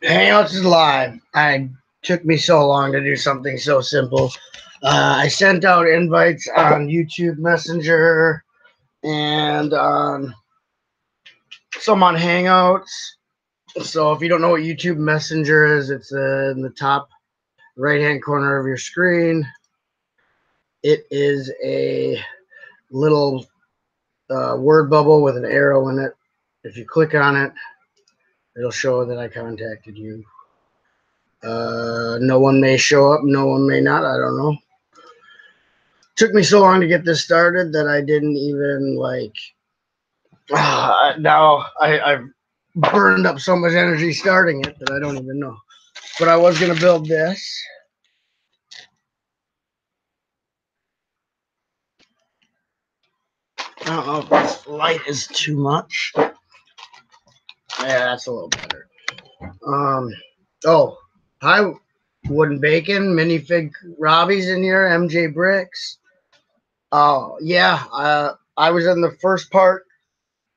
Hangouts is live. I took me so long to do something so simple. I sent out invites on YouTube Messenger and some on Hangouts. So if you don't know what YouTube Messenger is, it's in the top right-hand corner of your screen. It is a little word bubble with an arrow in it. If you click on it, it'll show that I contacted you. No one may show up, no one may not. I don't know. Took me so long to get this started that I didn't even now I've burned up so much energy starting it that I don't even know. But I was gonna build this. I don't know if this light is too much. Yeah, that's a little better. Oh, hi, Wooden Bacon, Minifig Robbie's in here, MJ Bricks. Oh, yeah, I was in the first part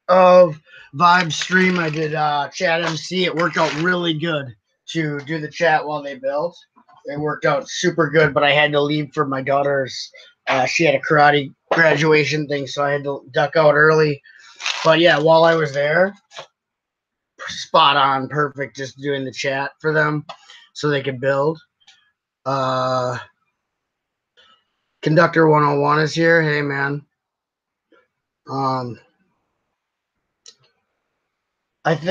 of Vibe stream. I did chat MC. It worked out really good to do the chat while they built. It worked out super good, but I had to leave for my daughter's. She had a karate graduation thing, so I had to duck out early. But yeah, while I was there, spot on, perfect, just doing the chat for them so they could build. Conductor 101 is here. Hey, man.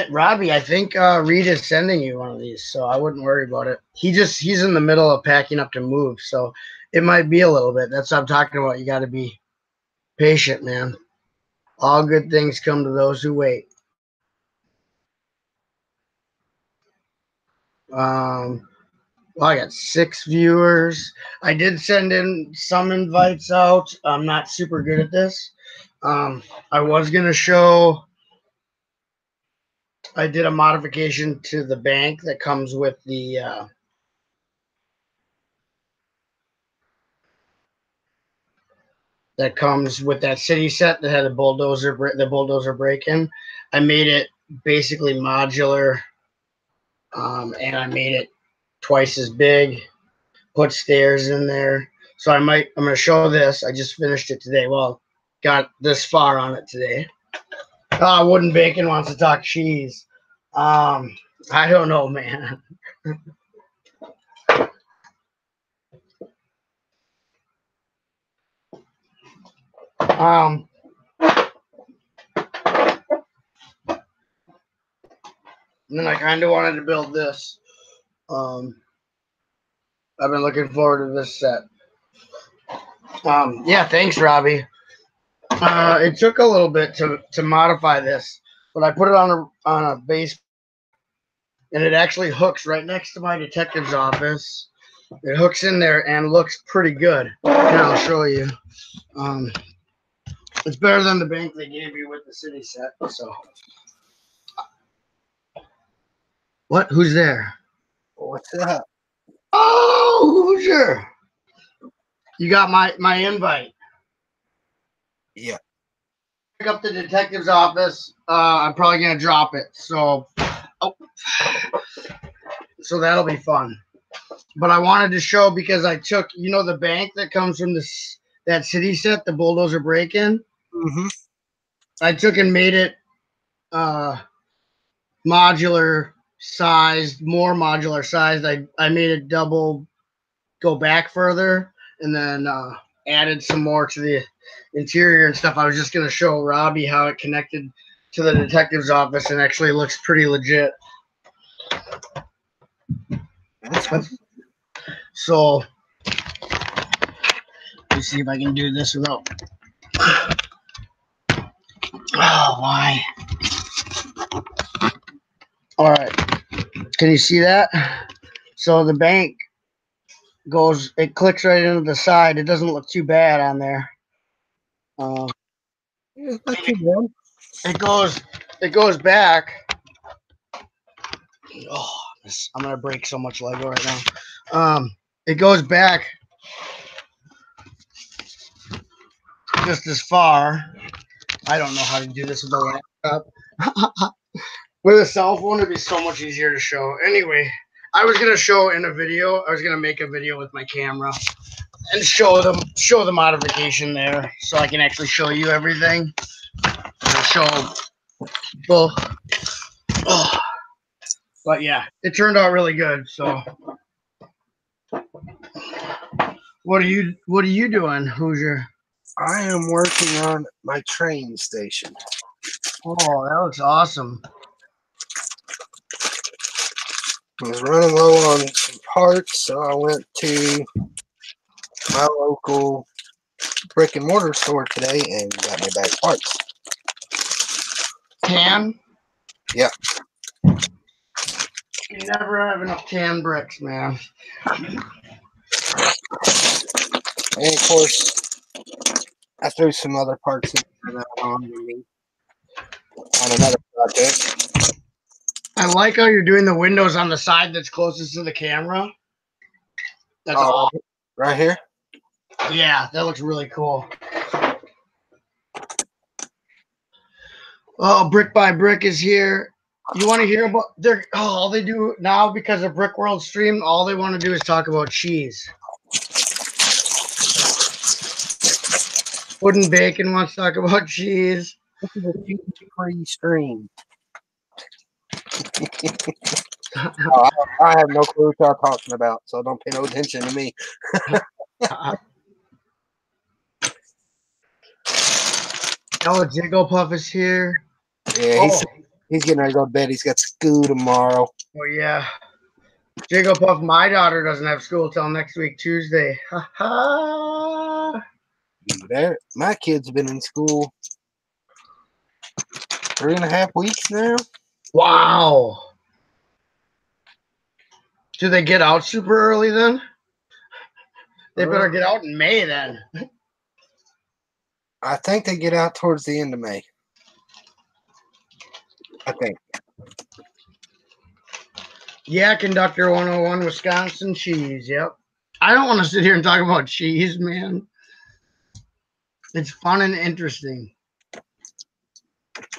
Robbie, I think Reed is sending you one of these, so I wouldn't worry about it. He's in the middle of packing up to move, so it might be a little bit. That's what I'm talking about. You got to be patient, man. All good things come to those who wait. Well, I got 6 viewers. I did send in some invites out. I'm not super good at this. I was gonna show. I did a modification to the bank that comes with the that city set that had the bulldozer break-in. I made it basically modular, and I made it twice as big. Put stairs in there. So I'm gonna show this. I just finished it today. Well, got this far on it today. Wooden Bacon wants to talk cheese. I don't know, man. And then I kind of wanted to build this. I've been looking forward to this set. Yeah, thanks, Robbie. It took a little bit to modify this, but I put it on a base, and it actually hooks right next to my detective's office. It hooks in there and looks pretty good. Here, I'll show you. It's better than the bank they gave you with the city set. So, what? Who's there? What's up? Oh, Hoosier! You got my invite. Yeah. Pick up the detective's office. I'm probably gonna drop it. So that'll be fun. But I wanted to show because I took, the bank that comes from that city set, the bulldozer break-in. Mm-hmm. I took and made it modular sized, more modular sized. I made it double, go back further, and then added some more to the interior and stuff. I was just gonna show Robbie how it connected to the detective's office, and actually looks pretty legit. That's fun. So let me see if I can do this without. Oh, why? All right. Can you see that? So the bank it clicks right into the side. It doesn't look too bad on there. It's not too bad. It goes back. Oh, I'm gonna break so much Lego right now. It goes back just as far. I don't know how to do this with a laptop. With a cell phone, it'd be so much easier to show. Anyway, I was gonna show in a video. I was gonna make a video with my camera and show the modification there, so I can actually show you everything. And show people. Oh. But yeah, it turned out really good. So, what are you doing, Hoosier? I am working on my train station. Oh, that looks awesome. I was running low on some parts, so I went to my local brick and mortar store today and got me back parts. Tan? Yeah. You never have enough tan bricks, man. And of course, I threw some other parts in there that on another project. I like how you're doing the windows on the side that's closest to the camera. That's awesome. Right here? Yeah, that looks really cool. Oh, Brick by Brick is here. You want to hear about all they do now because of Brick World Stream? All they want to do is talk about cheese. Wooden Bacon wants to talk about cheese. This is a cheese-free stream. I have no clue what y'all talking about, so don't pay no attention to me. Oh, Jigglepuff is here. Yeah, he's getting ready to go to bed. He's got school tomorrow. Oh yeah. Jigglepuff, my daughter doesn't have school till next week, Tuesday. Ha ha. There, my kid's been in school 3.5 weeks now. Wow. Do they get out super early then? They better get out in May then. I think they get out towards the end of May. I think. Yeah, Conductor 101, Wisconsin cheese. Yep. I don't want to sit here and talk about cheese, man. It's fun and interesting.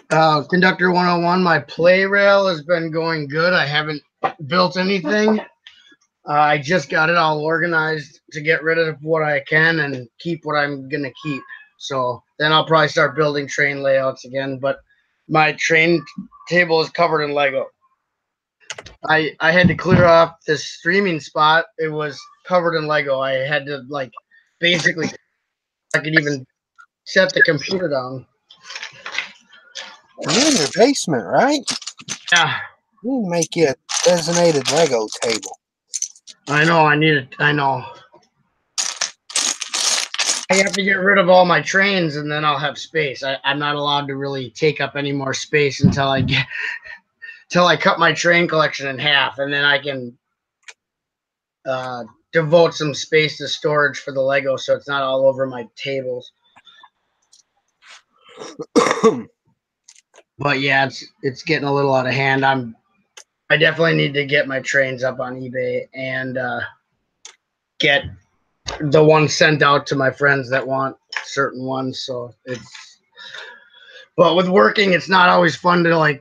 Conductor 101, my play rail has been going good. I haven't built anything. I just got it all organized to get rid of what I can and keep what I'm going to keep. So then I'll probably start building train layouts again. But my train table is covered in Lego. I had to clear off this streaming spot. It was covered in Lego. I had to basically I could even set the computer down. You're in your basement, right? Yeah. You need to make you a designated Lego table. I know. I need it. I know. I have to get rid of all my trains, and then I'll have space. I'm not allowed to really take up any more space until I cut my train collection in half, and then I can devote some space to storage for the Lego, so it's not all over my tables. But yeah, it's getting a little out of hand. I definitely need to get my trains up on eBay and get the ones sent out to my friends that want certain ones. So but with working, it's not always fun to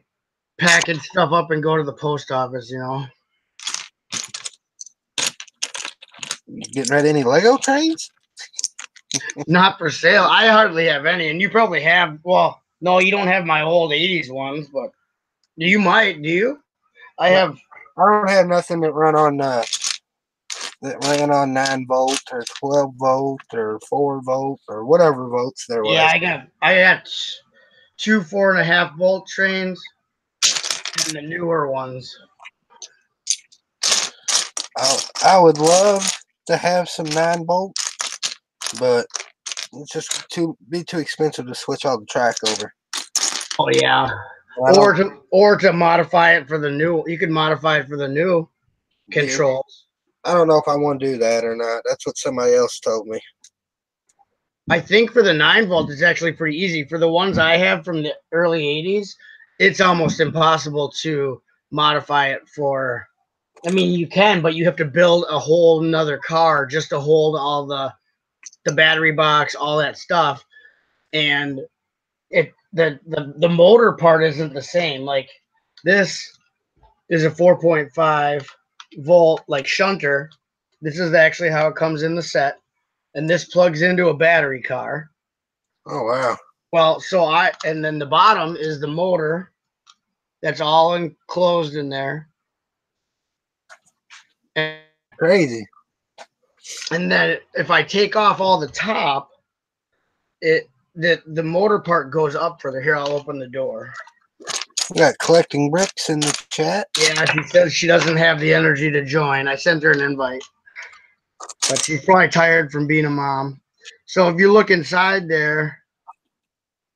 package stuff up and go to the post office, you know. Getting rid of any Lego trains? Not for sale. I hardly have any, and you probably have. Well, no, you don't have my old 80s ones, but you might. Do you? I don't have nothing that ran on 9-volt or 12-volt or 4-volt or whatever volts there was. Yeah, I got 2 4.5-volt trains and the newer ones. I would love to have some 9-volt, but it's just too expensive to switch all the track over. Oh yeah. Or to modify it for the new. You could modify it for the new controls. I don't know if I want to do that or not. That's what somebody else told me. I think for the 9-volt, it's actually pretty easy. For the ones I have from the early 80s, it's almost impossible to modify it for. I mean, you can, but you have to build a whole nother car just to hold all the battery box, all that stuff, and the motor part isn't the same. Like This is a 4.5 volt like shunter. This is actually how it comes in the set, and this plugs into a battery car. Oh wow. Well, and then the bottom is the motor that's all enclosed in there. And, Crazy. and then if I take off all the top, the motor part goes up further. Here, I'll open the door. We got collecting bricks in the chat. Yeah, she says she doesn't have the energy to join. I sent her an invite, but she's probably tired from being a mom. So if you look inside there,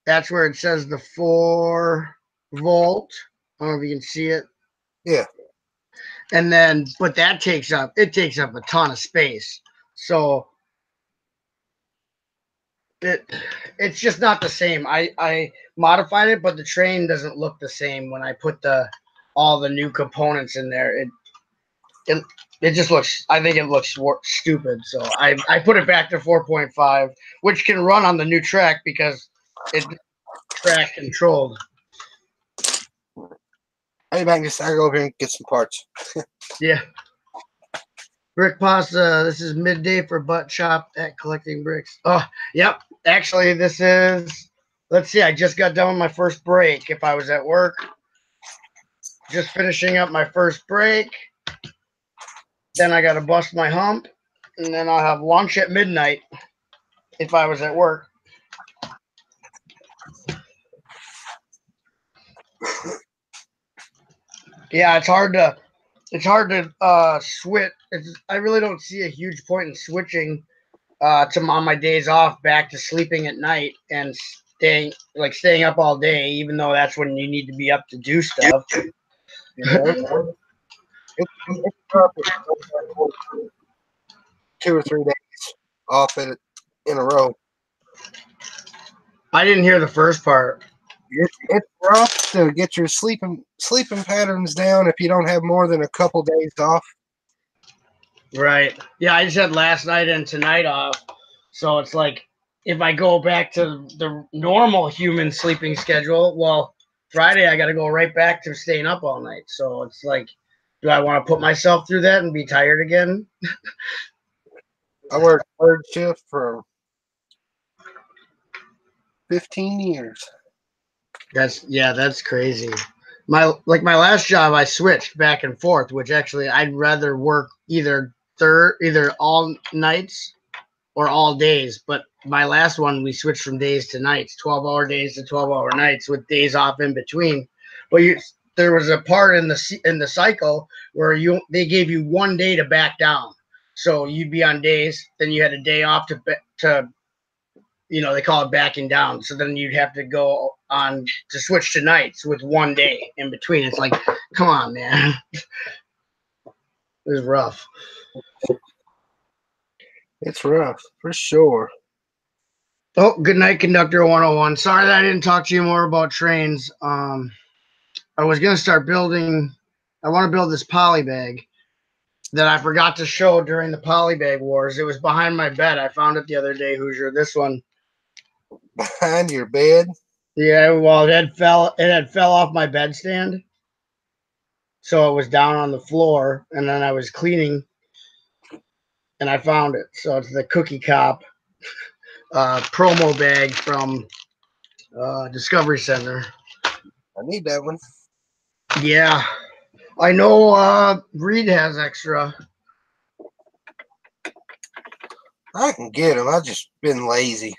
that's where it says the 4 volt. I don't know if you can see it. Yeah. And then, but that takes up a ton of space. So it's just not the same. I modified it, but the train doesn't look the same when I put all the new components in there. It just looks, I think it looks stupid. So I put it back to 4.5, which can run on the new track because it's track controlled. Hey, man, I go over here and get some parts. Yeah. Brick pasta. This is midday for butt chop at collecting bricks. Oh, yep. Actually, this is. Let's see. I just got done with my first break. If I was at work, just finishing up my first break. Then I got to bust my hump, and then I'll have lunch at midnight. If I was at work. Yeah, it's hard to switch. I really don't see a huge point in switching on my days off back to sleeping at night and staying up all day, even though that's when you need to be up to do stuff. Yeah. It's probably 2 or 3 days off in a row. I didn't hear the first part. It's rough to get your sleeping patterns down if you don't have more than a couple days off. Right. Yeah, I just had last night and tonight off. So it's like if I go back to the normal human sleeping schedule, well, Friday I got to go right back to staying up all night. So it's like, do I want to put myself through that and be tired again? I worked third shift for 15 years. That's crazy. My last job, I switched back and forth, which actually I'd rather work either all nights or all days. But my last one, we switched from days to nights, 12-hour days to 12-hour nights with days off in between. But there was a part in the cycle where they gave you 1 day to back down. So you'd be on days, then you had a day off to they call it backing down. So then you'd have to go on to switch to nights with 1 day in between. It's like, come on, man. It was rough. It's rough, for sure. Oh, good night, Conductor 101. Sorry that I didn't talk to you more about trains. I was going to start building. I want to build this poly bag that I forgot to show during the poly bag wars. It was behind my bed. I found it the other day, Hoosier. This one. Behind your bed? Yeah, well, it had fell off my bedstand. So it was down on the floor, and then I was cleaning, and I found it. So it's the Cookie Cop promo bag from Discovery Center. I need that one. Yeah. I know Reed has extra. I can get them. I've just been lazy.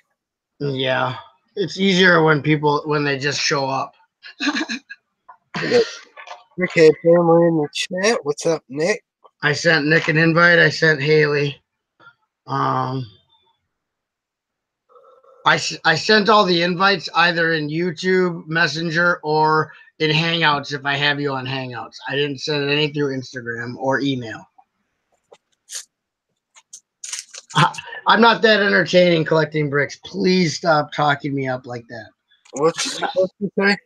Yeah. It's easier when they just show up. Okay, family in the chat. What's up, Nick? I sent Nick an invite. I sent Haley. I sent all the invites either in YouTube Messenger or in Hangouts if I have you on Hangouts. I didn't send any through Instagram or email. I'm not that entertaining collecting bricks. Please stop talking me up like that. What's you say?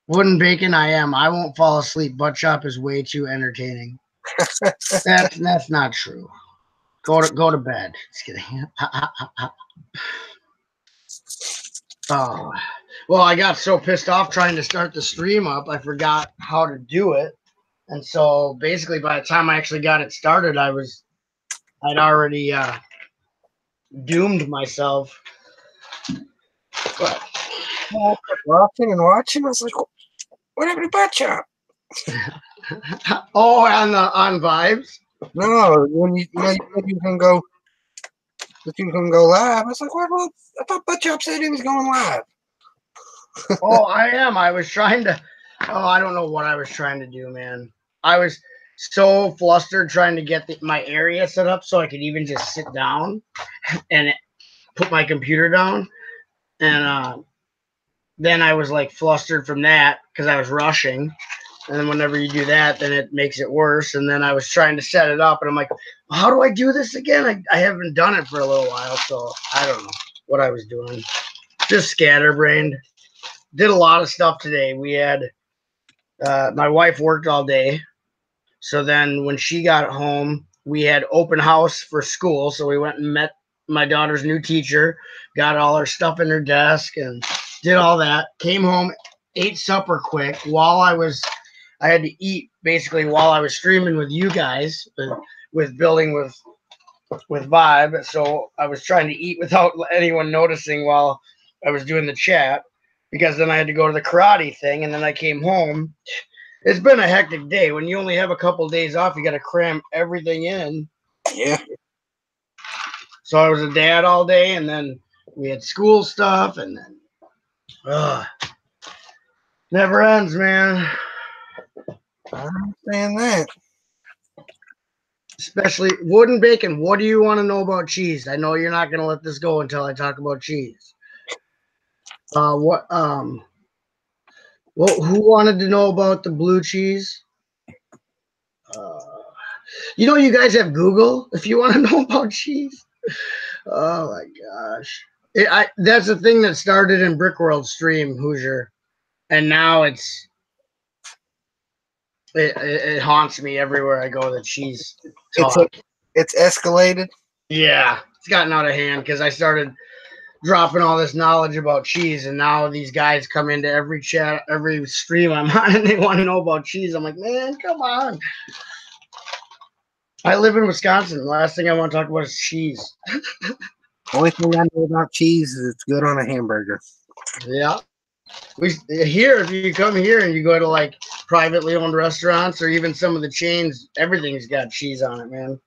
Wooden bacon, I am. I won't fall asleep. Butt chop is way too entertaining. That's not true. Go to bed. Just kidding. Oh, Well, I got so pissed off trying to start the stream up, I forgot how to do it. And so basically by the time I actually got it started, I'd already doomed myself. But I kept watching and watching. I was like, what happened to butt chop? oh, on Vibes? No, when you said you can go live. I was like, what? I thought butt chop said he was going live. Oh, I am. I was trying to. Oh, I don't know what I was trying to do, man. I was so flustered trying to get my area set up so I could even just sit down and put my computer down. And then I was like flustered from that because I was rushing. And then whenever you do that, then it makes it worse. And then I was trying to set it up, and I'm like, how do I do this again? I haven't done it for a little while, so I don't know what I was doing. Just scatterbrained. Did a lot of stuff today. We had my wife worked all day, so then when she got home, we had open house for school. So we went and met my daughter's new teacher, got all her stuff in her desk, and did all that. Came home, ate supper quick while I had to eat basically while I was streaming with you guys, with building with Vibe. So I was trying to eat without anyone noticing while I was doing the chat, because then I had to go to the karate thing, and then I came home. It's been a hectic day. When you only have a couple days off, you got to cram everything in. Yeah. So I was a dad all day, and then we had school stuff, and then never ends, man. I understand that. Especially wood and bacon. What do you want to know about cheese? I know you're not going to let this go until I talk about cheese. Well, who wanted to know about the blue cheese? You guys have Google if you want to know about cheese. Oh my gosh. That's the thing that started in Brickworld stream, Hoosier. And now it haunts me everywhere I go, the cheese talk. It's escalated. Yeah, it's gotten out of hand because I started dropping all this knowledge about cheese, and now these guys come into every chat, every stream I'm on, and they want to know about cheese. I'm like, man, come on. I live in Wisconsin. The last thing I want to talk about is cheese. Only thing I know about cheese is it's good on a hamburger. Yeah. If you come here and you go to like privately owned restaurants or even some of the chains, everything's got cheese on it, man.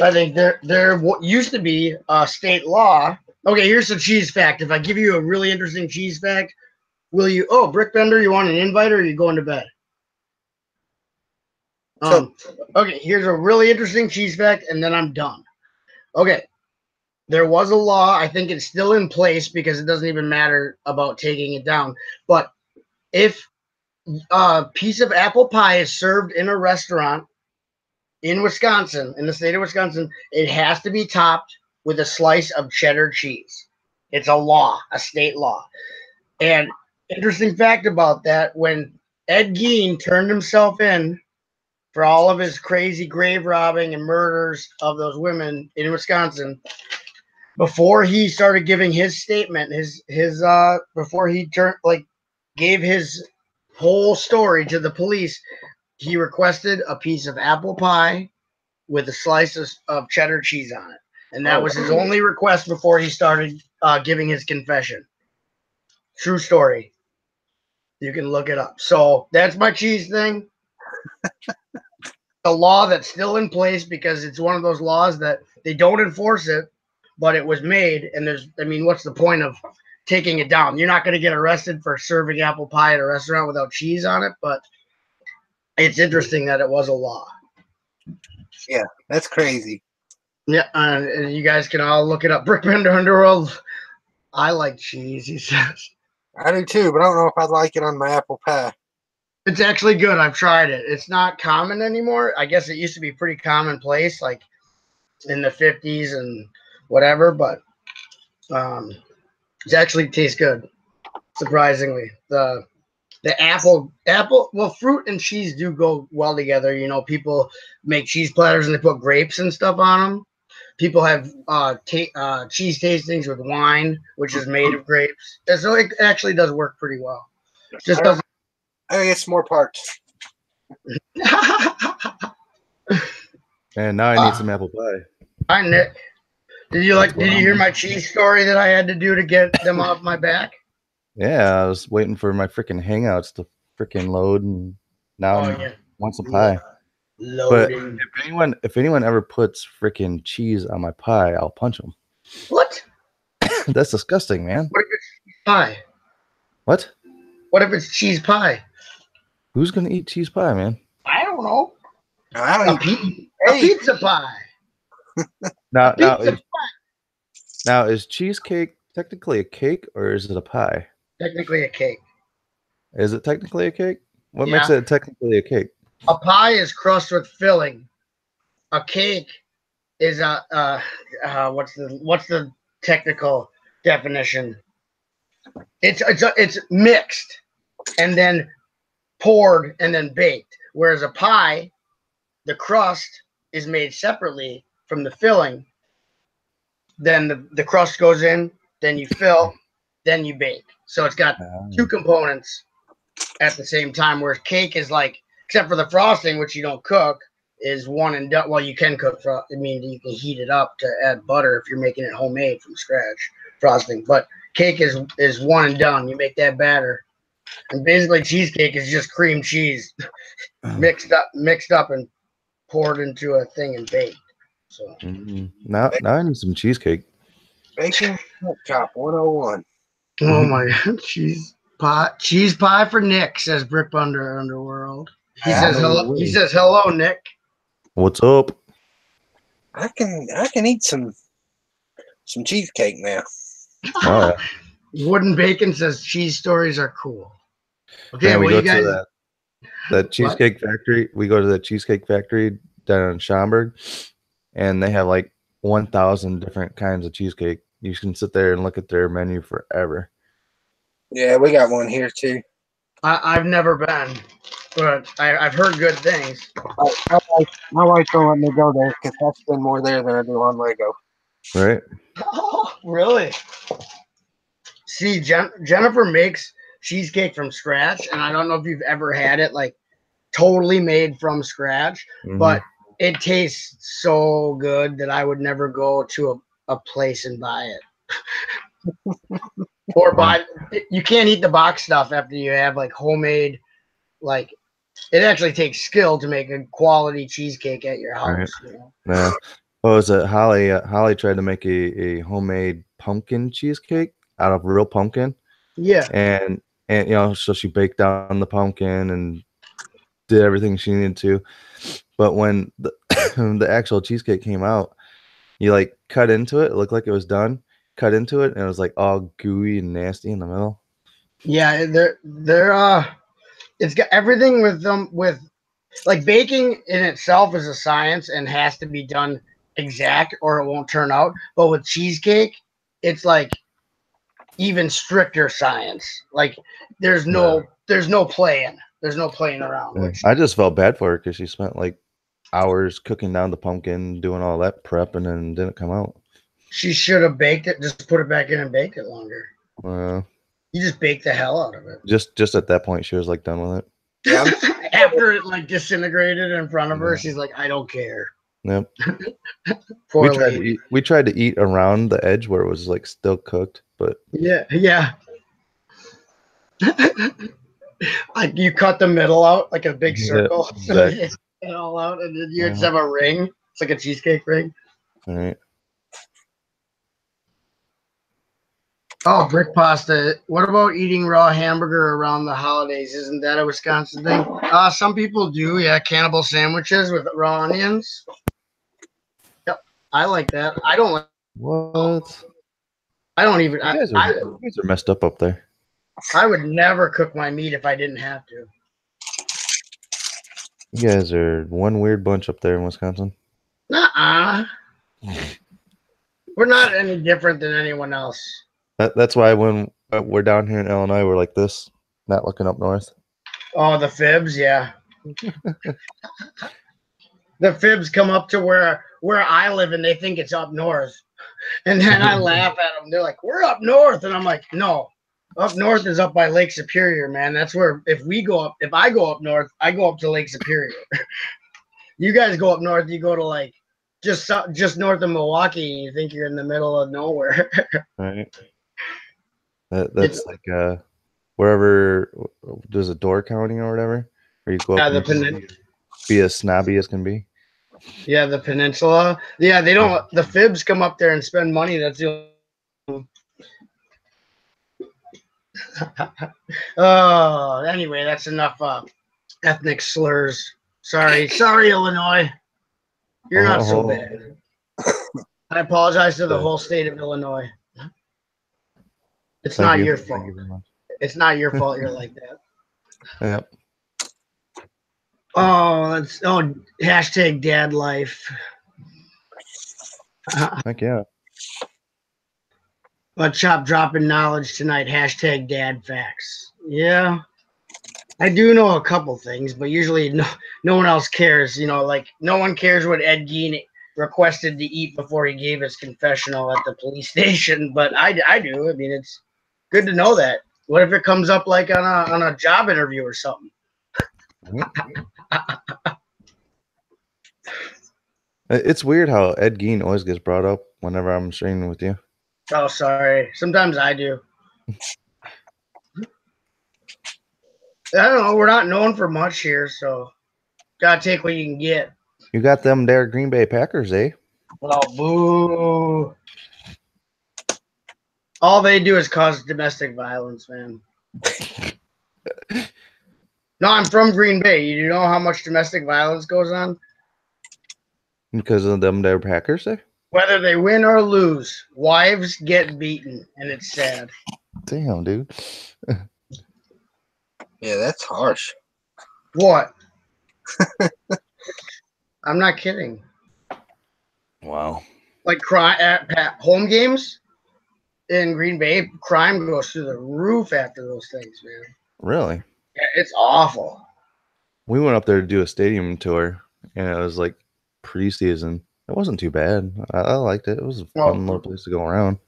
I think there used to be a state law. Okay, here's a cheese fact. If I give you a really interesting cheese fact, will you? Oh, Brickbender, you want an invite or are you going to bed? Okay, here's a really interesting cheese fact, and then I'm done. Okay, there was a law. I think it's still in place because it doesn't even matter about taking it down. But if a piece of apple pie is served in a restaurant in Wisconsin, in the state of Wisconsin, it has to be topped with a slice of cheddar cheese. It's a law, a state law. And interesting fact about that, when Ed Gein turned himself in for all of his crazy grave robbing and murders of those women in Wisconsin, before he started giving his statement, before he gave his whole story to the police, he requested a piece of apple pie with a slice of cheddar cheese on it. And that was his only request before he started giving his confession. True story. You can look it up. So that's my cheese thing. A law that's still in place because it's one of those laws that they don't enforce it, but it was made. And what's the point of taking it down? You're not going to get arrested for serving apple pie at a restaurant without cheese on it, but it's interesting that it was a law. Yeah, that's crazy. Yeah, you guys can all look it up. Brickbender Underworld. I like cheese, he says. I do too, but I don't know if I'd like it on my apple pie. It's actually good. I've tried it. It's not common anymore. I guess it used to be pretty commonplace, like in the 50s and whatever, but it actually tastes good, surprisingly. The apple, well, fruit and cheese do go well together. People make cheese platters and they put grapes and stuff on them. People have cheese tastings with wine, which is made of grapes. And so it actually does work pretty well. Just doesn't. I think it's more parts. And now I need some apple pie. Hi, Nick. Did you hear my cheese story that I had to do to get them off my back? Yeah, I was waiting for my freaking Hangouts to freaking load, and now I want some pie. Loading. But if anyone ever puts freaking cheese on my pie, I'll punch them. What? That's disgusting, man. What if it's cheese pie? What? What if it's cheese pie? Who's gonna eat cheese pie, man? I don't know. A pizza pie. Now is cheesecake technically a cake or is it a pie? Technically a cake. Is it technically a cake? What makes it technically a cake? A pie is crust with filling. A cake is what's the technical definition? It's mixed and then poured and then baked. Whereas a pie, the crust is made separately from the filling. Then the crust goes in, then you fill, then you bake. So it's got two components at the same time, whereas cake is like, except for the frosting, which you don't cook, is one and done. Well, you can cook. I mean, you can heat it up to add butter if you're making it homemade from scratch, frosting. But cake is one and done. You make that batter. And basically cheesecake is just cream cheese mixed up and poured into a thing and baked. So now I need some cheesecake. Bacon buttchop 101. Oh my god, cheese pie for Nick, says Brick Underworld. He says hello. He says hello, Nick. What's up? I can eat some cheesecake now. Oh, yeah. Wooden Bacon says cheese stories are cool. Okay, Man, we well, go to that cheesecake factory. We go to the cheesecake factory down in Schaumburg, and they have like 1,000 different kinds of cheesecake. You can sit there and look at their menu forever. Yeah, we got one here too. I've never been, but I've heard good things. My wife don't let me go there because I spend more there than I do on Lego. Right? Oh, really? See, Jennifer makes cheesecake from scratch, and I don't know if you've ever had it like totally made from scratch, but it tastes so good that I would never go to a place and buy it. Or buy, you can't eat the box stuff after you have like homemade, like it actually takes skill to make a quality cheesecake at your house. Right. You know? Yeah. What was it? Holly tried to make a homemade pumpkin cheesecake out of real pumpkin. Yeah. And you know, so she baked down the pumpkin and did everything she needed to. But when the the actual cheesecake came out, you like cut into it, it looked like it was done. Cut into it, and it was like all gooey and nasty in the middle. Yeah, it's got everything with them. With like baking in itself is a science and has to be done exact or it won't turn out. But with cheesecake, it's like even stricter science. Like there's no playing. There's no playing around. Yeah. I just felt bad for her because she spent like hours cooking down the pumpkin, doing all that prep, and then didn't come out. She should have baked it. Just put it back in and baked it longer. You just bake the hell out of it. Just at that point, she was like done with it. Yeah. After it like disintegrated in front of her, she's like, I don't care. Yep. Poor we lady. Tried to eat around the edge where it was like still cooked, but yeah. Like you cut the middle out like a big circle, so you get it all out, and then you just have a ring. It's like a cheesecake ring. All right. Oh, brick pasta. What about eating raw hamburger around the holidays? Isn't that a Wisconsin thing? Some people do. Yeah, cannibal sandwiches with raw onions. Yep, I like that. I don't like. What? I don't even. You guys are messed up there. I would never cook my meat if I didn't have to. You guys are one weird bunch up there in Wisconsin. Nuh-uh. We're not any different than anyone else. That's why when we're down here in Illinois, we're like this, not looking up north. Oh, the fibs, yeah. The fibs come up to where where I live and they think it's up north. And then I laugh at them. They're like, we're up north. And I'm like, no, up north is up by Lake Superior, man. That's where if I go up north, I go up to Lake Superior. You guys go up north, you go to like just north of Milwaukee, and you think you're in the middle of nowhere. Right. That's like wherever there's a Door County or whatever, where you go up and be as snobby as can be. Yeah, the peninsula. Yeah, they don't. The fibs come up there and spend money. That's the. Oh, anyway, that's enough ethnic slurs. Sorry, Illinois. You're not so bad. I apologize to the whole state of Illinois. It's not your fault. It's not your fault you're like that. Yep. Oh, hashtag dad life. Heck yeah. Buttchop dropping knowledge tonight. Hashtag dad facts. Yeah. I do know a couple things, but usually no one else cares. You know, like no one cares what Ed Gein requested to eat before he gave his confessional at the police station. But I do. I mean, it's good to know that. What if it comes up like on a job interview or something? It's weird how Ed Gein always gets brought up whenever I'm streaming with you. Oh, sorry. Sometimes I do. I don't know. We're not known for much here, so gotta take what you can get. You got them there Green Bay Packers, eh? Well, boo. All they do is cause domestic violence, man. No, I'm from Green Bay. You know how much domestic violence goes on? Because of them there Packers, eh? Whether they win or lose, wives get beaten, and it's sad. Damn, dude. Yeah, that's harsh. What? I'm not kidding. Wow. Like at home games in Green Bay, crime goes through the roof after those things, man. Really? Yeah, it's awful. We went up there to do a stadium tour, and it was like preseason. It wasn't too bad. I liked it. It was a fun little place to go around.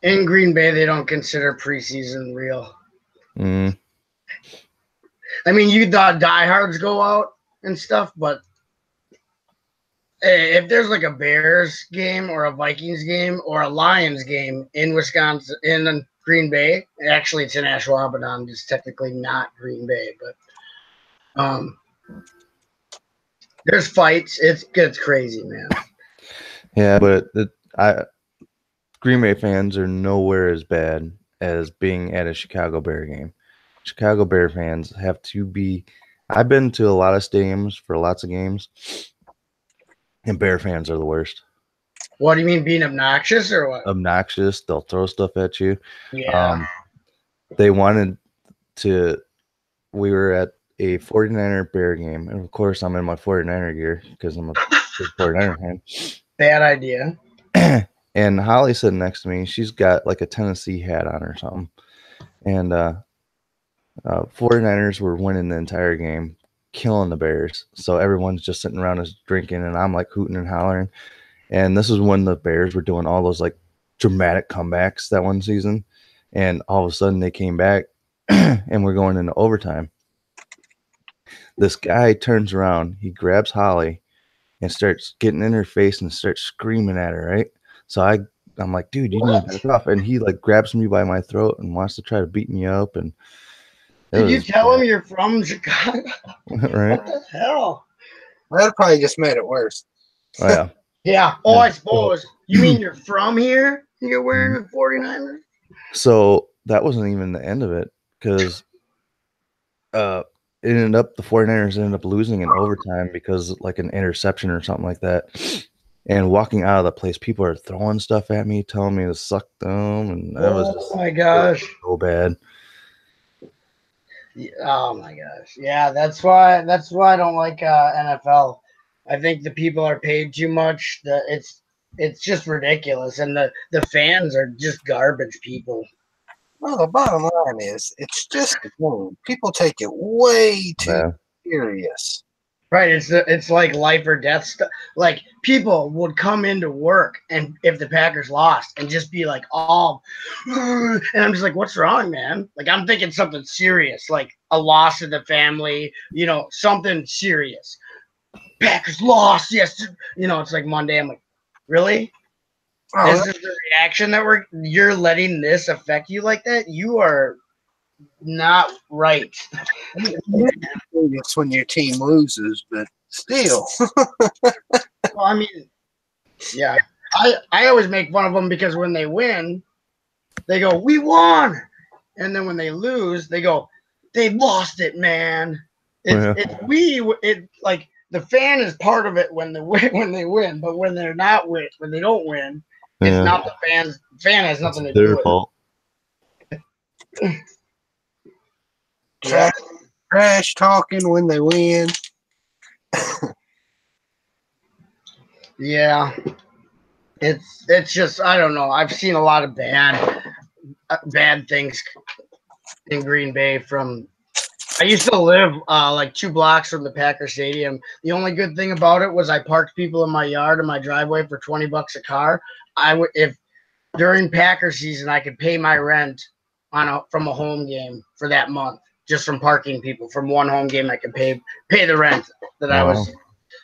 In Green Bay, they don't consider preseason real. Mm. I mean, you thought diehards go out and stuff, but if there's like a Bears game or a Vikings game or a Lions game in Wisconsin, in Green Bay, actually it's in Ashwaubenon, it's technically not Green Bay, but there's fights. It gets crazy, man. Yeah, but Green Bay fans are nowhere as bad as being at a Chicago Bear game. Chicago Bear fans have to be. I've been to a lot of stadiums for lots of games, and Bear fans are the worst. What do you mean, being obnoxious or what? Obnoxious. They'll throw stuff at you. Yeah. They wanted to. We were at a 49er Bear game, and of course, I'm in my 49er gear because I'm a big 49er fan. Bad idea. And Holly's sitting next to me. She's got like a Tennessee hat on or something, and 49ers were winning the entire game, killing the Bears. So everyone's just sitting around us drinking, and I'm like hooting and hollering. And this is when the Bears were doing all those like dramatic comebacks that one season. And all of a sudden they came back and we're going into overtime. This guy turns around, he grabs Holly and starts getting in her face and starts screaming at her, right? So I'm like, dude, you need to back off. And he like grabs me by my throat and wants to try to beat me up. And did you tell him you're from Chicago? Right. What the hell? That probably just made it worse. Oh, yeah. Yeah. Oh, I suppose. You mean you're from here? You're wearing the 49ers? So that wasn't even the end of it because it ended up, the 49ers ended up losing in overtime because like an interception or something like that. And walking out of the place, people are throwing stuff at me, telling me to suck them. And that was just, my gosh, so bad. Oh my gosh. Yeah, that's why I don't like NFL. I think the people are paid too much. It's just ridiculous, and the fans are just garbage people. Well, the bottom line is, it's just a game. People take it way too serious. Right, it's like life or death stuff. Like people would come into work and if the Packers lost and just be like, "Oh," and I'm just like, "What's wrong, man?" Like I'm thinking something serious, like a loss in the family, something serious. Packers lost, yes. It's like Monday. I'm like, really? Oh, This is the reaction that you're letting this affect you like that? You are not right. it's when your team loses, but still. Well, I mean, yeah. I always make fun of them because when they win, they go, "We won," and then when they lose, they go, "They lost it, man." It's like the fan is part of it when they win, but when they don't win, it's not the fans. The fan has nothing to do with fault. it. Trash talking when they win. Yeah. It's just I don't know. I've seen a lot of bad things in Green Bay from I used to live like 2 blocks from the Packer Stadium. The only good thing about it was I parked people in my yard and my driveway for $20 a car. If during Packer season I could pay my rent from a home game for that month just from parking people from one home game. I could pay the rent that I was.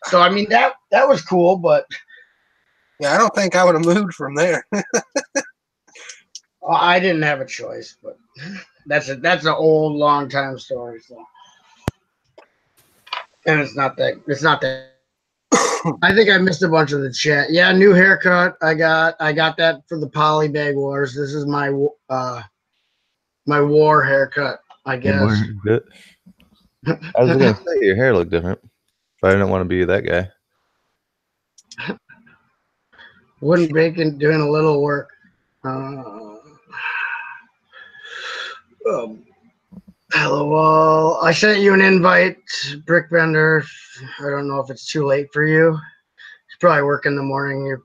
So I mean that was cool, but yeah, I don't think I would have moved from there. I didn't have a choice, but that's an old, long time story. So, and it's not that. I think I missed a bunch of the chat. Yeah, new haircut. I got that for the Poly Bag Wars. This is my my war haircut, I guess. I was gonna say your hair looked different, but I didn't want to be that guy. Wooden Bacon doing a little work. Hello, I sent you an invite, Brickbender. I don't know if it's too late for you. You probably work in the morning. You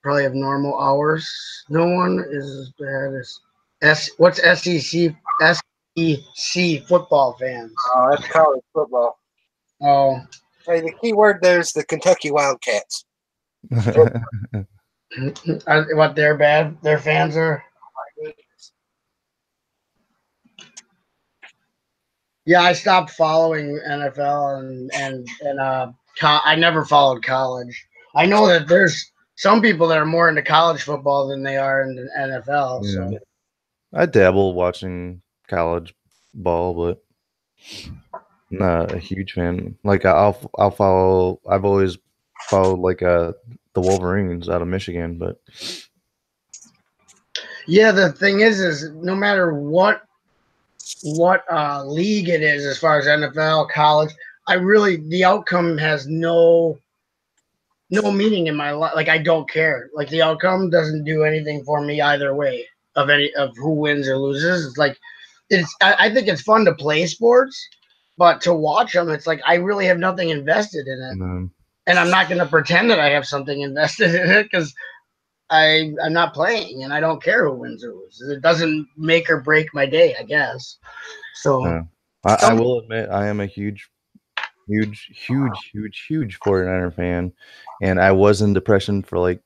probably have normal hours. No one is as bad as what's SEC football fans. Oh, that's college football. Oh, Hey, the key word there's the Kentucky Wildcats. what they're bad? Their fans are. Yeah, I stopped following NFL and I never followed college. I know that there's some people that are more into college football than they are in the NFL. Yeah. So I dabble watching college ball, but not a huge fan. Like I'll follow. I've always followed like the Wolverines out of Michigan, but yeah, the thing is no matter what league it is, as far as NFL, college, the outcome has no meaning in my life. Like I don't care. Like the outcome doesn't do anything for me either way of who wins or loses. It's like I think it's fun to play sports, but to watch them, it's like I really have nothing invested in it, and I'm not going to pretend that I have something invested in it because I'm not playing and I don't care who wins or loses. It doesn't make or break my day, I guess. So I will admit I am a huge 49er fan, and I was in depression for like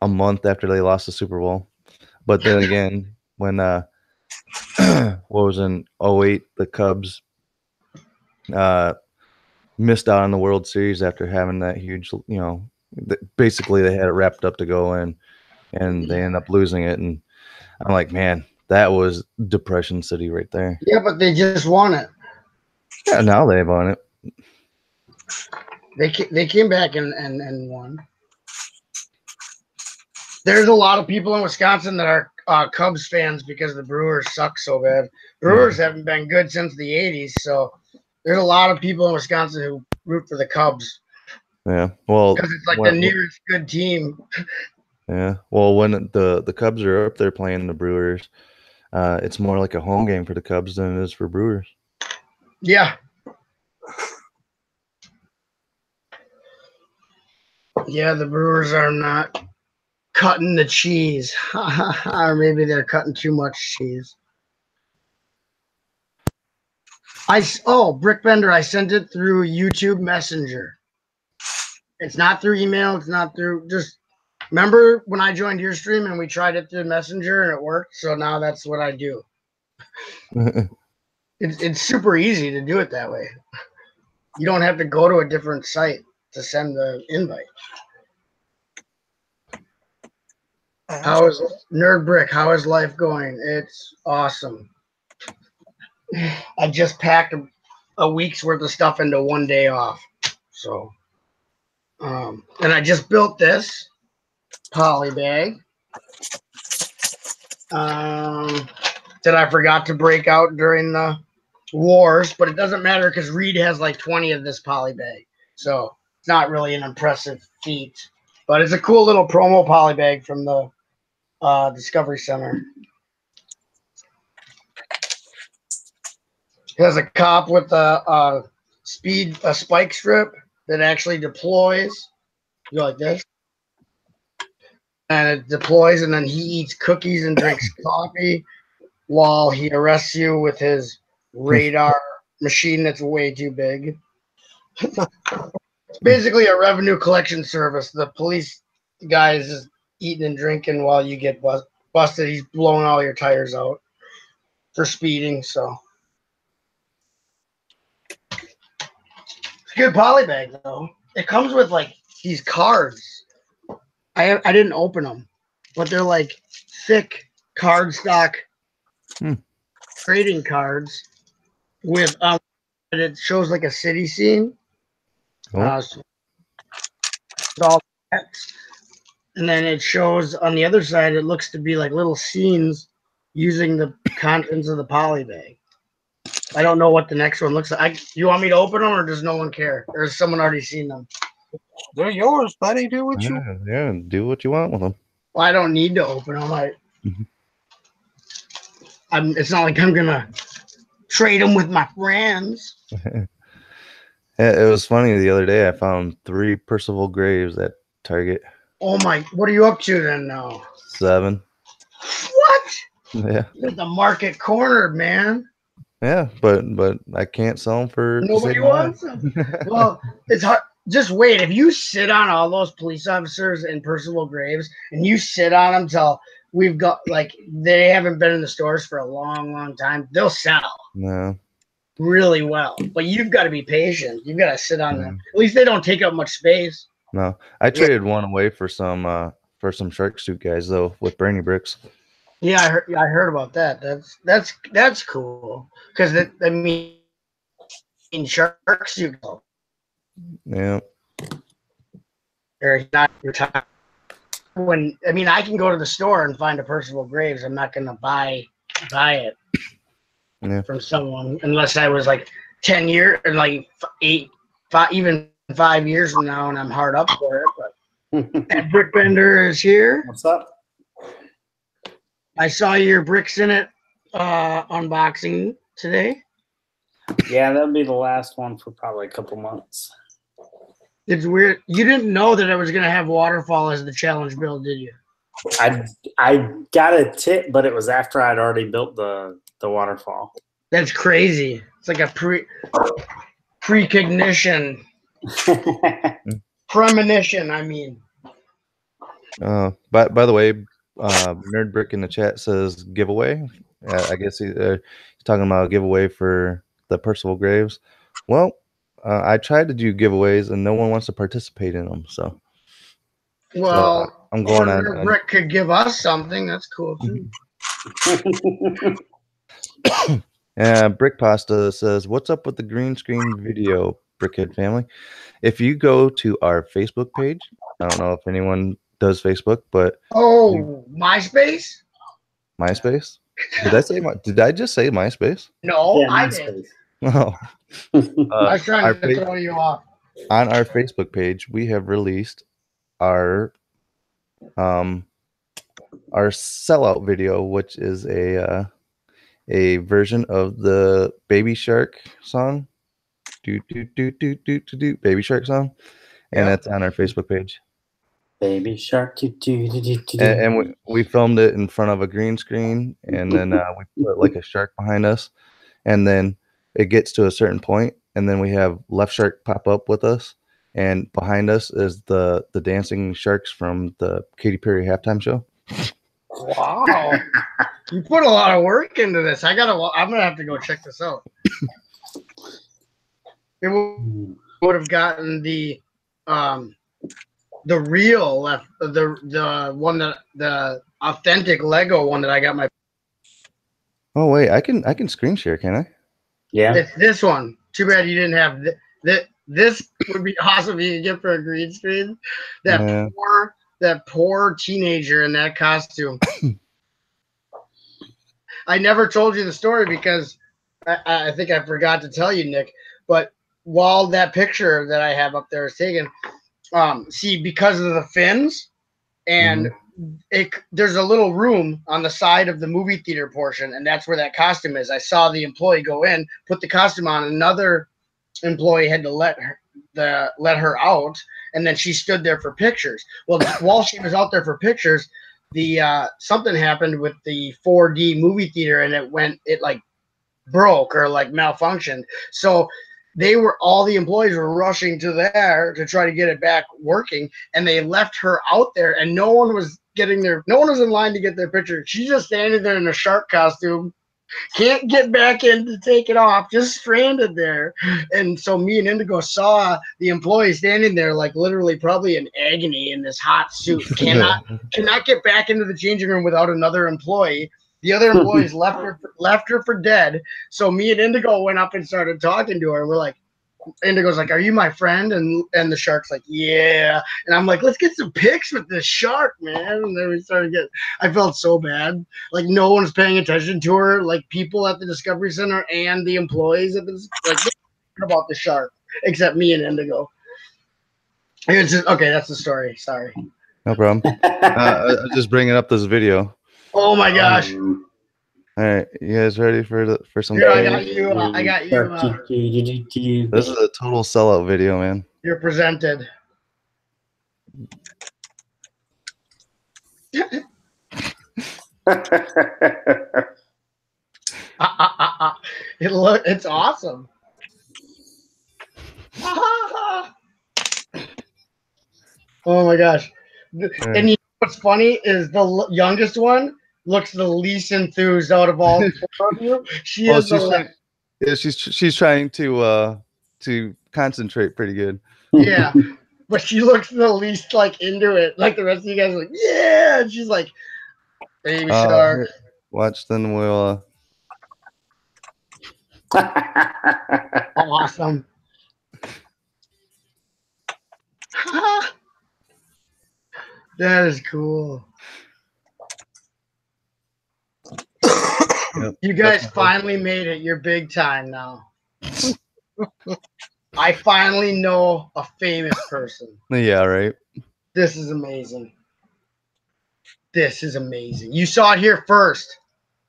a month after they lost the Super Bowl. But then again, when what was in 08, the Cubs missed out on the World Series after having that huge, basically they had it wrapped up to go in, and they end up losing it. And I'm like, man, that was depression city right there. Yeah, but they just won it. Yeah, now they've won it. They came back and won. There's a lot of people in Wisconsin that are Cubs fans because the Brewers suck so bad. Brewers haven't been good since the 80s, so there's a lot of people in Wisconsin who root for the Cubs. Yeah, well, because it's like the nearest good team. Yeah, well, when the Cubs are up there playing the Brewers, it's more like a home game for the Cubs than it is for Brewers. Yeah. Yeah, the Brewers are not cutting the cheese. Or maybe they're cutting too much cheese. Brick Bender, I sent it through YouTube Messenger. It's not through email. It's not through just. Remember when I joined your stream and we tried it through Messenger and it worked? So now that's what I do. It's super easy to do it that way. You don't have to go to a different site to send the invite. How is Nerd Brick? How is life going? It's awesome. I just packed a week's worth of stuff into one day off. So, and I just built this poly bag that I forgot to break out during the wars, but it doesn't matter because Reed has like 20 of this poly bag. So it's not really an impressive feat, but it's a cool little promo poly bag from the Discovery Center. It has a cop with a spike strip that actually deploys. You go like this. And it deploys, and then he eats cookies and drinks coffee while he arrests you with his radar machine that's way too big. It's basically a revenue collection service. The police guy is just eating and drinking while you get busted. He's blowing all your tires out for speeding. So it's a good poly bag, though. It comes with like these cards. I didn't open them, but they're like thick cardstock trading cards with and it shows like a city scene. So all text. And then it shows on the other side, it looks to be like little scenes using the contents of the poly bag. I don't know what the next one looks like. You want me to open them, or does no one care? Or has someone already seen them? They're yours, buddy. Do what you want. Yeah, do what you want with them. Well, I don't need to open them. It's not like I'm gonna trade them with my friends. It was funny the other day. I found 3 Percival Graves at Target. Oh my! What are you up to then now? 7. What? Yeah. You're at the market corner, man. Yeah, but I can't sell them for. Nobody wants them. Well, it's hard. Just wait. If you sit on all those police officers and Percival Graves, and you sit on them till we've got like they haven't been in the stores for a long, long time, they'll sell. No. Really well, but you've got to be patient. You've got to sit on them. At least they don't take up much space. No, I traded one away for some shark suit guys though with Brainy Bricks. Yeah, I heard about that. That's cool because I mean shark suit. Yeah. Or not your time. When I can go to the store and find a Percival Graves. I'm not gonna buy it. Yeah. From someone unless I was like 10 years or like 5 years from now and I'm hard up for it. But and Brick Bender is here. What's up? I saw your Bricks in It unboxing today. Yeah, that'll be the last one for probably a couple months. It's weird. You didn't know that I was gonna have Waterfall as the challenge build, did you? I got a tip, but it was after I'd already built the waterfall. That's crazy. It's like a precognition. Premonition, I mean. By the way, Nerd Brick in the chat says giveaway. I guess he's talking about a giveaway for the Percival Graves. Well, I tried to do giveaways and no one wants to participate in them. So, I'm going on. Nerd Brick could give us something. That's cool too. Brick Pasta says, "What's up with the green screen video, Brickhead family?" If you go to our Facebook page, I don't know if anyone does Facebook, but MySpace. MySpace. Did I just say MySpace? No, yeah, I MySpace. did. Oh, I was trying to throw you off. On our Facebook page, we have released our sellout video, which is a version of the Baby Shark song, Baby Shark song, and that's on our Facebook page. Baby Shark, and we filmed it in front of a green screen, and then we put like a shark behind us, and then it gets to a certain point, and then we have Left Shark pop up with us, and behind us is the dancing sharks from the Katy Perry halftime show. Wow. You put a lot of work into this. I'm gonna have to go check this out. It would have gotten the real left, the one that the authentic Lego one that I got my. Oh wait, I can screen share, can I? Yeah. It's this one. Too bad you didn't have this would be awesome if you could get for a green screen. That poor teenager in that costume. I never told you the story because I think I forgot to tell you, Nick. But while that picture that I have up there is taken, see, because of the fins, and there's a little room on the side of the movie theater portion, and that's where that costume is. I saw the employee go in, put the costume on. Another employee had to let her out, and then she stood there for pictures. Well, while she was out there for pictures, something happened with the 4D movie theater, and it like broke or like malfunctioned. So all the employees were rushing to there to try to get it back working, and they left her out there, and no one was in line to get their picture. She's just standing there in a shark costume, can't get back in to take it off, just stranded there. And so me and Indigo saw the employee standing there, like literally probably in agony in this hot suit, cannot get back into the changing room without another employee. The other employees left her for dead. So me and Indigo went up and started talking to her. We're like, Indigo's like, "Are you my friend?" And the shark's like, "Yeah." And I'm like, "Let's get some pics with this shark, man." And then we started getting. I felt so bad. Like no one's paying attention to her. Like people at the Discovery Center and the employees at the about the shark, except me and Indigo. It's just, okay, that's the story. Sorry. No problem. I was just bringing up this video. Oh my gosh. All right, you guys ready for some? Here, I got you. This is a total sellout video, man. You're presented. It's awesome. Oh my gosh. And you know what's funny is the youngest one looks the least enthused out of all four of you. She's trying to concentrate pretty good. Yeah, but she looks the least like into it. Like the rest of you guys are like, yeah, and she's like, baby shark. Here, watch, then we'll. Awesome. That is cool. Yep, you guys finally made it. You're big time now. I finally know a famous person. Yeah, right. This is amazing. This is amazing. You saw it here first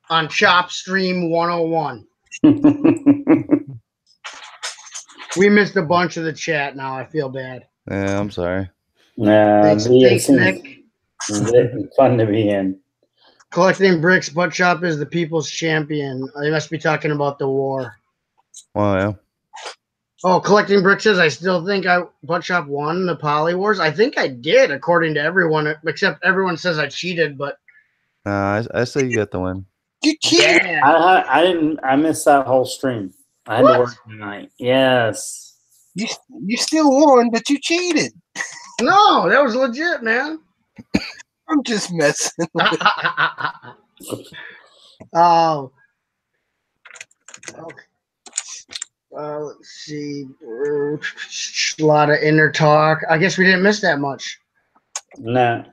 on Chop Stream 101. We missed a bunch of the chat now. I feel bad. Yeah, I'm sorry. Thanks, Nick. It's fun to be in. Collecting bricks, buttchop is the people's champion. They must be talking about the war. Well, yeah. Oh, collecting bricks says I still think buttchop won the Poly Wars. I think I did, according to everyone, except everyone says I cheated. But I say you got the win. You cheated. yeah. I didn't. I missed that whole stream. I had to work tonight. Yes. You still won, but you cheated. No, that was legit, man. I'm just messing. Oh. Okay. Let's see. A lot of inner talk. I guess we didn't miss that much. No.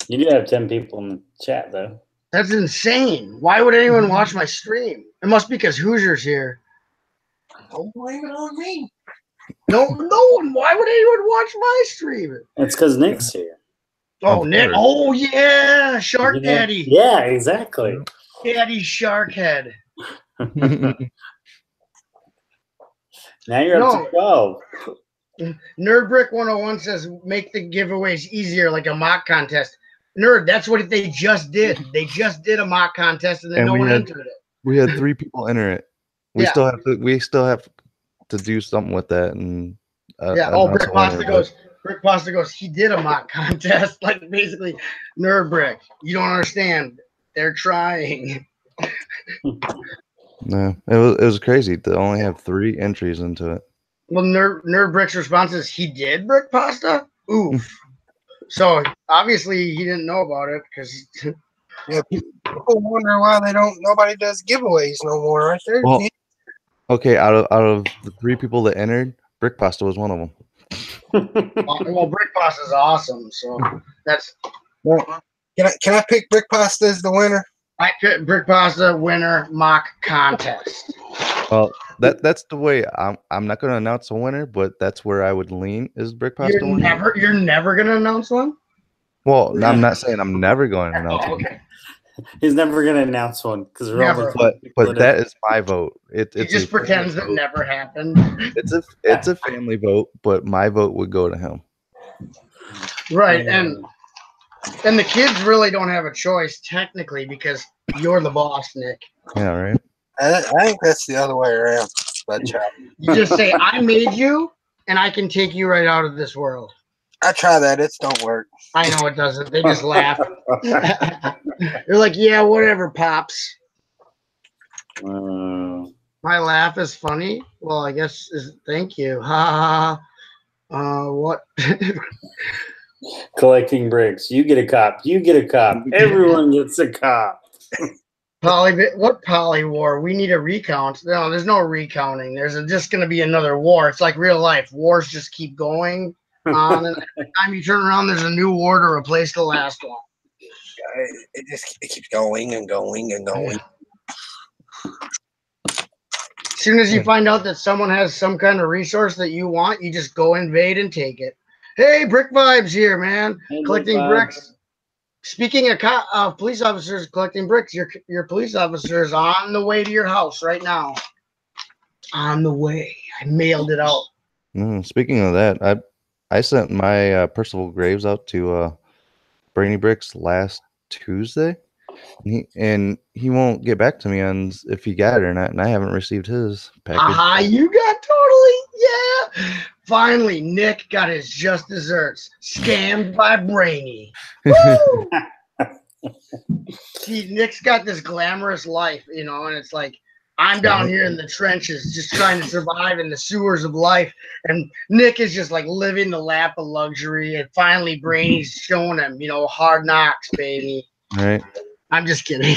You do have 10 people in the chat, though. That's insane. Why would anyone watch my stream? It must be because Hoosier's here. Don't blame it on me. No one. Why would anyone watch my stream? It's because Nick's here. Oh, Nick. Oh, yeah. Shark Daddy. Yeah, exactly. Daddy Shark Head. Now you're up to 12. Nerdbrick 101 says make the giveaways easier, like a mock contest. Nerd, that's what they just did. They just did a mock contest, and then no one entered it. We had 3 people enter it. We Yeah. still have to do something with that. And Yeah. Oh, Brick Pasta goes. He did a mock contest, like basically, Nerd Brick. You don't understand. They're trying. No, it was crazy to only have 3 entries into it. Well, Nerd Brick's response is he did Brick Pasta. Oof. So obviously he didn't know about it because. Yeah, people wonder why nobody does giveaways no more, right there. Well, okay, out of the 3 people that entered, Brick Pasta was one of them. Well, Brick Pasta is awesome, so that's. Well, can I pick Brick Pasta as the winner? I picked Brick Pasta winner mock contest. Well, that's the way. I'm not going to announce a winner, but that's where I would lean is Brick Pasta winner. You're never gonna announce one. Well, I'm not saying I'm never going to announce one. Okay. He's never going to announce one because But that is my vote. It just pretends it never happened. It's a family vote, but my vote would go to him. Right, and the kids really don't have a choice technically because you're the boss, Nick. Yeah, right. I think that's the other way around. You just say, "I made you, and I can take you right out of this world." I try that. It don't work. I know it doesn't. They just laugh. They're like, "Yeah, whatever, pops." My laugh is funny. Well, I guess thank you. Ha ha. What? Collecting bricks. You get a cop. You get a cop. Everyone gets a cop. What poly war? We need a recount. No, there's no recounting. There's just going to be another war. It's like real life. Wars just keep going on, and every time you turn around, there's a new war to replace the last one. It keeps going and going and going. As soon as you find out that someone has some kind of resource that you want, you just go invade and take it. Hey, Brick Vibes here, man. Hey, collecting bricks. Speaking of police officers collecting bricks, your police officer is on the way to your house right now. On the way. I mailed it out. Speaking of that, I sent my Percival Graves out to Brainy Bricks last Tuesday, and he won't get back to me on if he got it or not, and I haven't received his package. You got totally, yeah. Finally, Nick got his just desserts. Scammed by Brainy. Woo! See, Nick's got this glamorous life, and it's like, I'm down here in the trenches just trying to survive in the sewers of life. And Nick is just like living the lap of luxury. And finally, Brainy's showing him, hard knocks, baby. Right. I'm just kidding.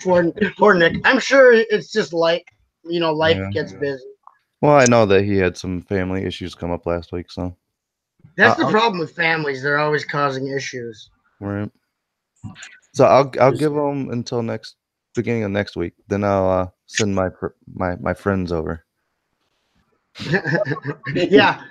poor Nick. I'm sure it's just life gets busy. Well, I know that he had some family issues come up last week, so. That's the problem with families. They're always causing issues. Right. So I'll give them until beginning of next week. Then I'll send my friends over. Yeah.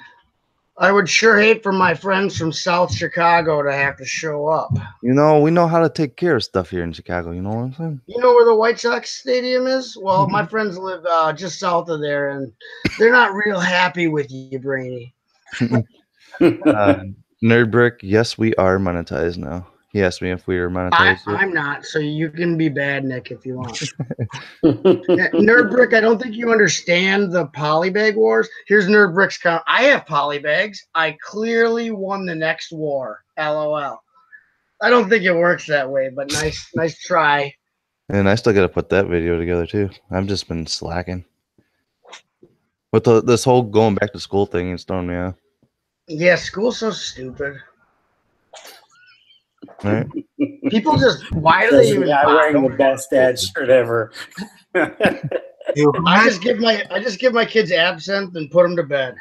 I would sure hate for my friends from South Chicago to have to show up. We know how to take care of stuff here in Chicago. You know what I'm saying? You know where the White Sox stadium is? Well, my friends live just south of there, and they're not real happy with you, Brainy. Nerd Brick, yes, we are monetized now. He asked me if we were monetized. I'm not, so you can be bad, Nick, if you want. Nerd Brick, I don't think you understand the polybag wars. Here's Nerd Brick's count. I have polybags. I clearly won the next war. LOL. I don't think it works that way, but nice try. And I still got to put that video together too. I've just been slacking. With this whole going back to school thing, it's throwing me off. Yeah, school's so stupid. Right. People why do they even wearing the best dad shirt ever? I just give my kids absinthe and put them to bed.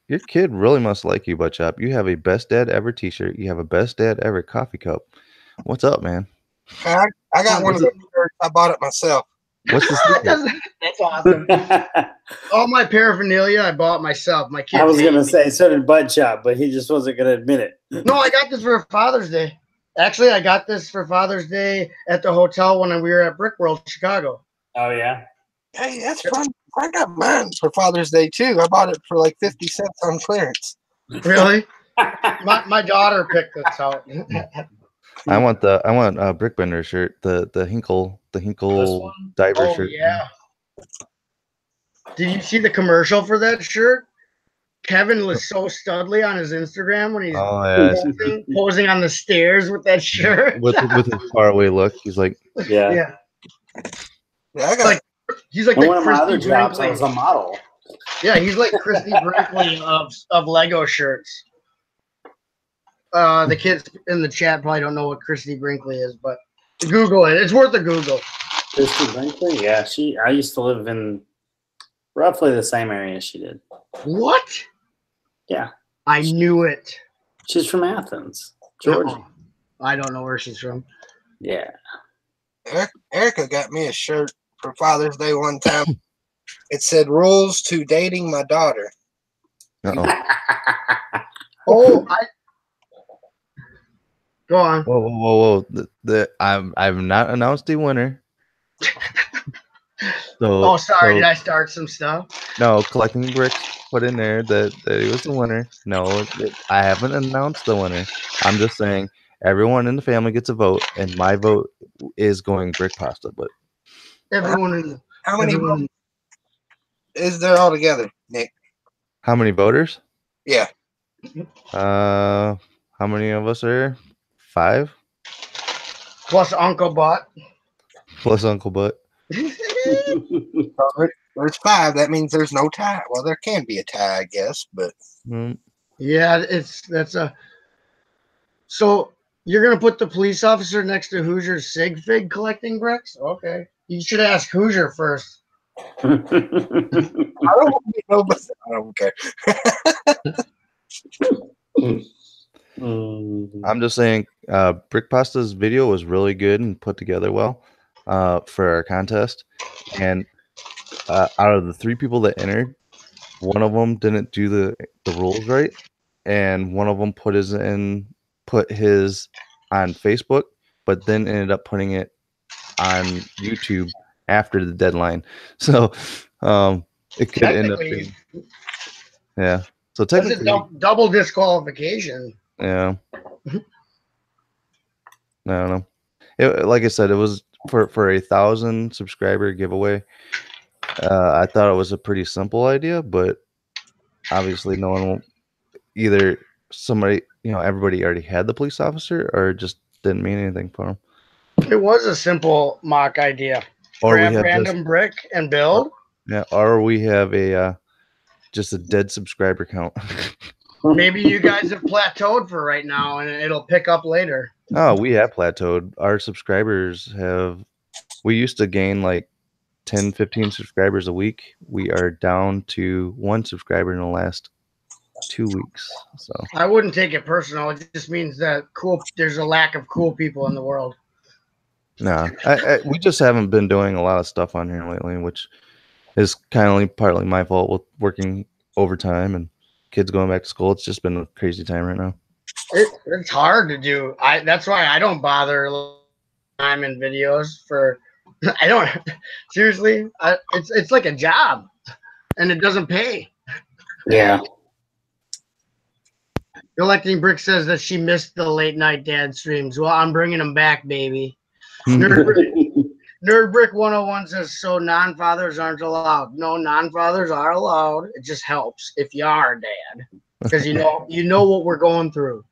Your kid really must like you, Buttchop. You have a best dad ever t-shirt. You have a best dad ever coffee cup. What's up, man? I got one of those shirts. I bought it myself. What's the secret? That's awesome. All my paraphernalia I bought myself. My kids. I was gonna say so did Buttchop, but he just wasn't gonna admit it. No, I got this for Father's Day. Actually, I got this for Father's Day at the hotel when we were at Brick World, Chicago. Oh yeah. Hey, that's fun. I got mine for Father's Day too. I bought it for like 50 cents on clearance. Really? My daughter picked this out. I want Brickbender shirt, the Hinkle diver Oh shirt. yeah. Did you see the commercial for that shirt? Kevin was so studly on his Instagram when he's Oh yeah, posing on the stairs with that shirt. with his faraway look. He's like, Yeah. Yeah, I got He's like And the one of my other Christy jobs, I Brinkley. was a model. Yeah, he's like Christy Brinkley of Lego shirts. The kids in the chat probably don't know what Christy Brinkley is, but Google it. It's worth a Google. Christy Brinkley? Yeah, I used to live in roughly the same area she did. What? Yeah. I knew it. She's from Athens, Georgia. Oh, I don't know where she's from. Yeah. Erica got me a shirt for Father's Day one time. It said "Rules to Dating My Daughter." Oh, go on. Whoa! I've not announced the winner. Oh, sorry. Did I start some stuff? No, collecting bricks put in there that he was the winner. No, I haven't announced the winner. I'm just saying everyone in the family gets a vote, and my vote is going brick pasta. But How many votes is there altogether, Nick? how many voters? Yeah. How many of us are here? 5 plus Uncle Butt. plus Uncle Butt. There's 5. That means there's no tie. Well, there can be a tie, I guess, but Yeah, so you're gonna put the police officer next to Hoosier's Sig Fig collecting bricks? Okay. You should ask Hoosier first. I don't know, but I don't care. I'm just saying, Brick Pasta's video was really good and put together well for our contest. And out of the 3 people that entered, one of them didn't do the rules right, and one of them put his on Facebook, but then ended up putting it on YouTube after the deadline. So it could end up being, yeah. So technically, that's a double disqualification. Yeah. I don't know. Like I said, it was for a 1,000 subscriber giveaway. I thought it was a pretty simple idea, but obviously no one will, either somebody, everybody already had the police officer, or just didn't mean anything for them. It was a simple mock idea. Or grab we have random brick and build. Yeah, or we have just a dead subscriber count. Maybe you guys have plateaued for right now, and it'll pick up later. Oh, we have plateaued. Our subscribers we used to gain like 10, 15 subscribers a week. We are down to 1 subscriber in the last 2 weeks. So I wouldn't take it personal. It just means that there's a lack of cool people in the world. No, we just haven't been doing a lot of stuff on here lately, which is kind of partly my fault with working overtime and kids going back to school. It's just been a crazy time right now. It's hard to do. That's why I don't bother time in videos for. I don't seriously. It's like a job, and it doesn't pay. Yeah. Collecting Brick says that she missed the late night dad streams. Well, I'm bringing them back, baby. Nerd Brick 101 says, so non-fathers aren't allowed. No, non-fathers are allowed. It just helps if you are a dad, because you know what we're going through.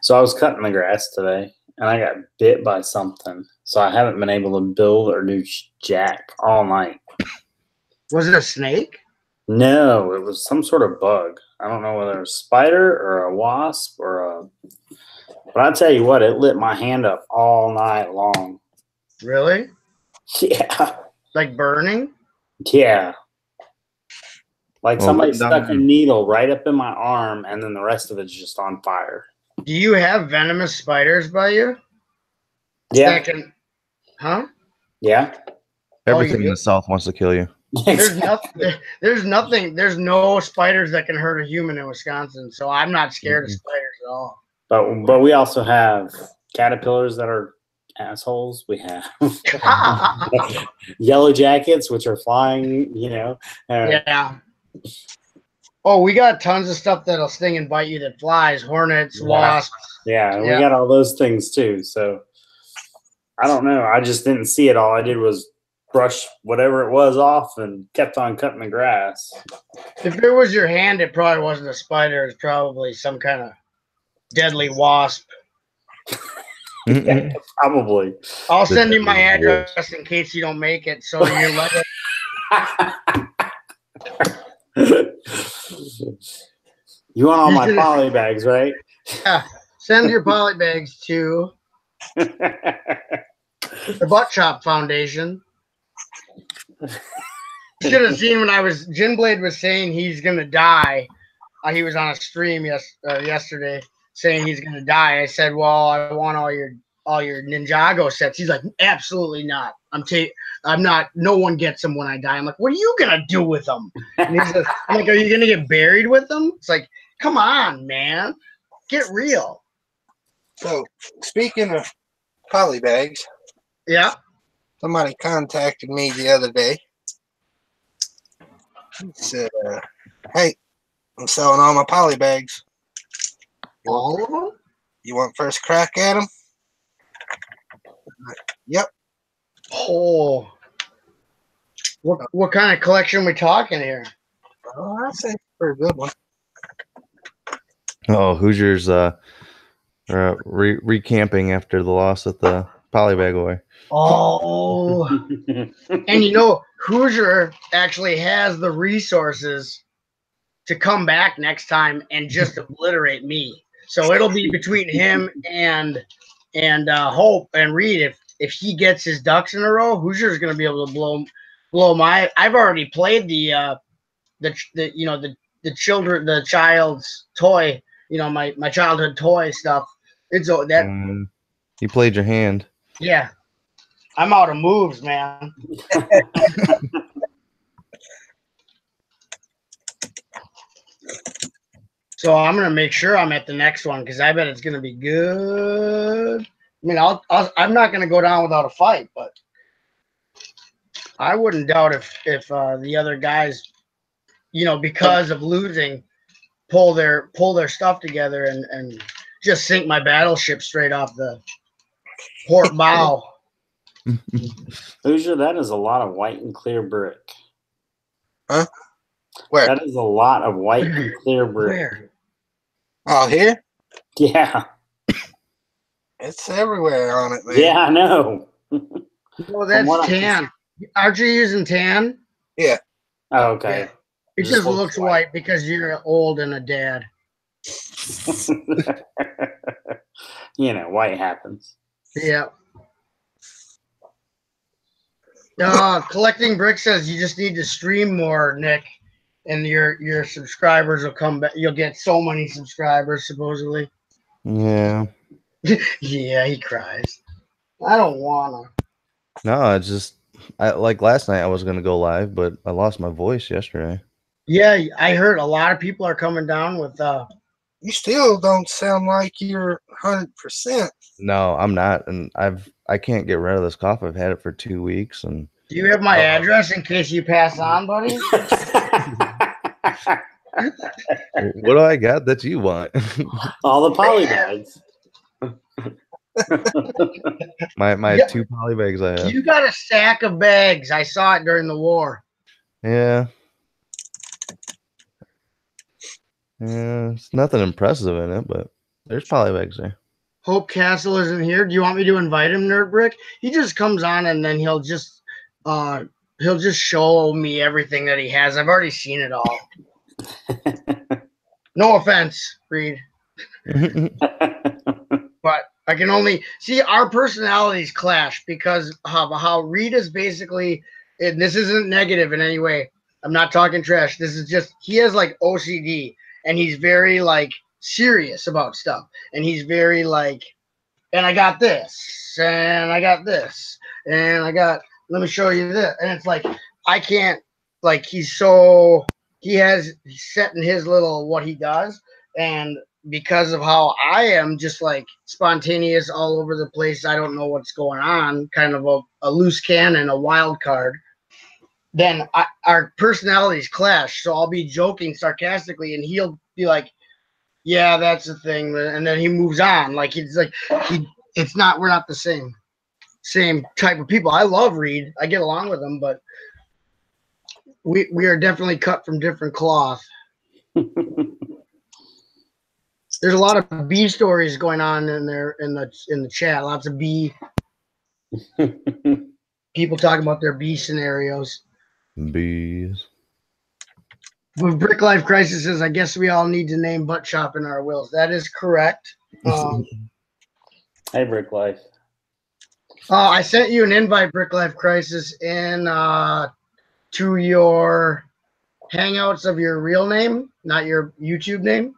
So I was cutting the grass today, and I got bit by something. So I haven't been able to build or do jack all night. Was it a snake? No, it was some sort of bug. I don't know whether it was a spider or a wasp or a... But I tell you what, it lit my hand up all night long. Really? Yeah. Like burning? Yeah. Like somebody stuck a needle right up in my arm, and then the rest of it's just on fire. Do you have venomous spiders by you? Yeah. Huh? Yeah. Everything in the South wants to kill you. There's nothing. There's no spiders that can hurt a human in Wisconsin, so I'm not scared of spiders at all. But we also have caterpillars that are assholes. We have yellow jackets, which are flying, Yeah. Oh, we got tons of stuff that'll sting and bite you that flies. Hornets, wasps. Yeah, and Yeah. we got all those things too. So I don't know. I just didn't see it. All I did was brush whatever it was off and kept on cutting the grass. If it was your hand, it probably wasn't a spider. It's probably some kind of deadly wasp. Yeah, probably. I'll send you my address in case you don't make it. So you're like, You want all my poly bags, right? yeah, send your poly bags to the Buttchop Foundation. You should have seen when Ginblade was saying he's gonna die. He was on a stream yesterday saying he's gonna die. I said, "Well, I want all your Ninjago sets." He's like, "Absolutely not. I'm not. No one gets them when I die." I'm like, "What are you gonna do with them?" And he says, "I'm like, are you gonna get buried with them?" It's like, come on, man, get real. So, speaking of poly bags, Yeah. somebody contacted me the other day. He said, "Hey, I'm selling all my poly bags. All of them? You want first crack at them?" Yep. Oh. What kind of collection are we talking here? Oh, I'd say pretty good one. Oh, Hoosiers recamping after the loss at the Polybag War. Oh. And you know, Hoosier actually has the resources to come back next time and just obliterate me. So it'll be between him and Hope and Reed. If he gets his ducks in a row, Hoosier's going to be able to blow my. I've already played the child's toy. You know, my childhood toy stuff. It's that. You played your hand. Yeah, I'm out of moves, man. So I'm gonna make sure I'm at the next one because I bet it's gonna be good. I mean, I'm not gonna go down without a fight, but I wouldn't doubt if the other guys, you know, because of losing, pull their stuff together and just sink my battleship straight off the port bow. Hoosier, that is a lot of white and clear brick. Huh? Where? That is a lot of white and clear brick. Where? Oh, here? Yeah. It's everywhere on it, man. Yeah, I know. Well, that's tan. Aren't you using tan? Yeah. Oh, okay. Yeah. It just looks white because you're old and a dad. You know, white happens. Yeah. Collecting bricks says you just need to stream more, Nick, and your subscribers will come back. You'll get so many subscribers, supposedly. Yeah. Yeah, he cries. I don't wanna. No, it's just like last night I was gonna go live, but I lost my voice yesterday. Yeah, I heard a lot of people are coming down with You still don't sound like you're 100%. No, I'm not, and I can't get rid of this cough. I've had it for 2 weeks, and Do you have my address in case you pass on, buddy? what do I got that you want? All the poly bags. my Yeah. 2 poly bags I have. You got a stack of bags. I saw it during the war. Yeah. Yeah, it's nothing impressive in it, but there's poly bags there. Hope Castle isn't here. Do you want me to invite him, Nerd Brick? He just comes on and then he'll just show me everything that he has. I've already seen it all. No offense, Reed. But I can only see our personalities clash because of how Reed is basically, and this isn't negative in any way. I'm not talking trash. This is just, he has like OCD and he's very like serious about stuff. And he's very like, and I got this, and I got this, and let me show you this. And it's like, I can't, like, he's set in his little, what he does. And because of how I am just like spontaneous all over the place, I don't know what's going on, kind of a loose cannon, a wild card. then our personalities clash. So I'll be joking sarcastically, and he'll be like, "Yeah, that's the thing," and then he moves on. Like it's like it's not. We're not the same type of people. I love Reed. I get along with him, but we are definitely cut from different cloth. There's a lot of bee stories going on in there in the chat. Lots of bee people talking about their bee scenarios. Bees. With Brick Life Crisis says, I guess we all need to name butt chop in our wills. That is correct. Hey, Brick Life. I sent you an invite, Brick Life Crisis, in to your Hangouts of your real name, not your YouTube name.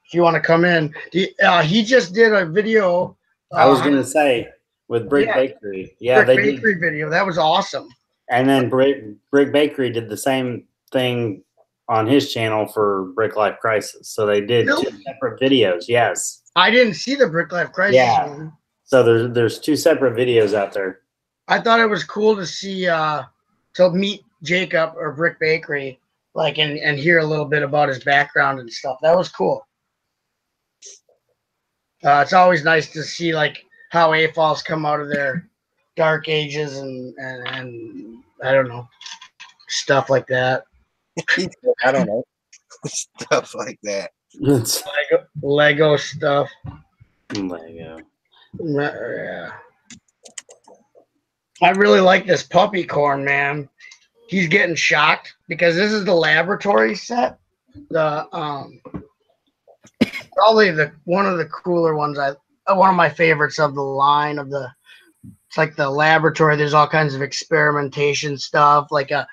If you want to come in, he just did a video. I was gonna say with Brick Bakery. Yeah, Brick Bakery video. That was awesome. And then Brick Bakery did the same thing on his channel for Brick Life Crisis. So they did two separate videos. Yes. I didn't see the Brick Life Crisis one. So there's two separate videos out there. I thought it was cool to see to meet Jacob or Brick Bakery, like and hear a little bit about his background and stuff. That was cool. It's always nice to see like how AFOLs come out of their dark ages and I don't know, stuff like that. I don't know. Stuff like that. Lego stuff. Lego. Yeah. I really like this puppy corn, man. He's getting shocked because this is the laboratory set. The probably one of the cooler ones. One of my favorites of the line of the. It's like the laboratory. There's all kinds of experimentation stuff, like a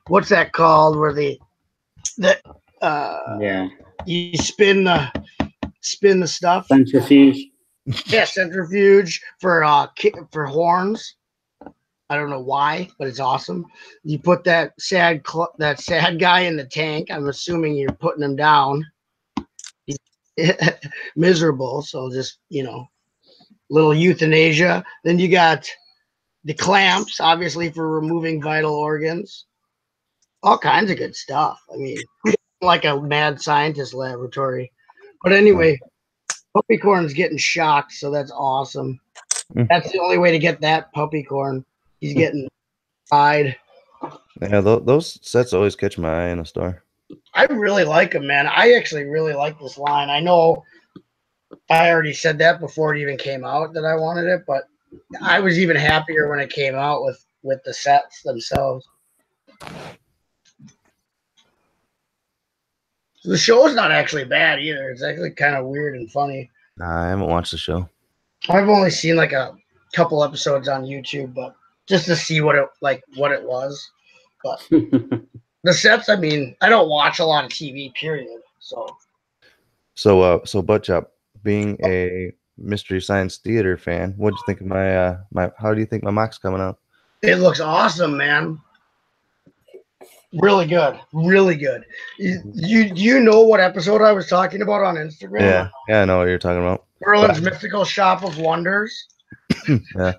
what's that called? Where you spin the stuff. Centrifuge. Yeah, centrifuge for horns. I don't know why, but it's awesome. You put that sad guy in the tank. I'm assuming you're putting him down. He's miserable, so just little euthanasia. Then you got the clamps, obviously for removing vital organs. All kinds of good stuff. I mean, like a mad scientist laboratory. But anyway, puppy corn's getting shocked, so that's awesome. That's the only way to get that puppy corn. He's getting fried. Yeah, those sets always catch my eye in a store. I really like them, man. I actually really like this line. I know I already said that before it even came out that I wanted it, but I was even happier when it came out with the sets themselves. The show is not actually bad either. It's actually kind of weird and funny. Nah, I haven't watched the show. I've only seen like a couple episodes on YouTube, but just to see what it was. But the sets, I mean, I don't watch a lot of TV, period. So buttchop, being a Mystery Science Theater fan, what do you think of my how do you think my mock's coming out? It looks awesome, man. Really good. Really good. You know what episode I was talking about on Instagram? Yeah, I know what you're talking about. Merlin's Mystical Shop of Wonders. Yeah.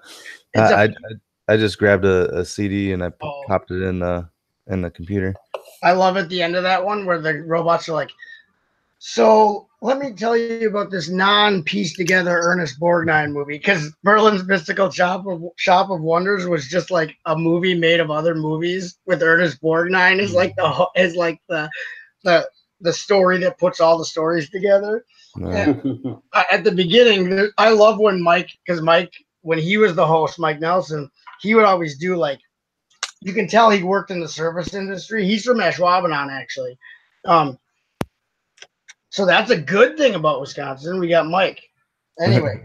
I just grabbed a CD and I popped it in the computer. I love at the end of that one where the robots are like, so let me tell you about this non-pieced together Ernest Borgnine movie, because Merlin's Mystical Shop of Wonders was just like a movie made of other movies with Ernest Borgnine is like the story that puts all the stories together. At the beginning, I love when Mike, when he was the host, Mike Nelson, he would always do like, you can tell he worked in the service industry. He's from Ashwaubenon, actually. So that's a good thing about Wisconsin. We got Mike. Anyway,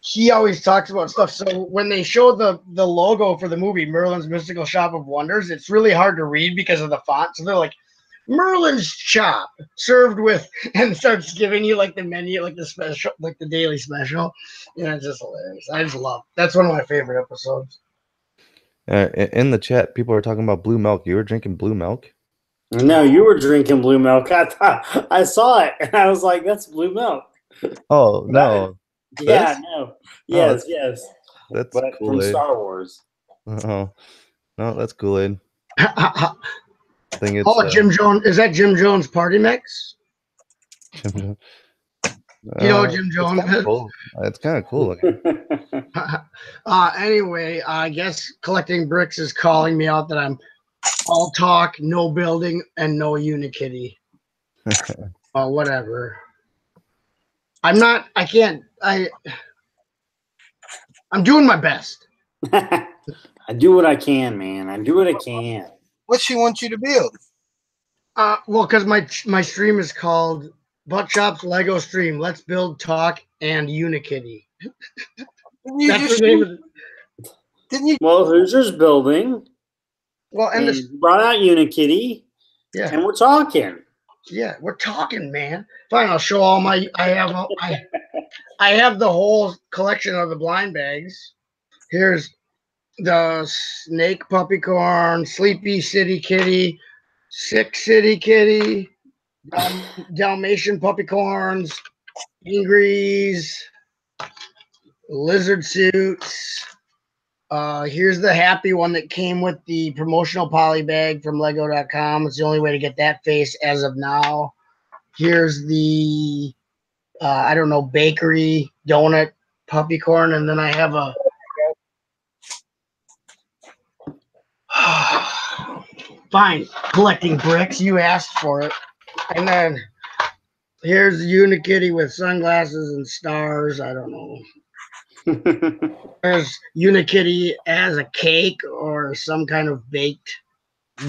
he always talks about stuff. So when they show the logo for the movie, Merlin's Mystical Shop of Wonders, it's really hard to read because of the font. So they're like, Merlin's Shop served with, and starts giving you like the menu, like the special, like the daily special. Yeah, it's just hilarious. I just love. That's one of my favorite episodes. In the chat, people are talking about blue milk. You were drinking blue milk? No, you were drinking blue milk. I saw it, and I was like, "That's blue milk." Oh no! Yeah, no. Yes, yes. That's but cool, from Star Wars. Oh, no, that's Kool-Aid. Oh, I think it's Jim Jones. Is that Jim Jones Party Mix? Jim Jones. You know what Jim It's Jones kind of is? cool. It's kind of cool looking. Anyway, I guess collecting bricks is calling me out that I'm all talk, no building, and no UniKitty. Whatever. I'm not. I can't. I'm doing my best. I do what I can, man. I do what I can. What she wants you to build? Well, because my stream is called Buttchop's Lego Stream. Let's build, talk, and UniKitty. That's the name of it. Didn't you? Well, Hoosier's building. Well, and And this, brought out UniKitty, yeah, and we're talking. yeah, we're talking, man. Fine, I'll show all my. I have the whole collection of the blind bags. Here's the Snake Puppy Corn, Sleepy City Kitty, Sick City Kitty, Dalmatian Puppy Corns, Ingries, Lizard Suits. Here's the happy one that came with the promotional poly bag from Lego.com. It's the only way to get that face as of now. Here's the I don't know, bakery donut puppy corn, and then I have a fine collecting bricks. You asked for it, and then here's UniKitty with sunglasses and stars. I don't know. There's UniKitty as a cake or some kind of baked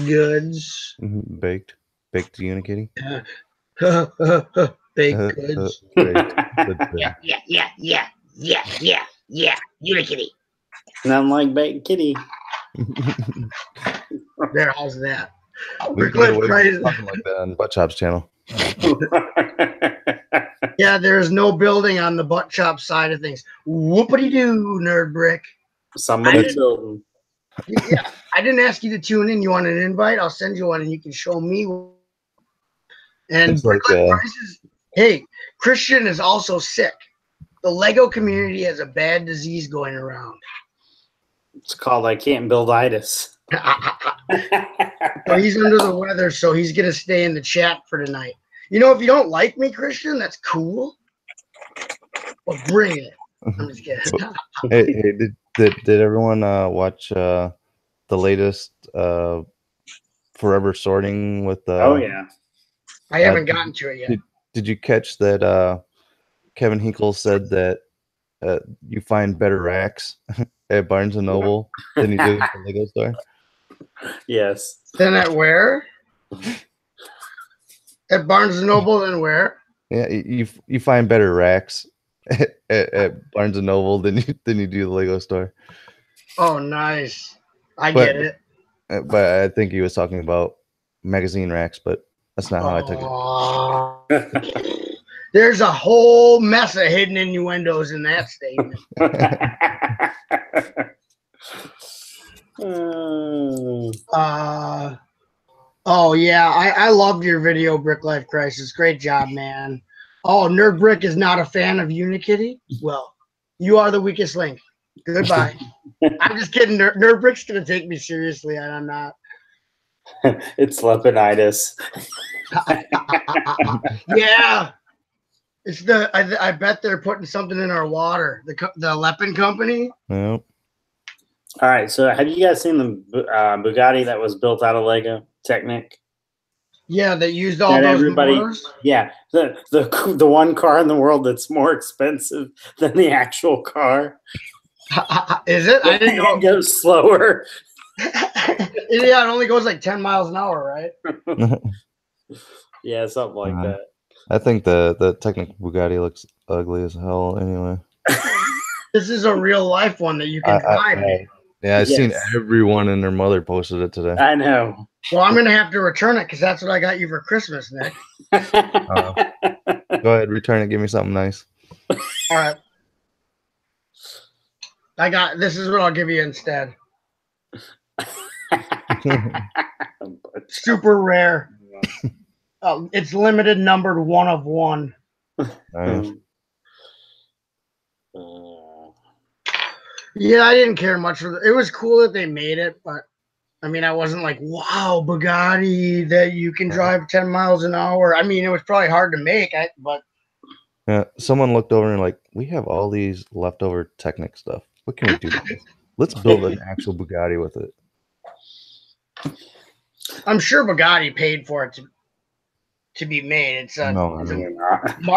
goods. Baked UniKitty. Baked goods. Baked. Yeah. UniKitty. Nothing like baked kitty. There, how's that? We can get away with talking like that on Buttchop's channel. Yeah, there's no building on the butt chop side of things. Whoopity doo, nerd brick. Somebody's building. Yeah, I didn't ask you to tune in. You want an invite? I'll send you one, and you can show me. And It's like, prices, hey, Christian is also sick. The Lego community has a bad disease going around. It's called I Can't Build-itis. So he's under the weather, so he's gonna stay in the chat for tonight. You know, if you don't like me, Christian, that's cool. But bring it. I'm just kidding. hey, did everyone watch the latest Forever Sorting with Oh yeah. I haven't gotten to it yet. Did you catch that Kevin Hinkle said that you find better racks at Barnes and Noble than you do at the Lego store? Yes. Then at where? At Barnes and Noble, then where? Yeah, you find better racks at Barnes and Noble than you do the Lego store. Oh, nice. I get it. But I think he was talking about magazine racks, but that's not how I took it. There's a whole mess of hidden innuendos in that statement. Oh yeah, I loved your video, Brick Life Crisis. Great job, man. Oh, Nerd Brick is not a fan of UniKitty? Well, you are the weakest link. Goodbye. I'm just kidding. Nerd Brick's gonna take me seriously, and I'm not. It's lepinitis. Yeah. It's I bet they're putting something in our water. The Lepin company. Nope. All right. So, have you guys seen the Bugatti that was built out of Lego Technic? Yeah, that used all those motors. Yeah, the one car in the world that's more expensive than the actual car. Is it? I didn't know. It goes slower. Yeah, it only goes like 10 miles an hour, right? Yeah, something like that. I think the Technic Bugatti looks ugly as hell anyway. This is a real life one that you can drive. Yeah, I've seen everyone and their mother posted it today. I know. Well, I'm going to have to return it because that's what I got you for Christmas, Nick. Go ahead, return it. Give me something nice. All right. This is what I'll give you instead. Super rare. It's limited numbered 1 of 1. Yeah, I didn't care much for it. It was cool that they made it, but I mean, I wasn't like, wow, Bugatti that you can drive 10 miles an hour. I mean, it was probably hard to make, but Yeah, someone looked over and like, we have all these leftover Technic stuff. What can we do with this? Let's build an actual Bugatti with it. I'm sure Bugatti paid for it to be made. It's a, No, it's no.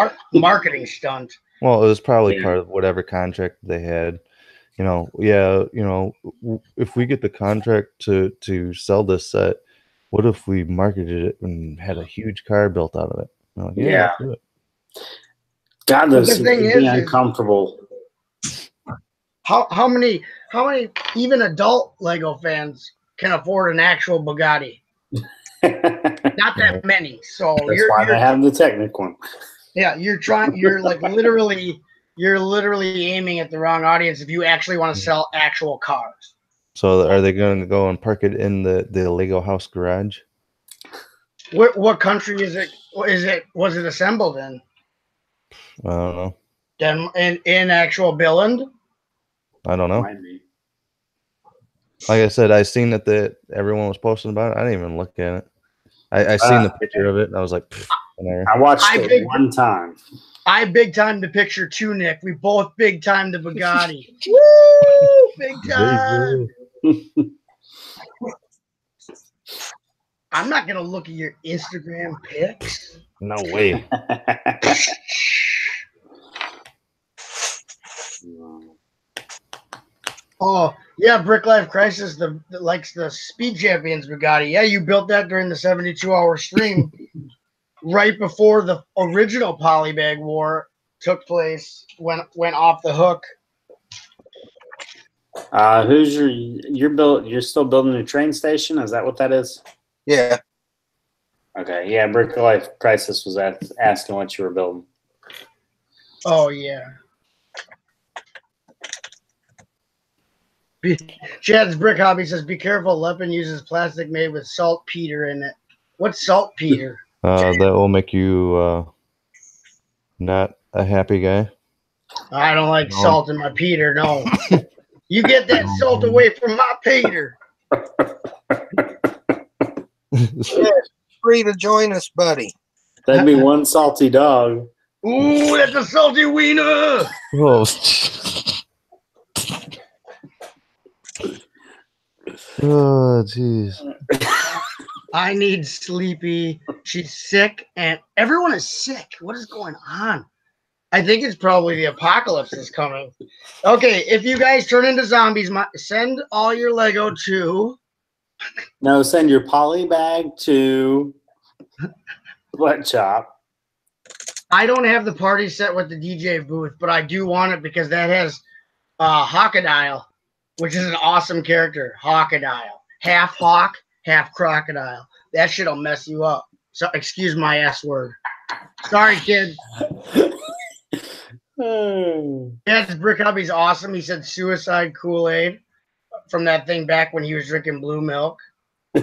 a marketing stunt. Well, it was probably Yeah. part of whatever contract they had. You know, yeah, you know, if we get the contract to sell this set, what if we marketed it and had a huge car built out of it? I'm like, yeah, Yeah. let's do it. God, But those the thing would be is uncomfortable. how many even adult Lego fans can afford an actual Bugatti? That's Not that many. So why they have the Technic one. yeah, you're like literally aiming at the wrong audience if you actually want to sell actual cars. So are they going to go and park it in the Lego house garage? What country is it? Was it assembled in? I don't know. In actual Billund? I don't know. Might be. Like I said, I seen that everyone was posting about it. I didn't even look at it. I seen the picture of it. And I was like, whatever. I watched it one time. I big time the picture too, Nick. We both big time the Bugatti. Woo! Big time. I'm not gonna look at your Instagram pics. No way. Oh yeah, Brick Life Crisis likes the Speed Champions Bugatti. Yeah, you built that during the 72-hour stream, right before the original Polybag War took place. Went off the hook. Who's you're still building a train station? Is that what that is? Yeah. Okay. Yeah, Brick Life Crisis was asking what you were building. Oh yeah. Chad's Brick Hobby says, "Be careful. Leppin uses plastic made with saltpeter in it. What's saltpeter? That will make you not a happy guy. I don't like No. salt in my Peter. No, you get that salt away from my Peter." Free to join us, buddy. That'd be one salty dog. Ooh, that's a salty wiener. Oh, oh, jeez. I need Sleepy. She's sick, and everyone is sick. What is going on? I think it's probably the apocalypse is coming. Okay, if you guys turn into zombies, send all your Lego to. No, send your poly bag to buttchop. I don't have the party set with the DJ booth, but I do want it because that has Hawkadile, which is an awesome character. Hawkadile. Half hawk, half crocodile. That shit'll mess you up. So excuse my S word. Sorry, kid. Yeah, Brick Hubby's awesome. He said suicide Kool-Aid from that thing back when he was drinking blue milk. I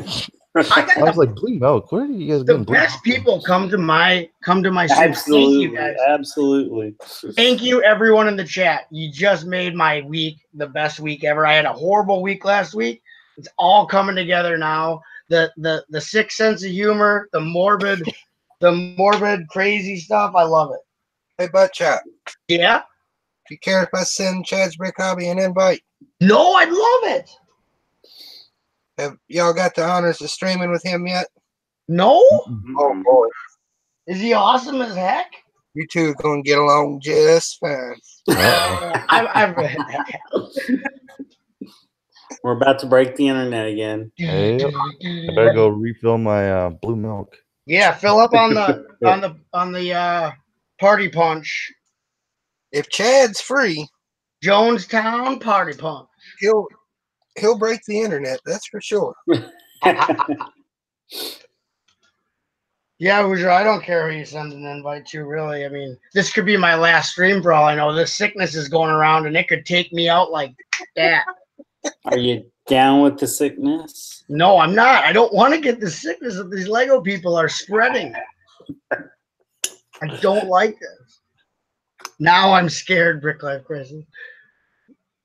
was like, blue milk. Where do you guys The get blue best milk? people come to my stream. Absolutely. Thank you guys. Absolutely. Thank you, everyone in the chat. You just made my week the best week ever. I had a horrible week last week. It's all coming together now. The sick sense of humor, the morbid, crazy stuff. I love it. Hey, buttchop. Yeah. You care if I send Chad's Brick Hobby an invite? No, I'd love it. Have y'all got the honors of streaming with him yet? No? Oh boy, Is he awesome as heck? you two are gonna get along just fine. We're about to break the internet again. Hey, I better go refill my blue milk. Yeah, fill up on the party punch. If Chad's free, Jonestown party punch. he'll break the internet. That's for sure. Yeah, Hoosier, I don't care who you send an invite to, really. I mean, this could be my last stream for all I know. This sickness is going around, and it could take me out like that. Are you down with the sickness? No, I'm not. I don't want to get the sickness that these Lego people are spreading. I don't like this. Now I'm scared, Brick Life Crisis.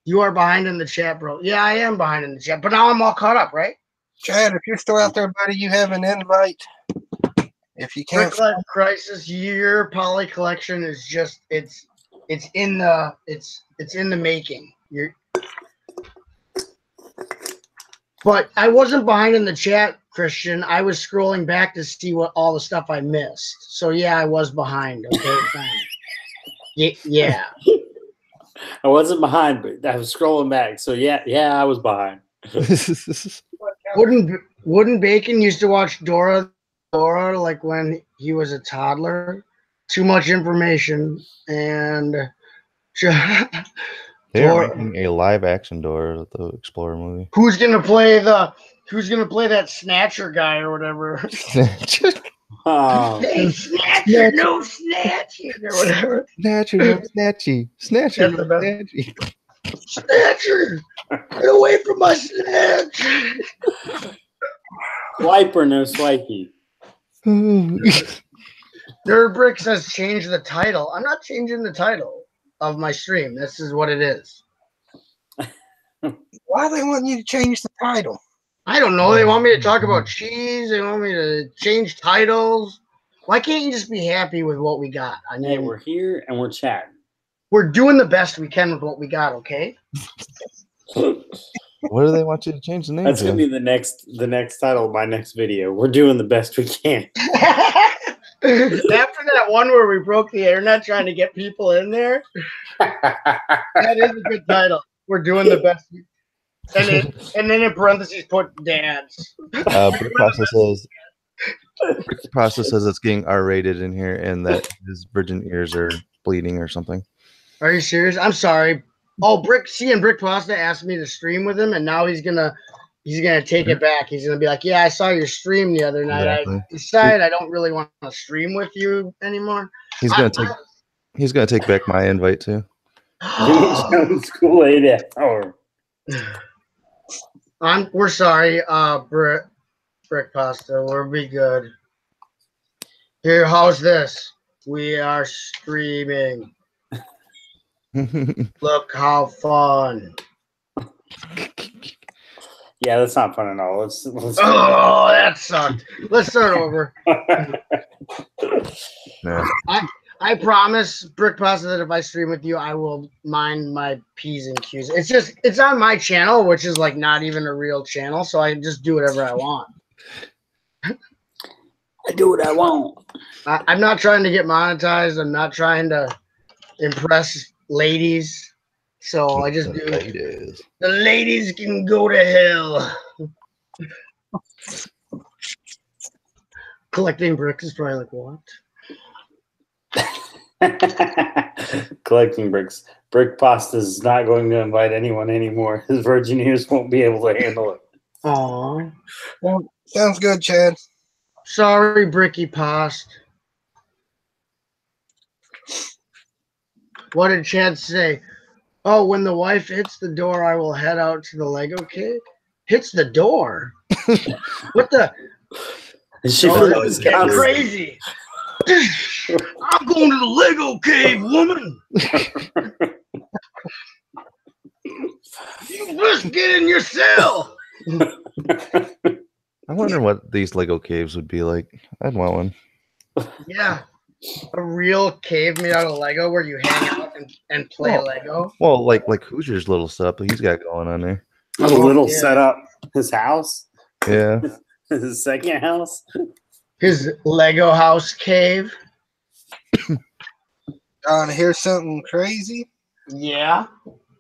You are behind in the chat, bro. Yeah, I am behind in the chat, but now I'm all caught up, right? Chad, if you're still out there, buddy, you have an invite. If you can't, Brick Life Crisis, your poly collection is just it's in the making. But I wasn't behind in the chat, Christian. I was scrolling back to see what all the stuff I missed. So yeah, I was behind. Okay, fine. Yeah. I wasn't behind, but I was scrolling back. So yeah, I was behind. Wooden Bacon used to watch Dora like when he was a toddler. Too much information, and They're making a live action Dora, the Explorer movie. Who's gonna play that Snatcher guy or whatever? Oh. Hey, Snatcher, no Snatching or whatever. Snatcher, no Snatchy. Snatcher, no Snatchy. Snatcher, get away from my snatch. Swiper, no swipey. Nerdbrick says change the title. I'm not changing the title of my stream. This is what it is. why they want you to change the title? I don't know. They want me to talk about cheese. They want me to change titles. Why can't you just be happy with what we got? I mean, Hey, we're here and we're chatting. we're doing the best we can with what we got, okay? What do they want you to change the name That's to? gonna be the next title of my next video. We're doing the best we can. After that one where we broke the internet trying to get people in there, that is a good title. We're doing the best. And then in parentheses put dads. Brick Process says it's getting R-rated in here and that his virgin ears are bleeding or something. Are you serious? I'm sorry. Oh, Brick Pasta asked me to stream with him, and now he's gonna take it back. He's gonna be like, "Yeah, I saw your stream the other night. Exactly. I decided I don't really want to stream with you anymore." He's gonna take back my invite too. Kool-Aid hour. We're sorry, Brick Pasta. We'll be good. Here, how's this? We are streaming. Look how fun. Yeah, that's not fun at all. Let's Oh, that sucked. Let's start over. Yeah. I promise, Brick Pasta, that if I stream with you, I will mind my P's and Q's. It's on my channel, which is like not even a real channel, so I just do whatever I want. I do what I want. I'm not trying to get monetized. I'm not trying to impress ladies. So I just do. Ladies. The ladies can go to hell. Collecting bricks is probably like, what? Collecting bricks. Brick Pasta is not going to invite anyone anymore. His virgin ears won't be able to handle it. Aw. Well, sounds good, Chad. Sorry, Bricky Past. What did Chad say? Oh, when the wife hits the door, I will head out to the Lego cave. Hits the door? What the? She This is getting crazy. I'm going to the Lego cave, woman. You just get in your cell. I wonder what these Lego caves would be like. I'd want one. Yeah. A real cave made out of Lego where you hang out and play Lego. Well, like Hoosier's little stuff that he's got going on there. A little setup. His house. Yeah. His second house. His Lego house cave. Here's something crazy. Yeah.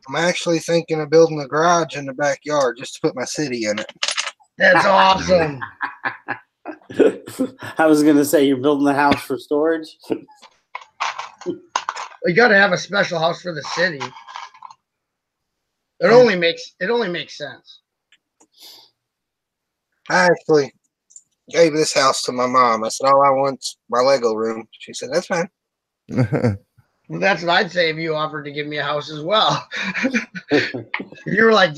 I'm actually thinking of building a garage in the backyard just to put my city in it. That's awesome. I was gonna say you're building the house for storage. You got to have a special house for the city. It only makes sense. I actually gave this house to my mom. I said, all I want's my Lego room. She said, that's fine. Well, that's what I'd say if you offered to give me a house as well. If you were like,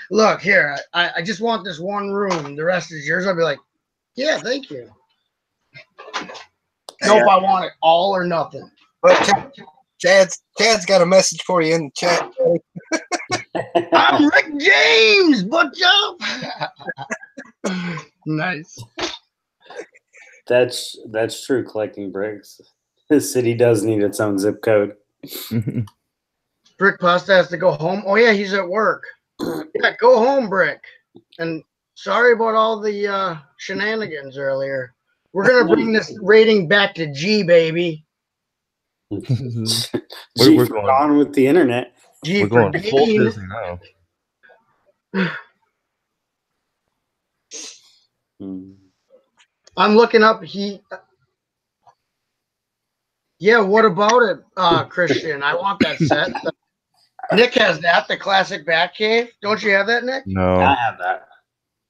look, here, I just want this one room. The rest is yours. I'd be like, yeah, thank you. Nope, I want it all or nothing. But Chad's got a message for you in the chat. I'm Rick James, buttchop. Nice. That's true. Collecting bricks. This city does need its own zip code. Brick Pasta has to go home. Oh yeah, he's at work. Yeah, go home, Brick. And sorry about all the shenanigans earlier. We're gonna bring this rating back to G, baby. We're going with the internet. G We're for going full Dean. Disney now. I'm looking up. Yeah, what about it, Christian? I want that set. Nick has that, the classic Batcave. Don't you have that, Nick? No, I have that.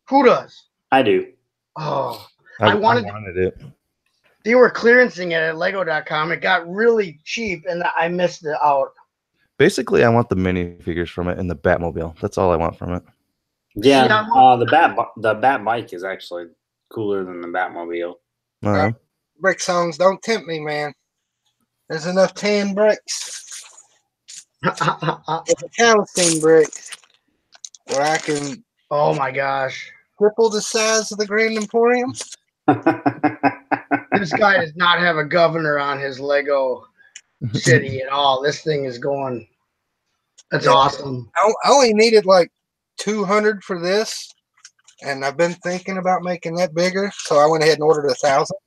Who does? I do. Oh, I wanted it. They were clearancing it at Lego.com. It got really cheap, and I missed it out. Basically, I want the minifigures from it and the Batmobile. That's all I want from it. Yeah, the Bat bike is actually cooler than the Batmobile. Brick songs don't tempt me, man. There's enough tan bricks. It's a calcine brick where I can. Oh my gosh! Triple the size of the Grand Emporium. This guy does not have a governor on his Lego city at all. This thing is going. That's awesome. I only needed like 200 for this, and I've been thinking about making that bigger, so I went ahead and ordered 1,000.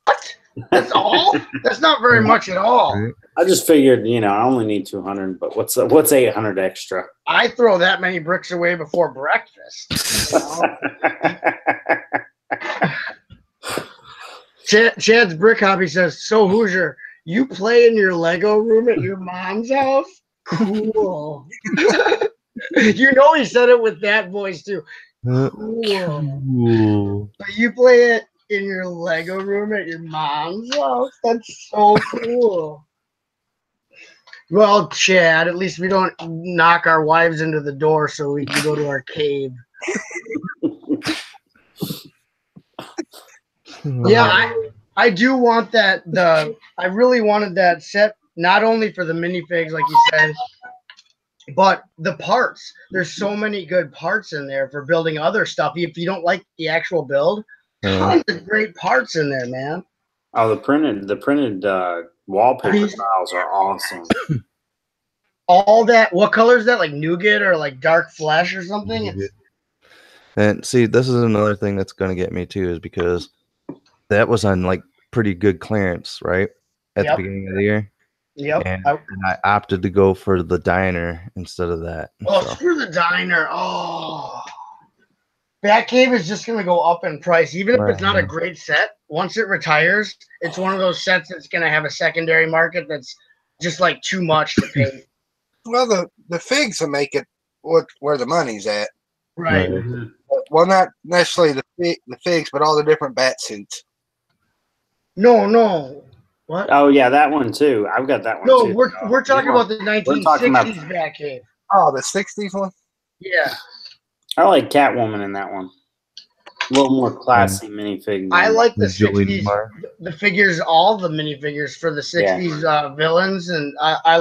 What? That's all? That's not very much at all. I just figured, I only need 200, but what's 800 extra? I throw that many bricks away before breakfast. Chad's Brick Hobby says, so Hoosier, you play in your Lego room at your mom's house? Cool. He said it with that voice too. Cool. So you play it in your Lego room at your mom's house? That's so cool. Well, Chad, at least we don't knock our wives into the door so we can go to our cave. Yeah, I do want that. I really wanted that set, not only for the minifigs, like you said, but the parts. There's so many good parts in there for building other stuff. If you don't like the actual build, tons of great parts in there, man. Oh, the printed wallpaper tiles are awesome. All that. What color is that? Like nougat or like dark flesh or something? And see, this is another thing that's going to get me too, is because that was on like pretty good clearance, right? At the beginning of the year. Yep. And I opted to go for the diner instead of that. Oh, screw the diner. Oh. Batcave is just going to go up in price. Even if it's not a great set, once it retires, it's one of those sets that's going to have a secondary market that's just like too much to pay. Well, the figs will make it where the money's at. Right. Well, not necessarily the figs, but all the different bat suits. No. What? Oh yeah, that one too. I've got that one no, too. we're talking about the 1960s Batcave. Oh, the 60s one? Yeah. I like Catwoman in that one. A little more classy minifig. I like the 60s, the figures, all the minifigures for the 60s villains, and I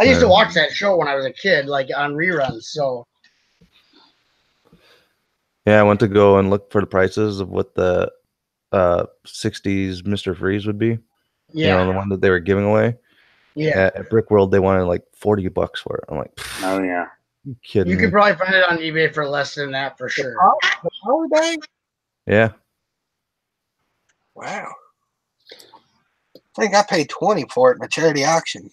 used to watch that show when I was a kid, like on reruns. So yeah, I went to go and look for the prices of what the 60s Mr. Freeze would be. Yeah, the one that they were giving away. Yeah, at Brick World they wanted like $40 for it. I'm like, oh yeah, you kidding you me? could probably find it on eBay for less than that for sure. Holiday? Yeah. Wow. I think I paid $20 for it in a charity auction.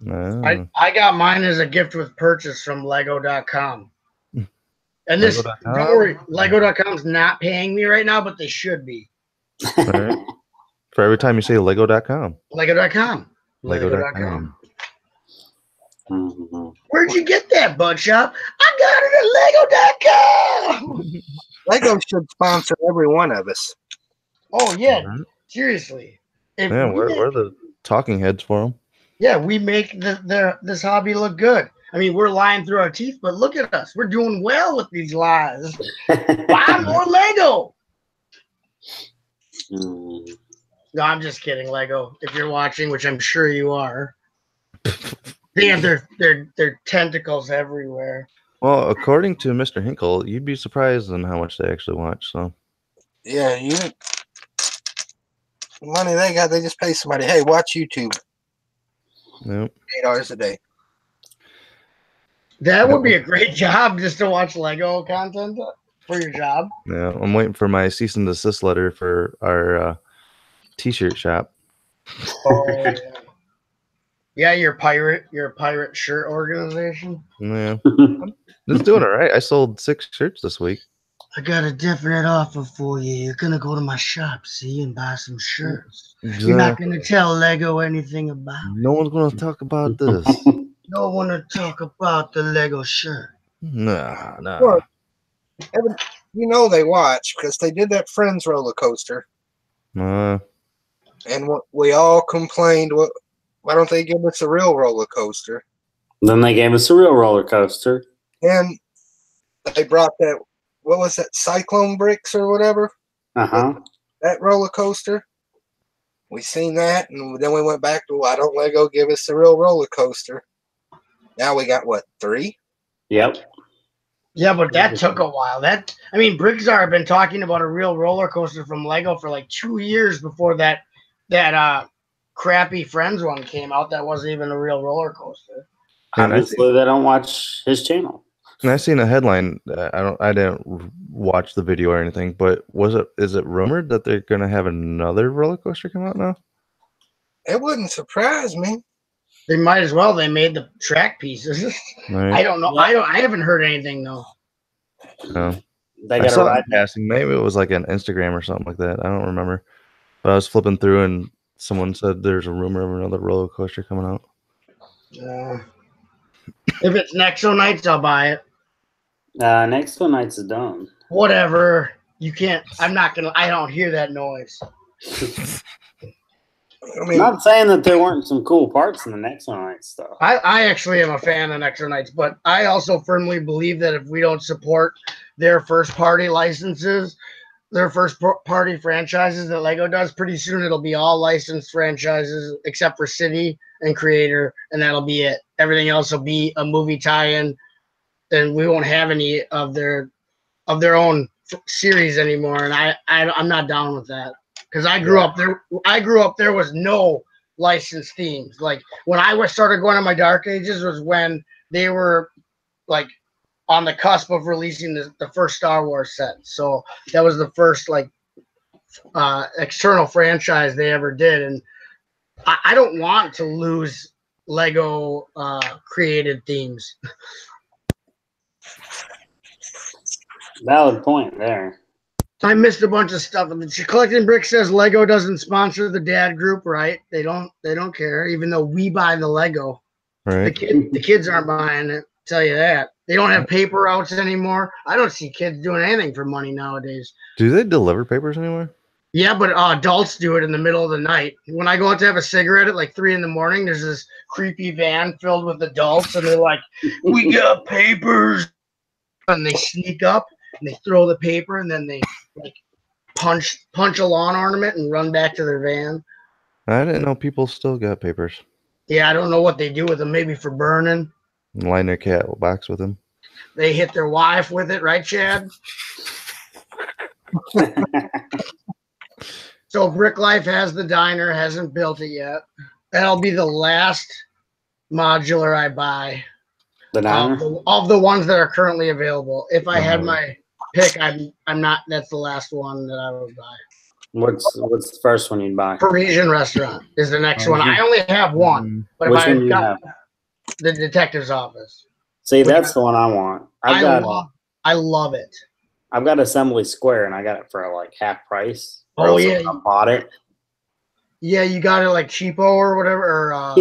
I got mine as a gift with purchase from Lego.com. And this, don't worry, Lego.com's not paying me right now, but they should be. Right. For every time you say Lego.com. Lego.com. Lego.com. Mm-hmm. Where'd you get that, buttchop? I got it at Lego.com. Lego should sponsor every one of us. Oh, yeah. Seriously. We're the talking heads for them. Yeah, we make this hobby look good. I mean, we're lying through our teeth, but look at us. We're doing well with these lies. Buy more Lego. No, I'm just kidding, Lego. If you're watching, which I'm sure you are. They have their tentacles everywhere. Well, according to Mr. Hinkle, you'd be surprised on how much they actually watch. So Yeah, the money they got, they just pay somebody. Hey, watch YouTube. yep. $8 a day. That would be a great job just to watch Lego content for your job. Yeah, I'm waiting for my cease and desist letter for our t-shirt shop. Oh, yeah. Yeah, your pirate shirt organization. Yeah, it's doing all right. I sold 6 shirts this week. I got a definite offer for you. You're gonna go to my shop, see, and buy some shirts. You're not gonna tell Lego anything about it. No one's gonna talk about this. No one to talk about the Lego shirt. Nah. Well, you know they watch because they did that Friends roller coaster, and we all complained. Why don't they give us a real roller coaster? Then they gave us a real roller coaster. And they brought that. What was that? Cyclone bricks or whatever. That roller coaster. We seen that, and then we went back to why don't Lego give us a real roller coaster? Now we got what, 3? Yep. Yeah, but that took a while. Brickzar had been talking about a real roller coaster from Lego for like 2 years before that crappy Friends one came out. That wasn't even a real roller coaster. Obviously, they don't watch his channel. And I seen a headline. I didn't watch the video or anything, but is it rumored that they're gonna have another roller coaster come out now? It wouldn't surprise me. They might as well. They made the track pieces. Right. I don't know. I haven't heard anything though. No. They I got saw a ride. it passing. Maybe it was like an Instagram or something like that. I don't remember. But I was flipping through and someone said there's a rumor of another roller coaster coming out. If it's Nexo Nights, I'll buy it. Next one night's is done. Whatever. You can't. I don't hear that noise. I I'm not saying that there weren't some cool parts in the next one night stuff. I actually am a fan of Nexo Nights, but I also firmly believe that if we don't support their first party licenses, their first party franchises that Lego does, pretty soon it'll be all licensed franchises except for City and Creator, and that'll be it. Everything else will be a movie tie-in, and we won't have any of their own series anymore. And I'm not down with that because I grew up there. There was no licensed themes. Like when I started going on my Dark Ages was when they were like on the cusp of releasing the first Star Wars set. So that was the first external franchise they ever did. And I don't want to lose Lego created themes. Valid point there. I missed a bunch of stuff. Collecting Brick says Lego doesn't sponsor the dad group, right? They don't care, even though we buy the Lego. Right. The kids aren't buying it. Tell you that. They don't have paper routes anymore. I don't see kids doing anything for money nowadays. Do they deliver papers anymore? Yeah, but adults do it in the middle of the night. When I go out to have a cigarette at like 3 a.m, there's this creepy van filled with adults, and they're like, "We got papers," and they sneak up and they throw the paper, and then they like punch a lawn ornament and run back to their van. I didn't know people still got papers. Yeah, I don't know what they do with them. Maybe for burning. And line their cat box with them. They hit their wife with it, right, Chad? So Brick Life has the diner, hasn't built it yet. That'll be the last modular I buy. The diner? Of the ones that are currently available. If I had my pick, I'm not. That's the last one that I would buy. What's the first one you'd buy? Parisian Restaurant is the next one. I only have one, but Which if one I you got have? the detective's office. See, that's the one I want. I love it. I've got Assembly Square, and I got it for like half price. Oh, yeah. I bought it. Yeah, you got it like cheapo or whatever, or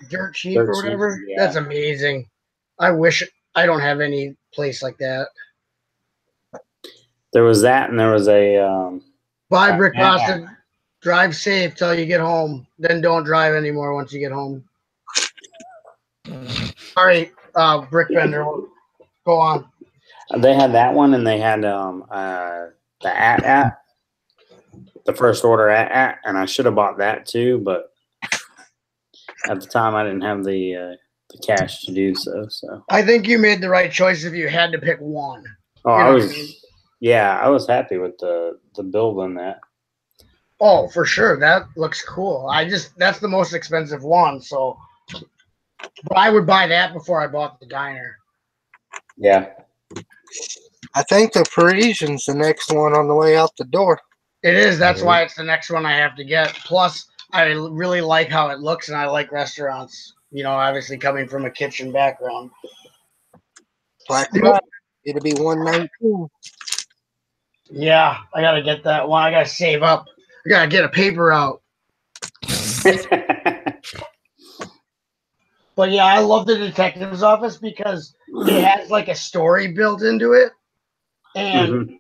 dirt cheap or whatever. Cheap, yeah. That's amazing. I wish I don't have any place like that. There was that, and there was a Buy Brick Pasta, drive safe till you get home. Then don't drive anymore once you get home. All right, Brick Bender, go on. They had that one, and they had the the first order and I should have bought that too, but at the time I didn't have the the cash to do so. So I think you made the right choice if you had to pick one. oh, You I know was what I mean? yeah, I was happy with the build on that. Oh, for sure. That looks cool. That's the most expensive one. So, but I would buy that before I bought the diner. Yeah. I think the Parisian's the next one on the way out the door. It is. That's why it's the next one I have to get. Plus, I really like how it looks, and I like restaurants. You know, obviously coming from a kitchen background. Black Friday, it'll be 119. Yeah, I gotta get that one. I gotta save up. I gotta get a paper out. But yeah, I love the detective's office because it has like a story built into it, and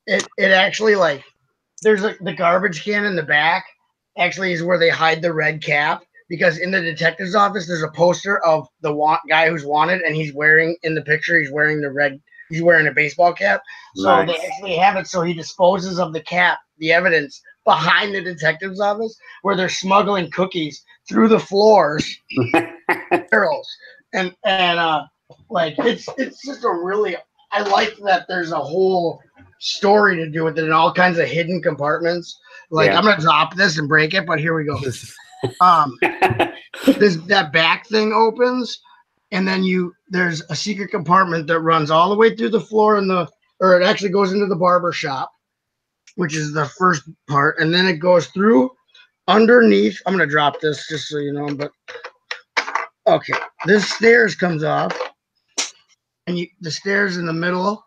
it actually like there's the garbage can in the back. Actually, is where they hide the red cap because in the detective's office there's a poster of the guy who's wanted, and he's wearing in the picture he's wearing the red. He's wearing a baseball cap, so Nice. they actually have it so he disposes of the cap, the evidence behind the detective's office where they're smuggling cookies through the floors. Barrels and like it's just a really I like that there's a whole story to do with it in all kinds of hidden compartments. Like Yeah. I'm gonna drop this and break it, but here we go. That back thing opens, and then there's a secret compartment that runs all the way through the floor or it actually goes into the barber shop, which is the first part, and then it goes through underneath. I'm gonna drop this just so you know, but okay, this stairs comes off, and the stairs in the middle,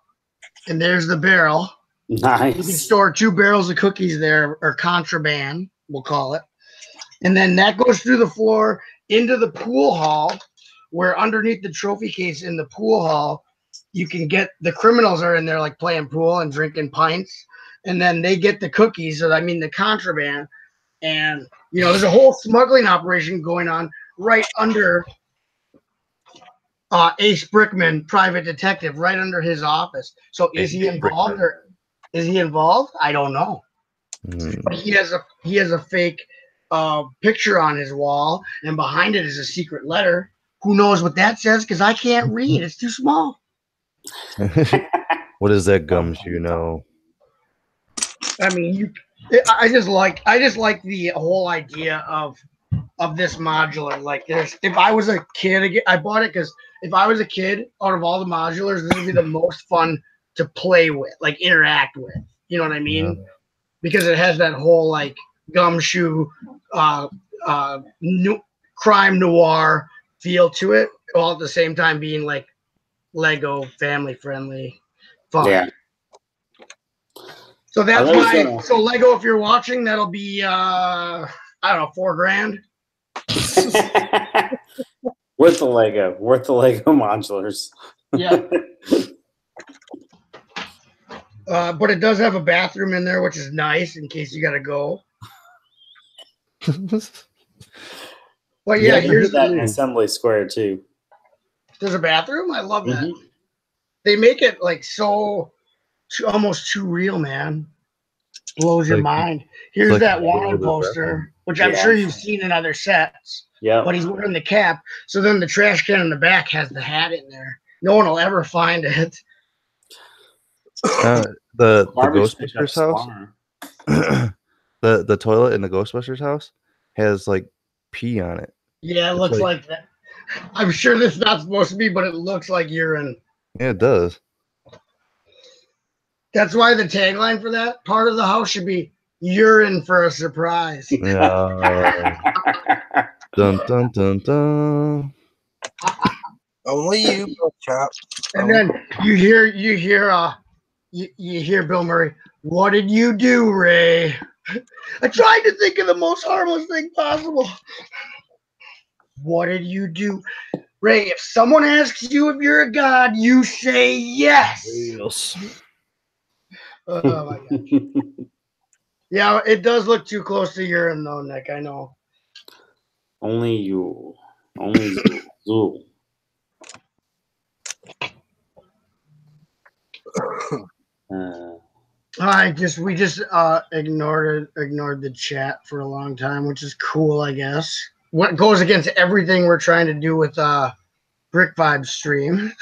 and there's the barrel. Nice. You can store 2 barrels of cookies there, or contraband, we'll call it. And then that goes through the floor into the pool hall, where underneath the trophy case in the pool hall, you can get the criminals are in there like playing pool and drinking pints, and then they get the cookies. So I mean the contraband, and you know there's a whole smuggling operation going on right under Ace Brickman, private detective, right under his office. So is he involved or is he involved? I don't know. But he has a fake picture on his wall, and behind it is a secret letter. Who knows what that says? Because I can't read. It's too small. What is that gumshoe? No. I mean, I just like the whole idea of this modular. Like, if I was a kid, I bought it because if I was a kid, out of all the modulars, this would be the most fun to play with, like interact with. You know what I mean? Yeah. Because it has that whole like gumshoe, crime noir feel to it, all at the same time being like Lego family friendly fun. Yeah. So that's why. So Lego, if you're watching, that'll be I don't know, $4,000. Worth the Lego modulars. Yeah. But it does have a bathroom in there, which is nice in case you got to go. Well, yeah, here's that in Assembly Square too. There's a bathroom. I love that. They make it like so almost too real, man. Blows your mind. Here's like that wanted poster, which I'm sure you've seen in other sets. Yeah. But he's wearing the cap. So then the trash can in the back has the hat in there. No one will ever find it. The Ghostbusters house. the toilet in the Ghostbusters house has like pee on it. Yeah, it looks like that. I'm sure this is not supposed to be, but it looks like urine. Yeah, it does. That's why the tagline for that part of the house should be urine for a surprise. Yeah. Dun dun dun dun. Only you, Chop. And then you hear Bill Murray. What did you do, Ray? I tried to think of the most harmless thing possible. What did you do? Ray, if someone asks you if you're a god, you say yes. Yes. Oh my God. Yeah, it does look too close to urine though, Nick. I know. Only you. Only you. We just ignored the chat for a long time, which is cool, I guess. What goes against everything we're trying to do with Brick Vibe stream.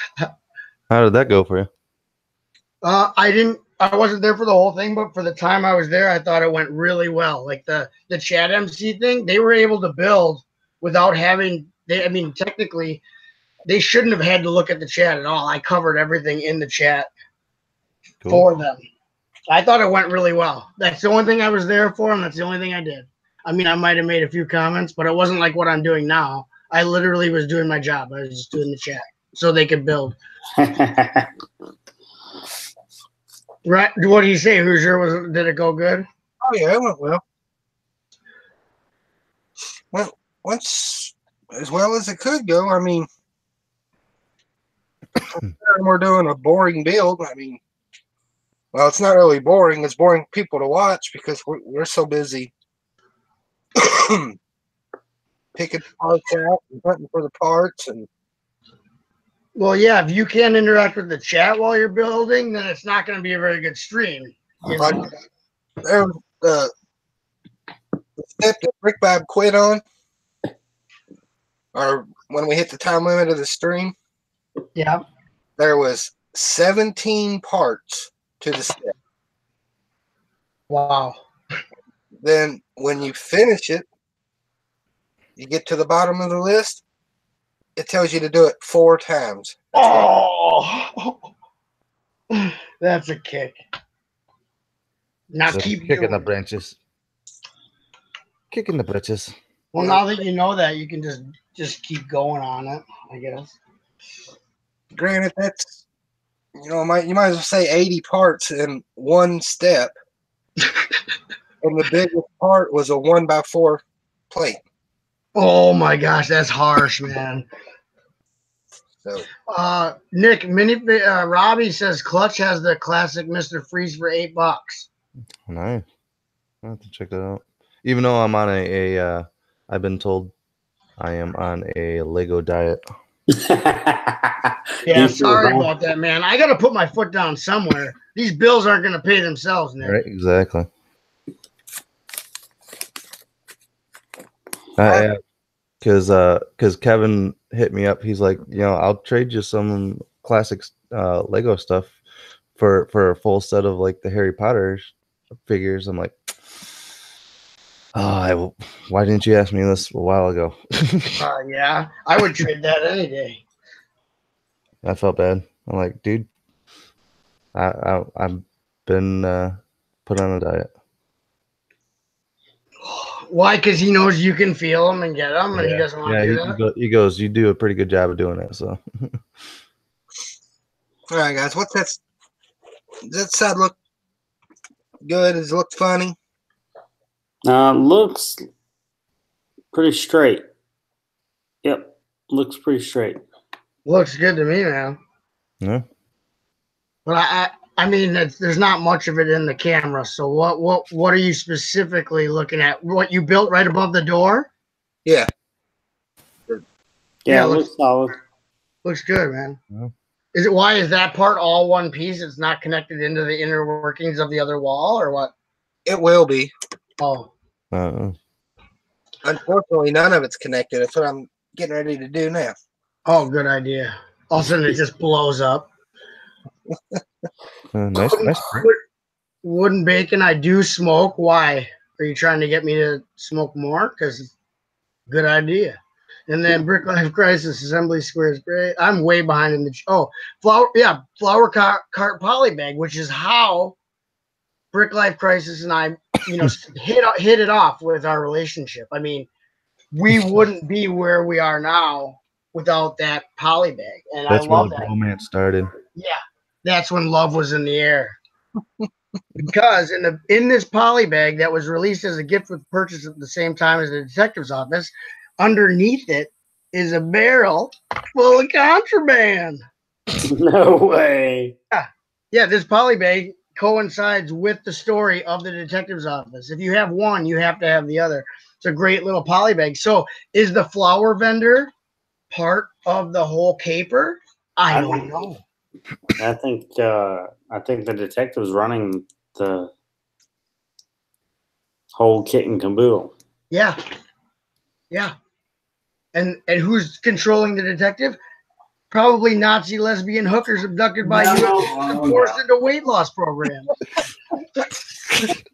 How did that go for you? I wasn't there for the whole thing, but for the time I was there, I thought it went really well. Like the chat MC thing, they were able to build without having. I mean, technically, they shouldn't have had to look at the chat at all. I covered everything in the chat for them. I thought it went really well. That's the only thing I was there for, and that's the only thing I did. I mean, I might have made a few comments, but it wasn't like what I'm doing now. I literally was doing my job. I was just doing the chat so they could build. Right? What do you say, Hoosier? Did it go good? Oh yeah, it went well. Well, once as well as it could go. I mean, we're doing a boring build. I mean, well, it's not really boring. It's boring people to watch because we're so busy picking parts out and hunting for the parts. And well, yeah, if you can't interact with the chat while you're building, then it's not going to be a very good stream. You know? There was the step that Brick Vibe quit on, or when we hit the time limit of the stream. Yeah. There was 17 parts to the step. Wow. Then when you finish it, you get to the bottom of the list, it tells you to do it 4 times. Oh, that's a kick. Now So keep kicking the doing. branches. Kicking the britches. Well, now that you know that, you can just keep going on it, I guess. Granted, that's, you might as well say 80 parts in one step. And the biggest part was a 1x4 plate. Oh my gosh, that's harsh, man. So, Nick, Robbie says Clutch has the classic Mr. Freeze for $8. Nice. I'll have to check that out. Even though I'm on I've been told I am on a Lego diet. Yeah, sorry about that, man. I got to put my foot down somewhere. These bills aren't going to pay themselves, Nick. Right, exactly. Because Kevin hit me up. He's like, I'll trade you some classic Lego stuff for a full set of like the Harry Potter figures. I'm like, why didn't you ask me this a while ago? Yeah, I would trade that any day. I felt bad. I'm like, dude, I've been put on a diet. Why? Because he knows you can feel them and get them, and he doesn't want to do that. He goes, you do a pretty good job of doing it. So, all right, guys, what's that? Does that side look good? Does it look funny? Looks pretty straight. Yep, looks pretty straight. Looks good to me, man. Yeah. But I mean, there's not much of it in the camera. So what are you specifically looking at? What you built right above the door? Yeah. Yeah, it looks solid. Looks good, man. Yeah. Why is that part all one piece? It's not connected into the inner workings of the other wall, or what? It will be. Oh. Unfortunately, none of it's connected. That's what I'm getting ready to do now. Oh, good idea. All of a sudden, it just blows up. Nice. Wooden bacon, I do smoke. Why? Are you trying to get me to smoke more? Because good idea. And then Brick Life Crisis Assembly Squares. Great. I'm way behind in the flower cart poly bag, which is how Brick Life Crisis and I, hit it off with our relationship. I mean, we wouldn't be where we are now without that poly bag, and that's I love where that. the romance started. Yeah, that's when love was in the air. Because in this poly bag that was released as a gift with purchase at the same time as the detective's office, underneath it is a barrel full of contraband. No way. Yeah, this poly bag coincides with the story of the detective's office. If you have one, you have to have the other. It's a great little poly bag. So is the flower vendor part of the whole caper? I don't know. I think the detective's running the whole kit and caboodle. Yeah. And who's controlling the detective? Probably Nazi lesbian hookers abducted by you and forced into weight loss programs. It's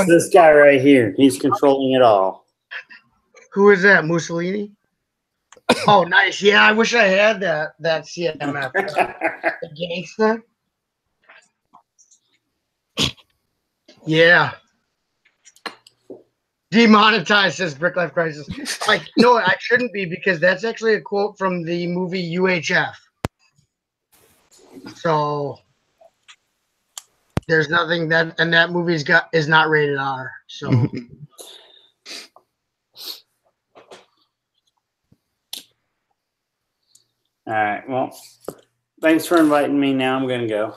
this guy right here. He's controlling it all. Who is that? Mussolini? Oh, nice. Yeah, I wish I had that CMF. The gangster. Yeah. Demonetized, says Brick Life Crisis. No, I shouldn't be, because that's actually a quote from the movie UHF. So there's nothing that movie's is not rated R. So all right. Well, thanks for inviting me. Now I'm gonna go.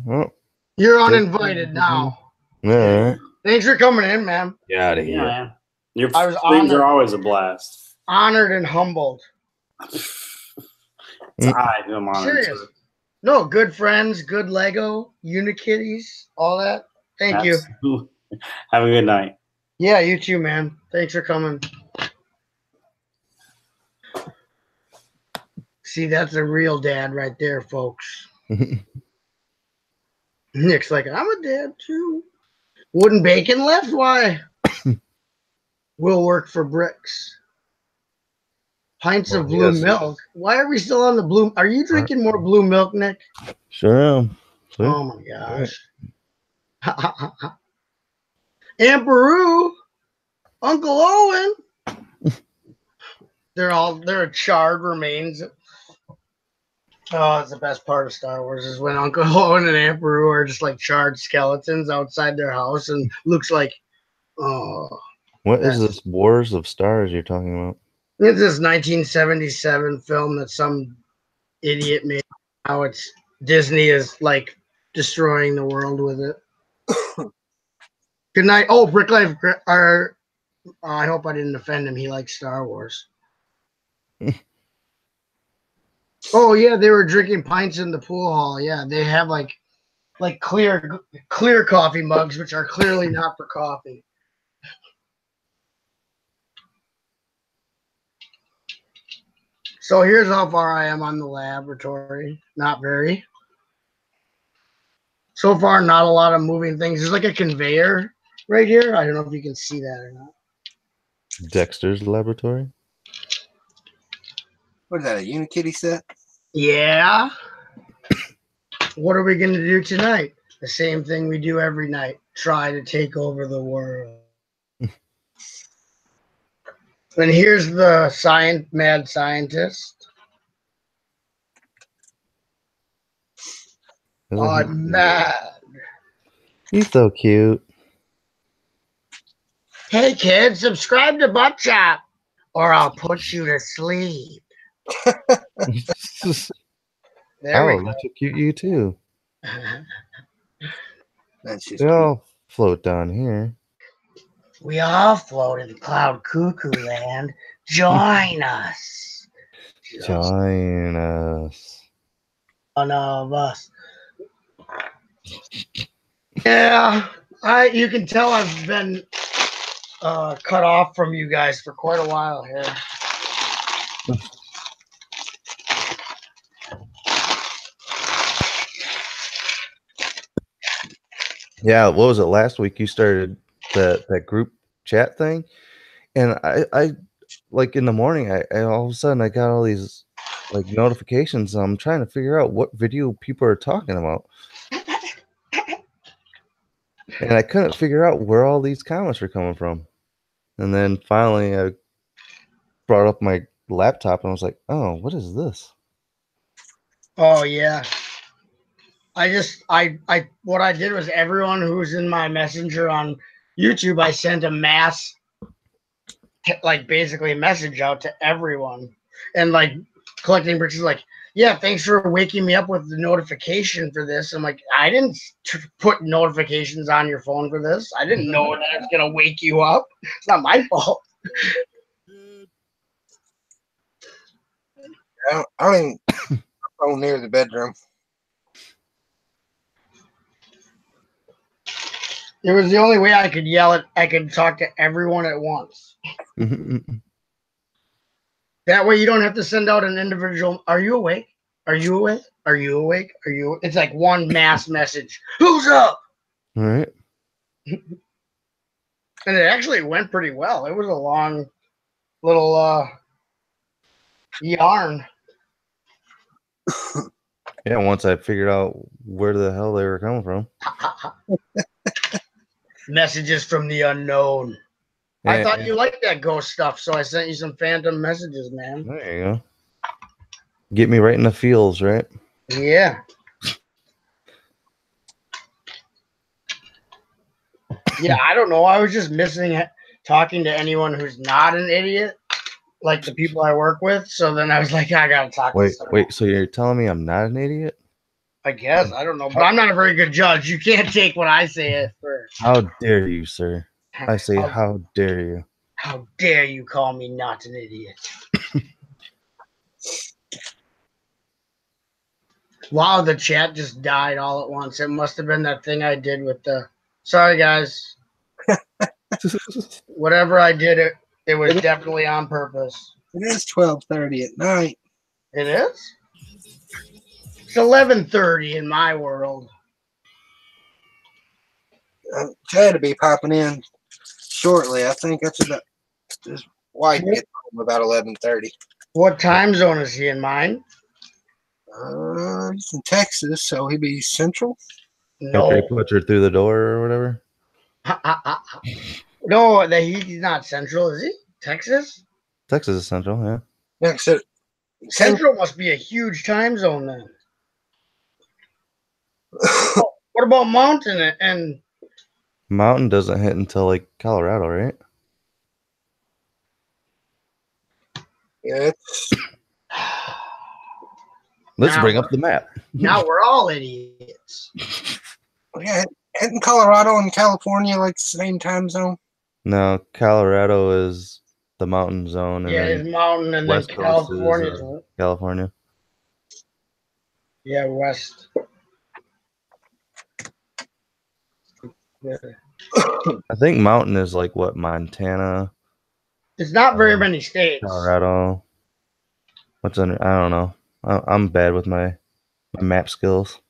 Well, you're uninvited now. All right. Thanks for coming in, man. Get out of here. Yeah. Your I was streams are always a blast. Honored and humbled. I'm honored. Serious. No, good friends, good Lego, UniKitties, all that. Thank you. Have a good night. Yeah, you too, man. Thanks for coming. See, that's a real dad right there, folks. Nick's like, I'm a dad too. Wooden bacon left? Why? Will work for bricks. Pints of blue milk. Why are we still on the blue? Are you drinking more blue milk, Nick? Sure am. Sweet. Oh my gosh. Aunt Beru, Uncle Owen. They're charred remains. Oh, it's the best part of Star Wars is when Uncle Owen and Aunt Beru are just like charred skeletons outside their house, and Luke's like, oh. What is this Wars of Stars you're talking about? It's this 1977 film that some idiot made. How it's Disney is like destroying the world with it. Good night. Oh, Brick Life. I hope I didn't offend him. He likes Star Wars. Oh yeah, they were drinking pints in the pool hall. Yeah, they have like clear coffee mugs, which are clearly not for coffee. So here's how far I am on the laboratory. Not very. So far, not a lot of moving things. There's like a conveyor right here. I don't know if you can see that or not. Dexter's laboratory. What is that, a UniKitty set? Yeah. What are we going to do tonight? The same thing we do every night. Try to take over the world. And here's the mad scientist. Mad. He's so cute. Hey kids, subscribe to Buttchop, or I'll put you to sleep. There we go. That's so cute, you too. That's just they all float down here. We all float in cloud cuckoo land. Join us. Join us. One of us. Yeah, you can tell I've been cut off from you guys for quite a while here. Yeah, what was it last week? You started that group chat thing, and I like in the morning. I all of a sudden I got all these like notifications. I'm trying to figure out what video people are talking about, and I couldn't figure out where all these comments were coming from. And then finally, I brought up my laptop and I was like, "Oh, what is this?" Oh yeah. What I did was everyone who's in my messenger on YouTube, I sent a mass, like basically a message out to everyone, and like collecting bricks is like, yeah, thanks for waking me up with the notification for this. I'm like, I didn't put notifications on your phone for this. I didn't know that it's gonna wake you up. It's not my fault. I don't even go near the bedroom. It was the only way I could yell it. I could talk to everyone at once. That way you don't have to send out an individual. Are you awake? Are you awake? Are you awake? Are you? It's like one mass message. Who's up? All right. And it actually went pretty well. It was a long little yarn. Yeah, once I figured out where the hell they were coming from. Messages from the unknown. Yeah, I thought you liked that ghost stuff, so I sent you some phantom messages, man. There you go. Get me right in the feels, right? Yeah. Yeah, I don't know. I was just missing talking to anyone who's not an idiot, like the people I work with. So then I was like, I gotta talk to someone. Wait. So you're telling me I'm not an idiot? I guess. I don't know. But I'm not a very good judge. You can't take what I say at first. How dare you, sir? I say, how dare you? How dare you call me not an idiot? Wow, the chat just died all at once. It must have been that thing I did with the... Sorry, guys. Whatever I did, it was definitely on purpose. It is 12:30 at night. It is? It's 11:30 in my world. Chad will be popping in shortly. I think that's about his wife gets home about 11:30. What time zone is he in? Mine? He's in Texas, so he'd be central. No. After he puts her through the door or whatever. No, he's not central, is he? Texas? Texas is central, yeah. Yeah, so Central must be a huge time zone then. What about Mountain and Mountain doesn't hit until like Colorado, right? yeah, Let's bring up the map. Now we're all idiots. yeah, isn't Colorado and California like the same time zone? No, Colorado is the mountain zone. And Yeah, then it's Mountain and West then Coast California. is, California. Yeah, West. Yeah. I think mountain is like what, Montana, It's not very many states. Colorado. What's under? I don't know. I'm bad with my map skills.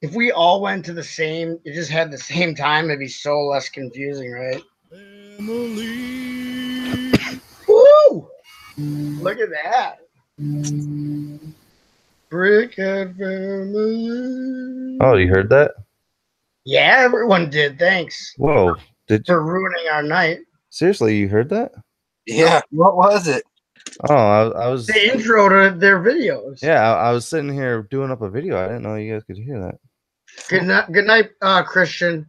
If we all went to the same, it just had the same time, it'd be so less confusing, right? Woo! Look at that. Brickhead family. Oh, you heard that? Yeah, everyone did. Thanks. Whoa! Did you for ruining our night? seriously? You heard that? Yeah. What was it? Oh, I was The intro to their videos. Yeah, I was sitting here doing up a video. I didn't know you guys could hear that. Good night, Christian.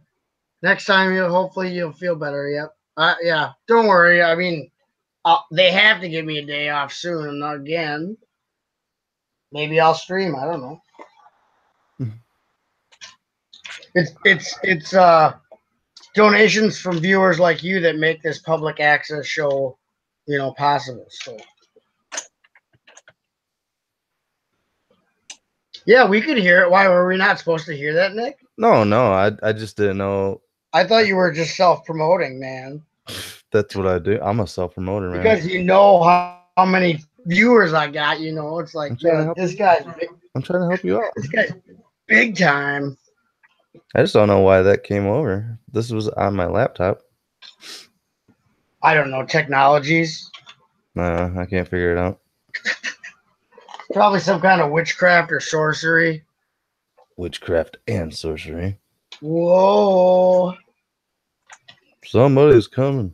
Next time, hopefully you'll feel better. Yep. Yeah. Don't worry. I mean, they have to give me a day off soon, and again, maybe I'll stream. I don't know. It's donations from viewers like you that make this public access show, possible. So. Yeah, we could hear it. Why were we not supposed to hear that, Nick? No, I just didn't know. I thought you were just self-promoting, man. That's what I do. I'm a self-promoter, man. Because you know how many viewers I got, it's like, this guy's big. I'm trying to help you out. This guy's big time. I just don't know why that came over. This was on my laptop. I don't know, technologies. Nah, I can't figure it out. Probably some kind of witchcraft or sorcery. Witchcraft and sorcery. Whoa. Somebody's coming.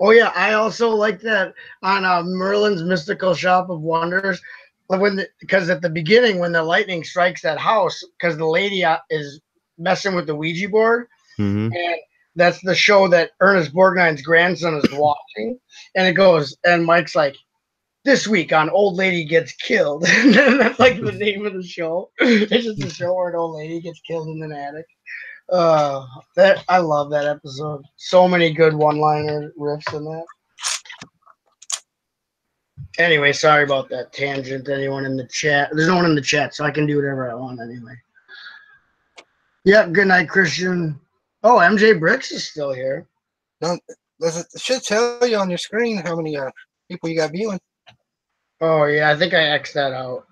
Oh, yeah. I also like that on Merlin's Mystical Shop of Wonders. Because at the beginning, when the lightning strikes that house, because the lady is messing with the Ouija board, and that's the show that Ernest Borgnine's grandson is watching. And it goes, and Mike's like, this week on Old Lady Gets Killed. That's like the name of the show. It's just a show where an old lady gets killed in an attic. I love that episode. So many good one-liner riffs in that. Anyway, sorry about that tangent. Anyone in the chat? There's no one in the chat, so I can do whatever I want anyway. Yep, good night, Christian. Oh, MJ Bricks is still here. It should tell you on your screen how many people you got viewing. Oh yeah, I think I X'd that out.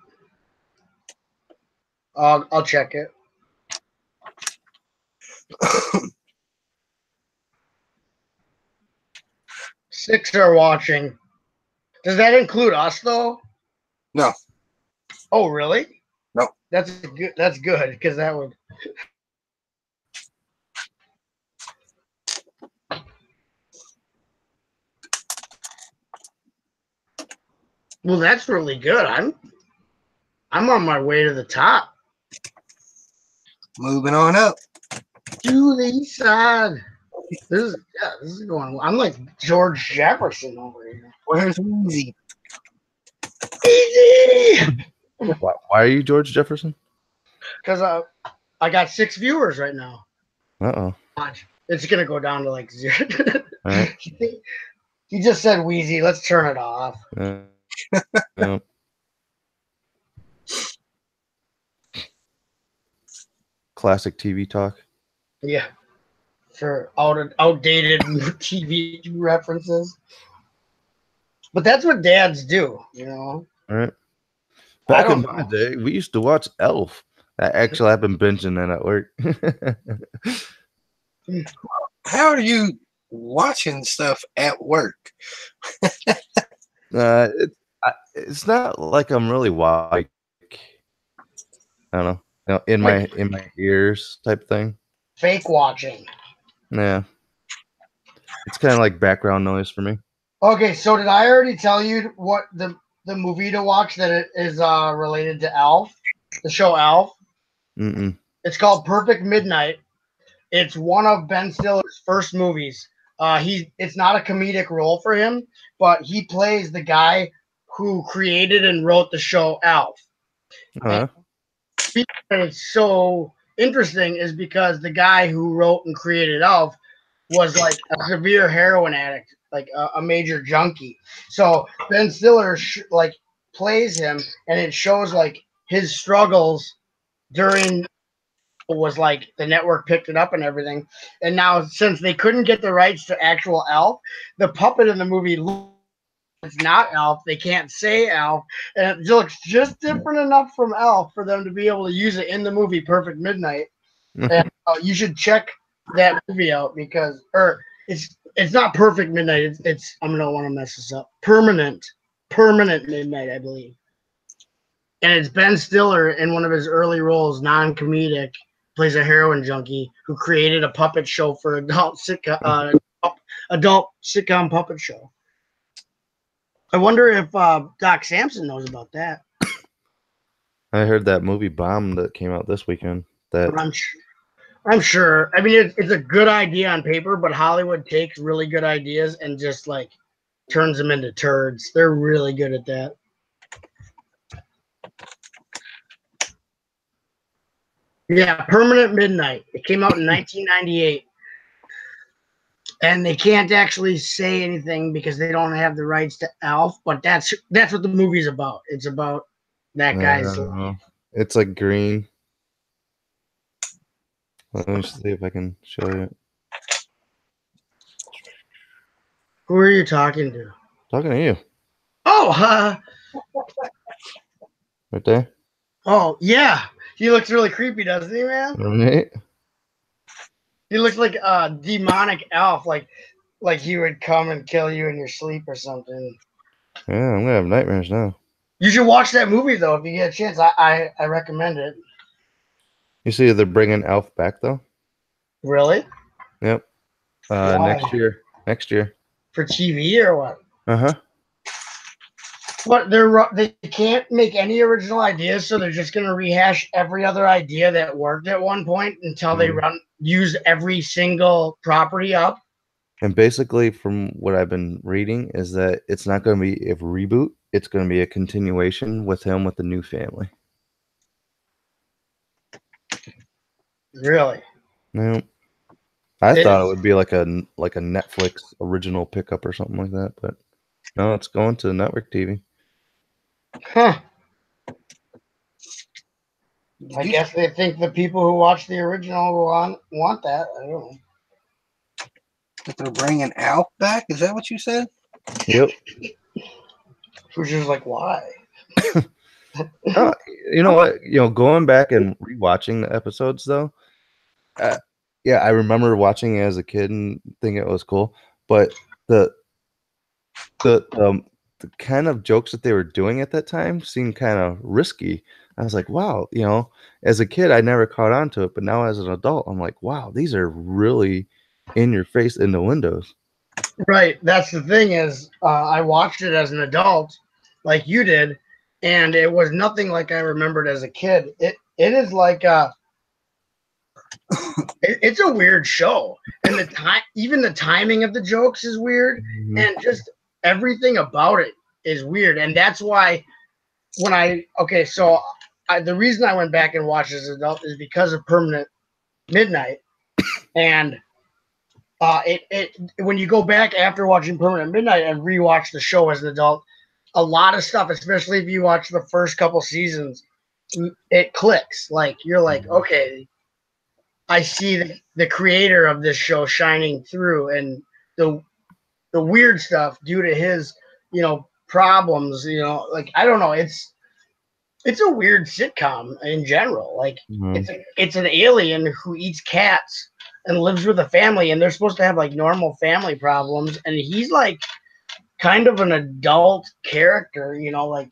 I'll check it. 6 are watching. Does that include us though? No. Oh really? No. That's good. That's good because that would. Well, that's really good. I'm on my way to the top. Moving on up. To the east side. This is going. I'm like George Jefferson over here. Where's Easy? Easy. Why are you George Jefferson? Because I got 6 viewers right now. Uh-oh. Watch. It's gonna go down to like 0. All right. He just said Wheezy. Let's turn it off. No. Classic TV talk. Yeah. For outdated TV references. But that's what dads do, you know. All right. Back in my day, we used to watch Elf. Actually, I've been binging that at work. How are you watching stuff at work? It's not like I'm really like, I don't know, in my ears type thing. Fake watching. Yeah. It's kind of like background noise for me. Okay, so did I already tell you what the movie to watch that it is related to Alf? The show Alf? Mm-mm. It's called Perfect Midnight. It's one of Ben Stiller's first movies. It's not a comedic role for him, but he plays the guy who created and wrote the show Alf. Uh-huh. And it's so interesting is because the guy who wrote and created Alf was like a severe heroin addict, like a major junkie. So Ben Stiller plays him, and it shows like his struggles during was like the network picked it up and everything. And now since they couldn't get the rights to actual Alf, the puppet in the movie it's not Alf. They can't say Alf, and it looks just different enough from Alf for them to be able to use it in the movie Perfect Midnight. And you should check that movie out because, it's not Perfect Midnight. It's I'm gonna want to mess this up. Permanent Midnight, I believe. And it's Ben Stiller in one of his early roles, non-comedic, plays a heroin junkie who created a puppet show for adult sitcom puppet show. I wonder if Doc Samson knows about that. I heard that movie Bomb that came out this weekend. I'm sure. I mean, it's a good idea on paper, but Hollywood takes really good ideas and just like turns them into turds. They're really good at that. Yeah, Permanent Midnight. It came out in 1998. And they can't actually say anything because they don't have the rights to Alf, but that's what the movie's about. It's about that guy's life. It's like green. Let me see if I can show you. Who are you talking to? Talking to you. Oh, Right there. Oh, yeah. He looks really creepy, doesn't he, man? Right. He looks like a demonic elf, like he would come and kill you in your sleep or something. Yeah, I'm gonna have nightmares now. You should watch that movie though if you get a chance. I recommend it. You see, they're bringing Elf back though. Really? Yep. Next year. For TV or what? Uh-huh. What they can't make any original ideas, so they're just gonna rehash every other idea that worked at one point until they use every single property up. And basically, from what I've been reading, is that it's not going to be a reboot; it's going to be a continuation with him with the new family. Really? No. I thought it would be like a Netflix original pickup or something like that, but no, it's going to network TV. Huh. I guess they think the people who watch the original will want that. I don't know. That they're bringing Alf back? Is that what you said? Yep. Which is like, why? You know what? Going back and rewatching the episodes though, yeah, I remember watching it as a kid and thinking it was cool. But the kind of jokes that they were doing at that time seemed kind of risky. I was like, wow, as a kid, I never caught on to it, but now as an adult, I'm like, wow, these are really in your face in the windows. Right. That's the thing is, I watched it as an adult, like you did, and it was nothing like I remembered as a kid. It is like it's a weird show, and even the timing of the jokes is weird, and just everything about it is weird, and that's why the reason I went back and watched as an adult is because of Permanent Midnight, and when you go back after watching Permanent Midnight and rewatch the show as an adult, a lot of stuff, especially if you watch the first couple seasons, it clicks. Like you're like, okay, I see the creator of this show shining through, and the weird stuff due to his, problems. Like I don't know, it's a weird sitcom in general. Like it's an alien who eats cats and lives with a family, and they're supposed to have like normal family problems, and he's like kind of an adult character, like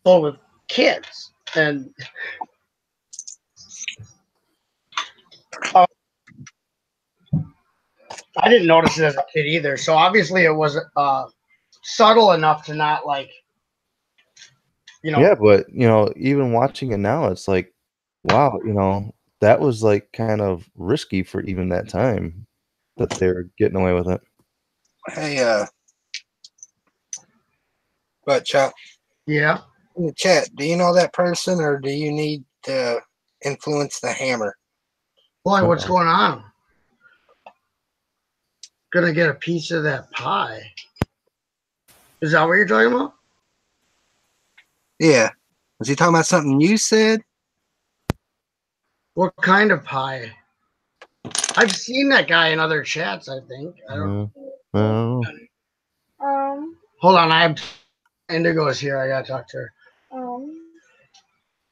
full with kids. And I didn't notice it as a kid either, so obviously it was subtle enough to not like, Yeah, but even watching it now, it's like, wow, that was like kind of risky for even that time that they're getting away with it. Hey, buttchop. Yeah. In the chat, do you know that person, or do you need to influence the hammer? Boy, what's going on? Gonna get a piece of that pie. Is that what you're talking about? Yeah. Was he talking about something you said? What kind of pie? I've seen that guy in other chats, I think. I don't know. Hold on, I have Indigo's here. I gotta talk to her.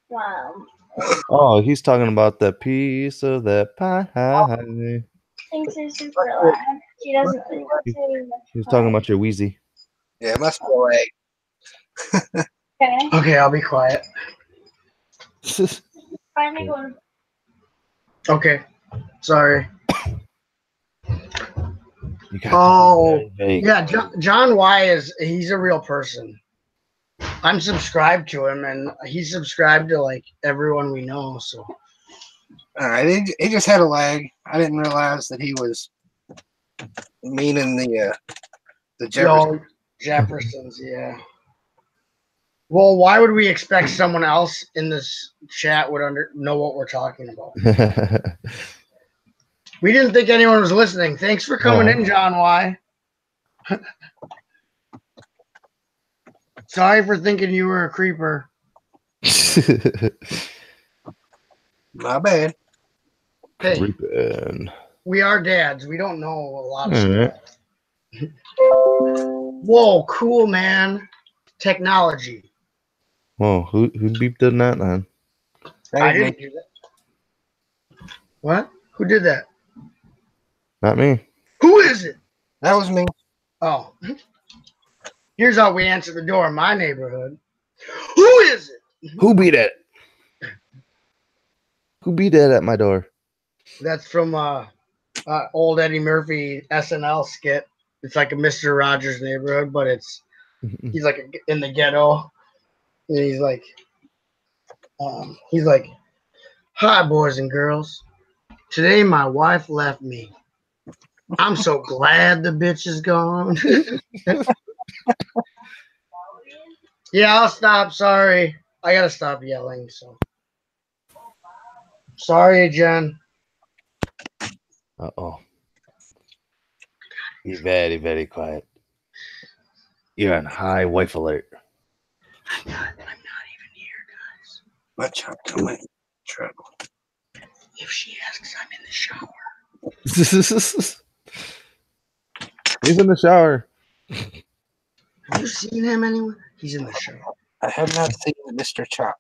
Wow. Oh, he's talking about the piece of that pie. Thinks you're super loud. She doesn't think He's talking about your Wheezy. Yeah, it must be a leg. Okay, I'll be quiet. Okay, sorry. Yeah, John Y he's a real person. I'm subscribed to him, and he's subscribed to like everyone we know. So, all right, he just had a lag. I didn't realize that he was meaning the Jeffersons. Yeah. Well, why would we expect someone else in this chat would know what we're talking about? We didn't think anyone was listening. Thanks for coming in, John Y. Sorry for thinking you were a creeper. My bad. Hey, Creeping. We are dads. We don't know a lot of stuff. Whoa, cool, man. Technology. Whoa, who beeped in that, man? I didn't do that. What? Who did that? Not me. Who is it? That was me. Oh. Here's how we answer the door in my neighborhood. Who is it? Who beat it? Who beat it at my door? That's from old Eddie Murphy SNL skit. It's like a Mr. Rogers neighborhood, but he's like in the ghetto. And he's like, hi, boys and girls. Today my wife left me. I'm so glad the bitch is gone. Yeah, I'll stop. Sorry. I got to stop yelling. So sorry, Jen. Uh-oh. Be very, very quiet. You're on high wife alert. I'm not even here, guys. Buttchop, don't make trouble. If she asks, I'm in the shower. He's in the shower. Have you seen him anywhere? He's in the show. I have not seen Mr. Chop.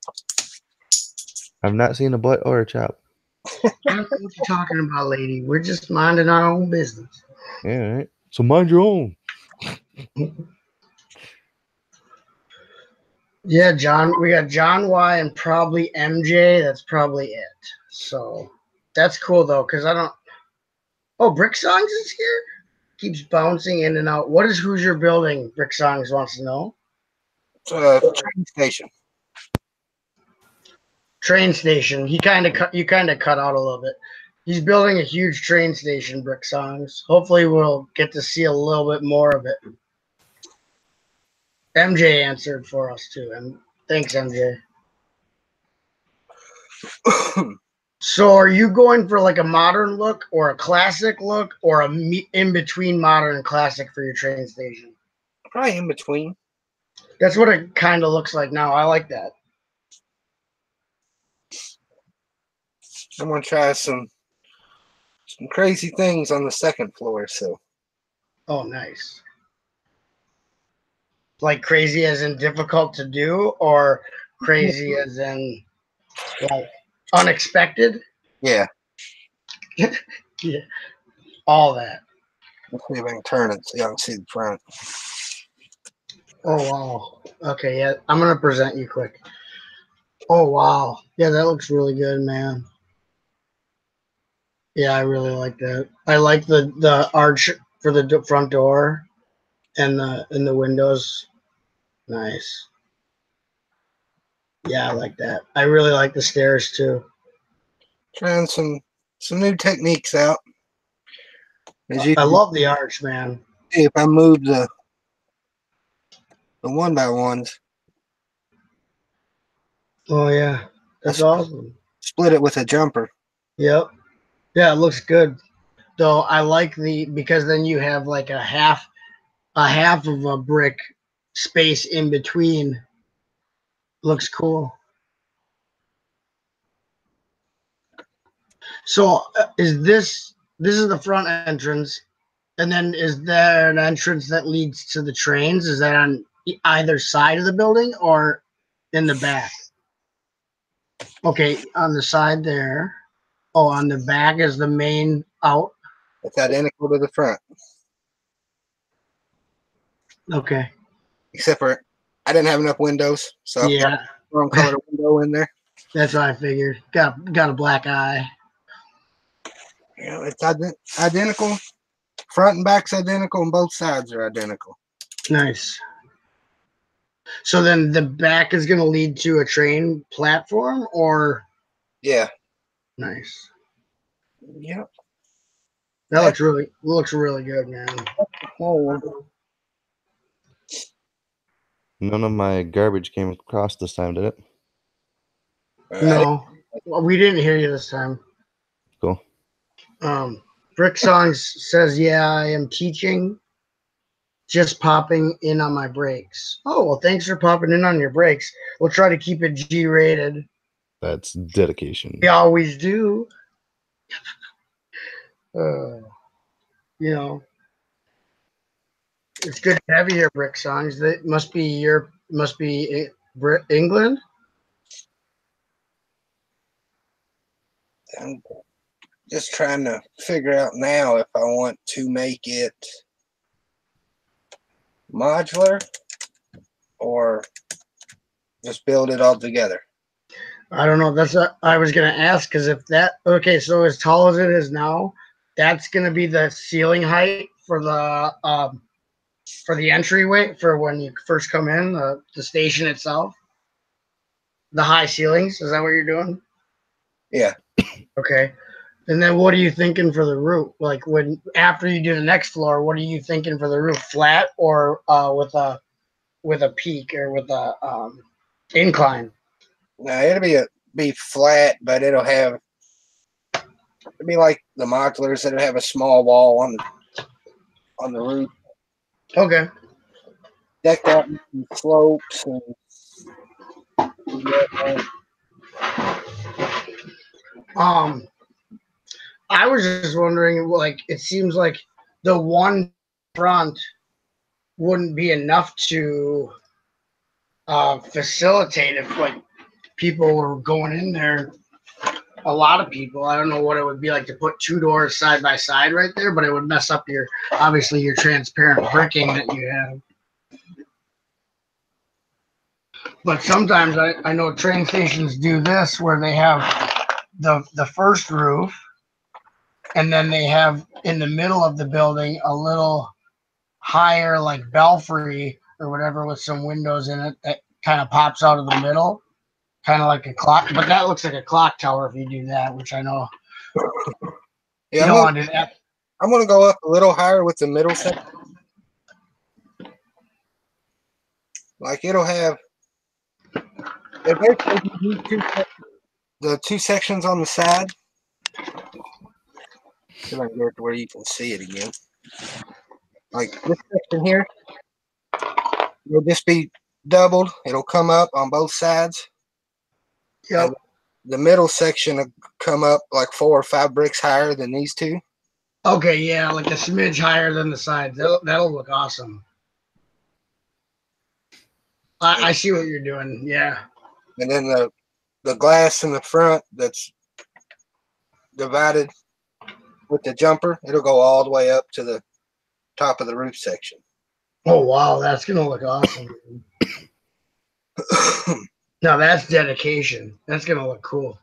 I've not seen a butt or a chop. I don't know what you're talking about, lady. We're just minding our own business. Yeah, right. So mind your own. Yeah, John. We got John Y and probably MJ. That's probably it. So that's cool though, because I don't. Oh, Brick Songs is here. Keeps bouncing in and out. What is Hoosier building? Brick Songs wants to know. It's a train station. Train station. He kind of cut. You kind of cut out a little bit. He's building a huge train station. Brick Songs. Hopefully, we'll get to see a little bit more of it. MJ answered for us too, and thanks, MJ. So, are you going for like a modern look, or a classic look, or a in between modern and classic for your train station? Probably in between. That's what it kind of looks like now. I like that. I'm gonna try some crazy things on the second floor. So. Oh, nice. Like crazy as in difficult to do, or crazy as in like unexpected? Yeah. Yeah. All that. Let's see if I can turn it so y'all can see the front. Oh, wow. Okay, yeah. I'm going to present you quick. Oh, wow. Yeah, that looks really good, man. Yeah, I really like that. I like the arch for the front door and the windows. Nice. Yeah, I like that. I really like the stairs too. Trying some new techniques out. I love the arch, man. See if I move the 1x1s. Oh yeah, that's awesome. Split it with a jumper. Yep. Yeah, it looks good. Though I like because then you have like a half of a brick space in between. Looks cool. So is this is the front entrance, and then is there an entrance that leads to the trains? Is that on either side of the building or in the back? Okay, on the side there. Oh, on the back is the main out. It's identical to the front. Okay. Except for I didn't have enough windows, so yeah, wrong color window in there. That's what I figured. Got a black eye. Yeah, it's identical. Front and back's identical, and both sides are identical. Nice. So then the back is going to lead to a train platform, or? Yeah. Nice. Yep. That looks really good, man. None of my garbage came across this time, did it? No, we didn't hear you this time. Cool. Brick Songs says, "Yeah, I am teaching. Just popping in on my breaks." Oh, well, thanks for popping in on your breaks. We'll try to keep it G-rated. That's dedication. We always do. You know, it's good to have you here, Brick Songs. That must be England. I'm just trying to figure out now if I want to make it modular or just build it all together. I don't know. That's what I was going to ask, because if that, okay, so as tall as it is now, that's going to be the ceiling height for the entryway for when you first come in, the station itself. The high ceilings. Is that what you're doing? Yeah. Okay. And then what are you thinking for the roof? Like after you do the next floor, what are you thinking for the roof? Flat or with a peak or with a incline? No, it'll be flat, but it'll be like the modulars that'll have a small wall on the roof. Okay. Decked out with slopes and I was just wondering, like, it seems like the one front wouldn't be enough to facilitate if like people were going in there. A lot of people. I don't know what it would be like to put two doors side by side right there, but it would mess up your obviously your transparent bricking that you have. But sometimes I know train stations do this where they have the first roof, and then they have in the middle of the building a little higher like belfry or whatever with some windows in it that kind of pops out of the middle. Kind of like a clock, but that looks like a clock tower if you do that, which I know. Yeah, I'm gonna go up a little higher with the middle section. Like it'll have the two sections on the side. See if I can get it to where you can see it again. Like this section here, it'll just be doubled. It'll come up on both sides. Yep. And the middle section will come up like 4 or 5 bricks higher than these two. Okay, yeah, like a smidge higher than the sides. That'll look awesome. I see what you're doing. Yeah. And then the glass in the front that's divided with the jumper, it'll go all the way up to the top of the roof section. Oh wow, that's gonna look awesome. Now that's dedication. That's gonna look cool.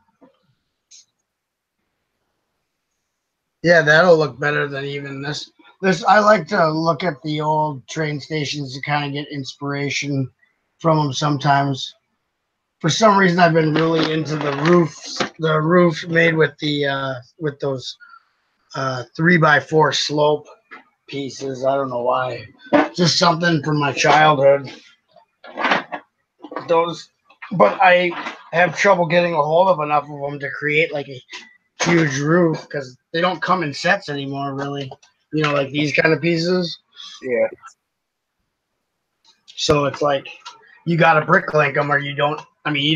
Yeah, that'll look better than even this. I like to look at the old train stations to kind of get inspiration from them sometimes. For some reason, I've been really into the roof made with those 3x4 slope pieces. I don't know why. Just something from my childhood. But I have trouble getting a hold of enough of them to create like a huge roof because they don't come in sets anymore, really. You know, like these kind of pieces. Yeah. So it's like you got to bricklink them, or you don't. I mean, you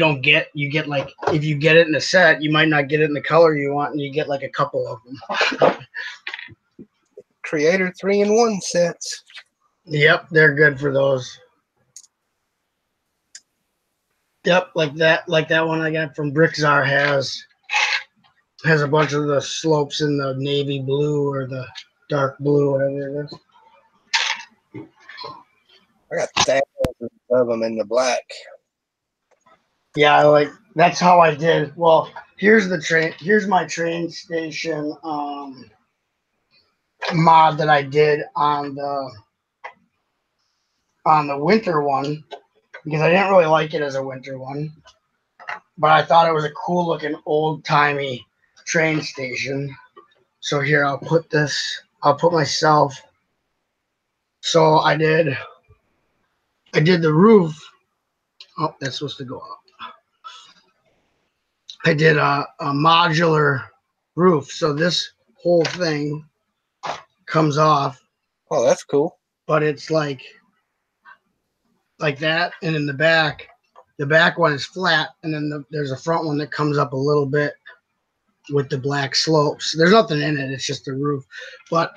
get like if you get it in a set, you might not get it in the color you want, and you get like a couple of them. Creator 3-in-1 sets. Yep, they're good for those. Yep, like that one I got from Brickzar has a bunch of the slopes in the navy blue or the dark blue, whatever it is. I got thousands of them in the black. Yeah, that's how I did. Well, here's my train station mod that I did on the winter one because I didn't really like it as a winter one, but I thought it was a cool looking old timey train station. So here I'll put myself. So I did the roof. Oh, that's supposed to go up. I did a modular roof. So this whole thing comes off. Oh, that's cool. But it's like that. And in the back one is flat. And then there's a front one that comes up a little bit with the black slopes. There's nothing in it. It's just a roof. But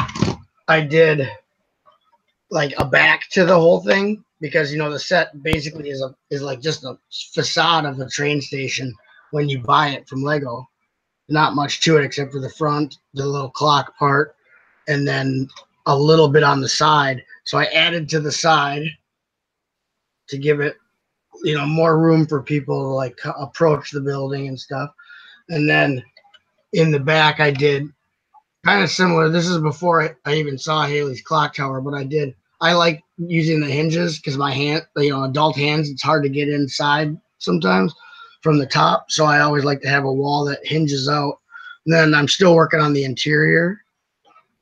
I did like a back to the whole thing because, you know, the set basically is like just a facade of a train station when you buy it from Lego. Not much to it except for the front, the little clock part, and then a little bit on the side. So I added to the side to give it, you know, more room for people to like approach the building and stuff. And then in the back, I did kind of similar. This is before I even saw Haley's clock tower, but I like using the hinges because my hand, you know, adult hands, it's hard to get inside sometimes from the top. So I always like to have a wall that hinges out. And then I'm still working on the interior,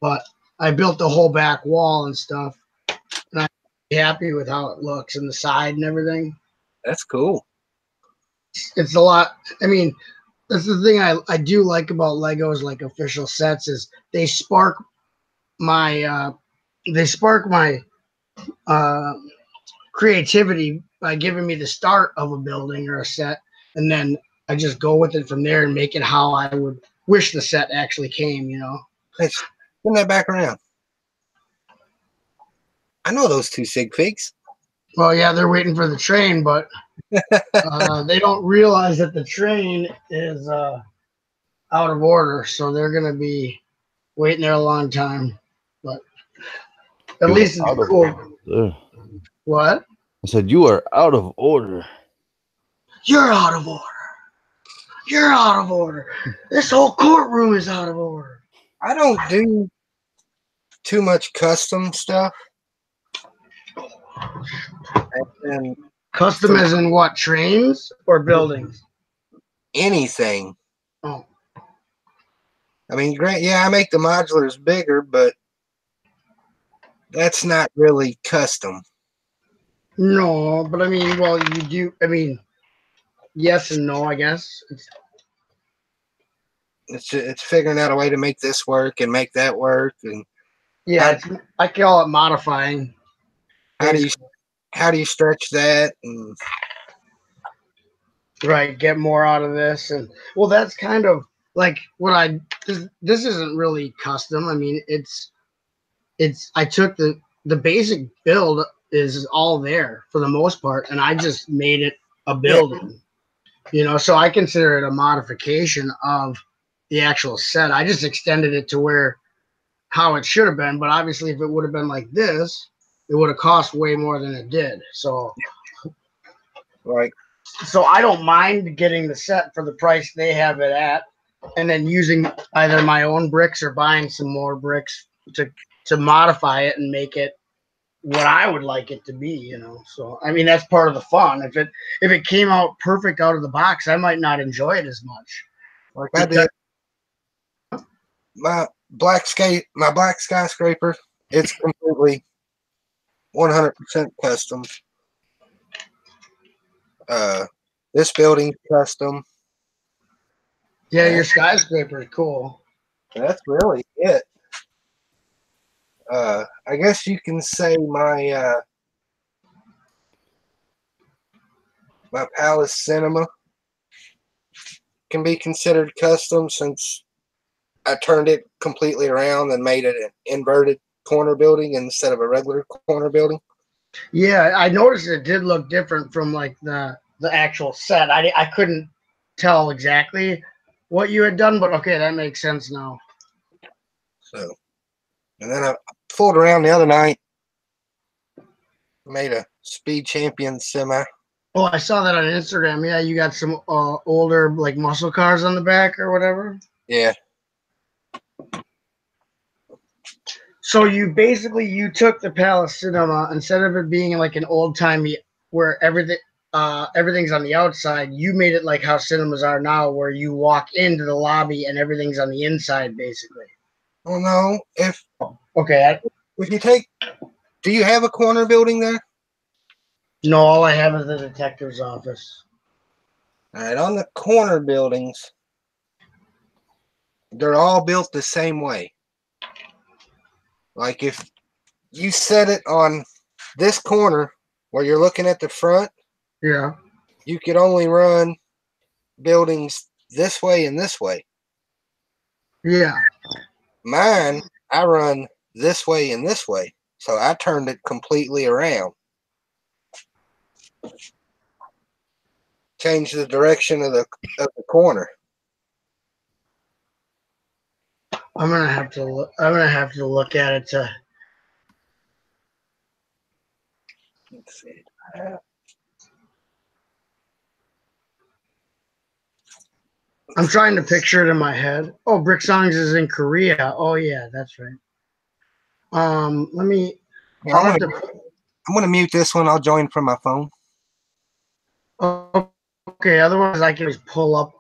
but I built the whole back wall and stuff. And I'm happy with how it looks and the side and everything. That's cool. It's a lot. I mean, that's the thing I do like about Legos, like official sets, is they spark my creativity by giving me the start of a building or a set, and then I just go with it from there and make it how I would wish the set actually came. You know. Let's turn that back around. I know those two sig figs. Well, yeah, they're waiting for the train, but they don't realize that the train is out of order, so they're going to be waiting there a long time. But at least it's cool. What? I said, you are out of order. You're out of order. You're out of order. This whole courtroom is out of order. I don't do too much custom stuff. And Custom as in what? Trains or buildings? anything. Oh. I mean, I make the modulars bigger, but that's not really custom. No, but I mean, well, you do. I mean, yes and no, I guess. It's figuring out a way to make this work and make that work, and yeah, I call it modifying. How do you stretch that? And right, get more out of this, and well, that's kind of like what this isn't really custom. I mean, it's I took the basic build is all there for the most part, and I just made it a building. So I consider it a modification of the actual set. I just extended it to how it should have been, but obviously if it would have been like this, it would have cost way more than it did. So I don't mind getting the set for the price they have it at, and then using either my own bricks or buying some more bricks to modify it and make it what I would like it to be, So I mean that's part of the fun. If it came out perfect out of the box, I might not enjoy it as much. Like I did my black skyscraper, it's completely 100% custom. This building's custom. Yeah, your skyscraper is cool. That's really it. I guess you can say my Palace Cinema can be considered custom since I turned it completely around and made it an inverted corner building instead of a regular corner building. Yeah, I noticed it did look different from like the actual set. I couldn't tell exactly what you had done, but okay, that makes sense now. So, and then I fooled around the other night, made a Speed Champion semi. Oh, I saw that on Instagram. Yeah, you got some older like muscle cars on the back or whatever. Yeah. So you took the Palace Cinema, instead of it being like an old timey where everything's on the outside, you made it like how cinemas are now, where you walk into the lobby and everything's on the inside, basically. Well, no. If you take, do you have a corner building there? No, all I have is the detective's office. All right, on the corner buildings, they're all built the same way. Like if you set it on this corner where you're looking at the front, yeah, you could only run buildings this way and this way. Yeah. Mine, I run this way and this way. So I turned it completely around. Change the direction of the corner. I'm gonna have to look at it to. Let's see. I'm trying to picture it in my head. Oh, Brick Songs is in Korea. Oh yeah, that's right. Let me. I'm gonna mute this one. I'll join from my phone. Okay. Otherwise, I can just pull up.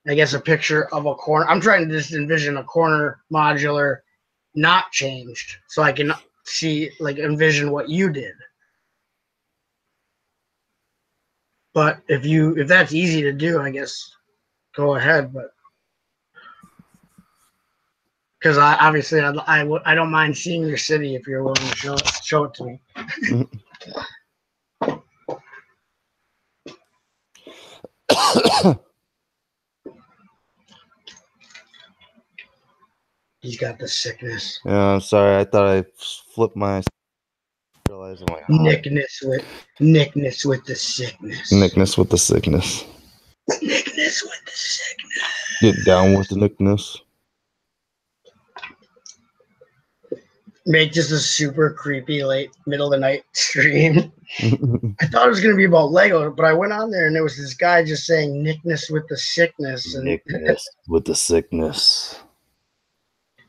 I guess a picture of a corner. I'm trying to just envision a corner modular not changed, so I can see, like, envision what you did. But if that's easy to do, I guess go ahead. But because I don't mind seeing your city if you're willing to show it to me. He's got the sickness. Yeah, I'm sorry. I thought I flipped my. Realized I'm like, Nickness with the sickness. Nickness with the sickness. Nickness with the sickness. Get down with the nickness. Make just a super creepy late middle of the night stream. I thought it was gonna be about Lego, but I went on there and there was this guy just saying nickness with the sickness. And Nickness with the sickness.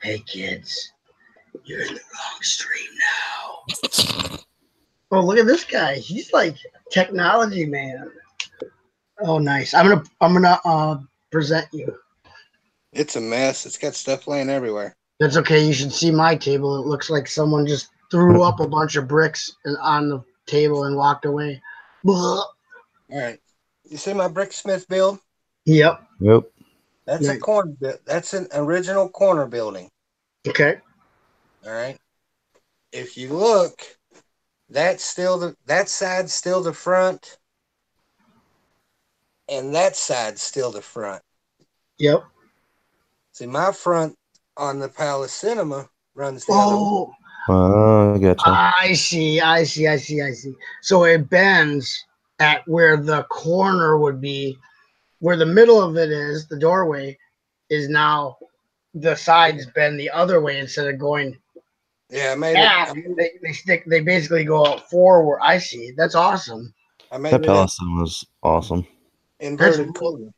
Hey kids, you're in the wrong stream now. Oh, look at this guy. He's like technology man. Oh, nice. I'm gonna present you. It's a mess. It's got stuff laying everywhere. That's okay. You should see my table. It looks like someone just threw up a bunch of bricks on the table and walked away. All right. You see my bricksmith build? Yep. That's a corner build. That's an original corner building. Okay. All right. If you look, that side's still the front, and that side's still the front. Yep. See, my front on the Palace Cinema runs the other way. Oh, I gotcha. I see. So it bends at where the corner would be, where the middle of it is, the doorway, is now the sides bend the other way instead of going. Yeah, I made back. They basically go out forward. I see. That's awesome. That Palace was awesome. Inverted corner.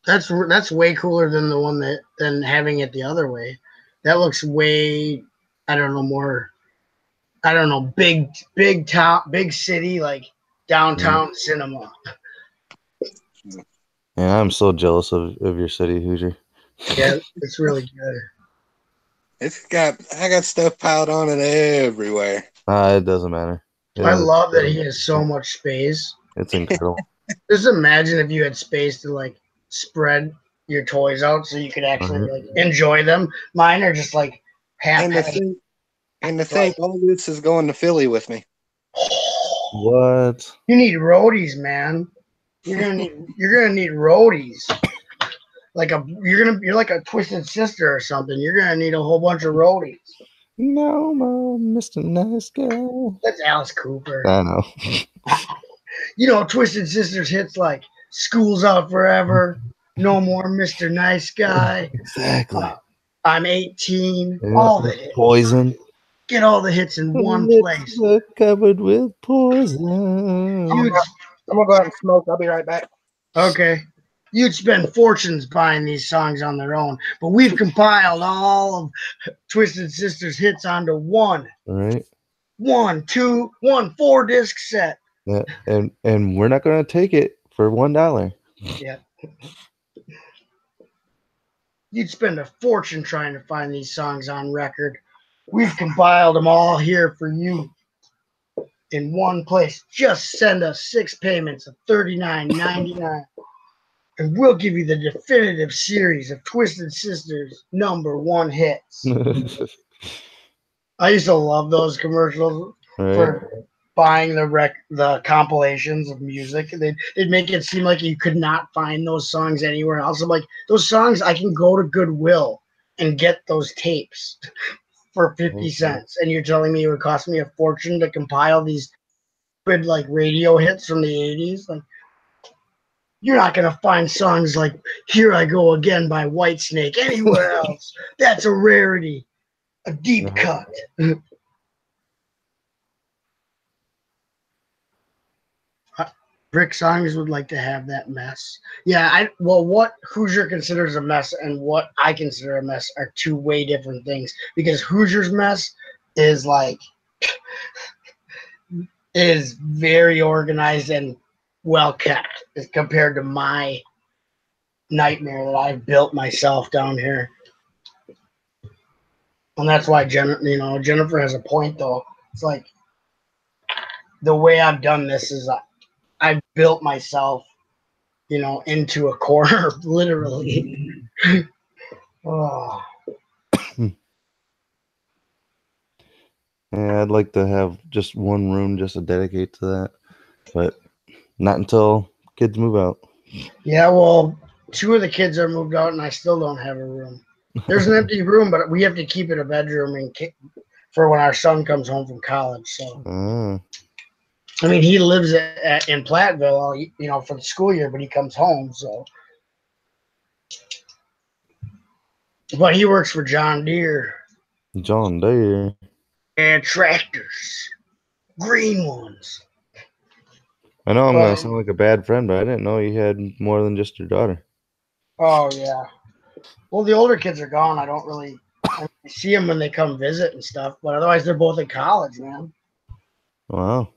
That's way cooler than the one than having it the other way. That looks way, I don't know, big town, big city, like downtown cinema. Yeah, I'm so jealous of your city, Hoosier. Yeah, it's really good. I got stuff piled on it everywhere. It doesn't matter. I love that he has so much space. It's incredible. Just imagine if you had space to like spread your toys out so you could actually like enjoy them. Mine are just like half. And to think all this is going to Philly with me. What? You need roadies, man. You're gonna need roadies. You're like a twisted sister or something. You're gonna need a whole bunch of roadies. No more Mr. Nice Guy. That's Alice Cooper. I know. You know, Twisted Sisters hits like "School's Out Forever," "No More Mr. Nice Guy." Exactly. I'm 18. Yeah, all the hits. Poison. Get all the hits in one place. Covered with poison. I'm gonna go out and smoke. I'll be right back. Okay. You'd spend fortunes buying these songs on their own, but we've compiled all of Twisted Sisters hits onto one. All right. 4-disc set. Yeah, and we're not gonna take it for $1. Yeah. You'd spend a fortune trying to find these songs on record. We've compiled them all here for you in one place. Just send us 6 payments of $39.99. And we'll give you the definitive series of Twisted Sisters #1 hits. I used to love those commercials for buying the compilations of music. They'd make it seem like you could not find those songs anywhere else. I'm like, those songs, I can go to Goodwill and get those tapes for 50 cents. And you're telling me it would cost me a fortune to compile these good like radio hits from the 80s? Like, you're not going to find songs like Here I Go Again by Whitesnake anywhere else. That's a rarity. A deep cut. Brick Songs would like to have that mess. Yeah, what Hoosier considers a mess and what I consider a mess are two way different things. Because Hoosier's mess is like is very organized and well kept as compared to my nightmare that I've built myself down here. And that's why Jennifer has a point though. It's like the way I've done this is I built myself, into a corner, literally. Oh. Yeah, I'd like to have just one room just to dedicate to that, but not until kids move out. Yeah, well, 2 of the kids are moved out, and I still don't have a room. There's an empty room, but we have to keep it a bedroom for when our son comes home from college. So, I mean, he lives in Platteville, for the school year, but he comes home. So, but he works for John Deere. John Deere. And tractors, green ones. I know I'm gonna sound like a bad friend, but I didn't know you had more than just your daughter. Oh yeah. Well, the older kids are gone. I don't really see them when they come visit and stuff, but otherwise they're both in college, man. Wow.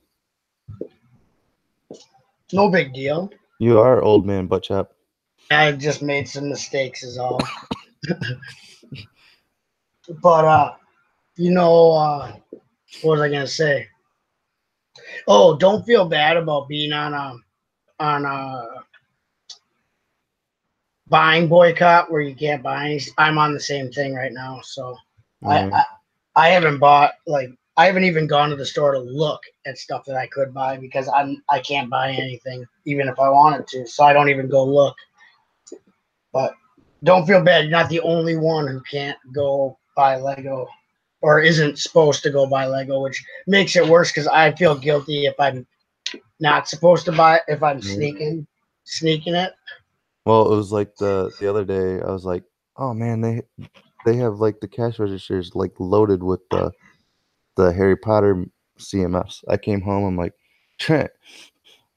No big deal. You are old man buttchop. I just made some mistakes is all. But what was I gonna say? Oh, don't feel bad about being on buying boycott where you can't buy any. I'm on the same thing right now, so I haven't bought, I haven't even gone to the store to look at stuff that I could buy because I can't buy anything even if I wanted to, so I don't even go look. But don't feel bad. You're not the only one who can't go buy Lego or isn't supposed to go buy Lego, which makes it worse because I feel guilty if I'm not supposed to buy it, if I'm sneaking it. Well, it was like the other day. I was like, oh man, they have like the cash registers like loaded with the Harry Potter CMFs. I came home. I'm like, Trent,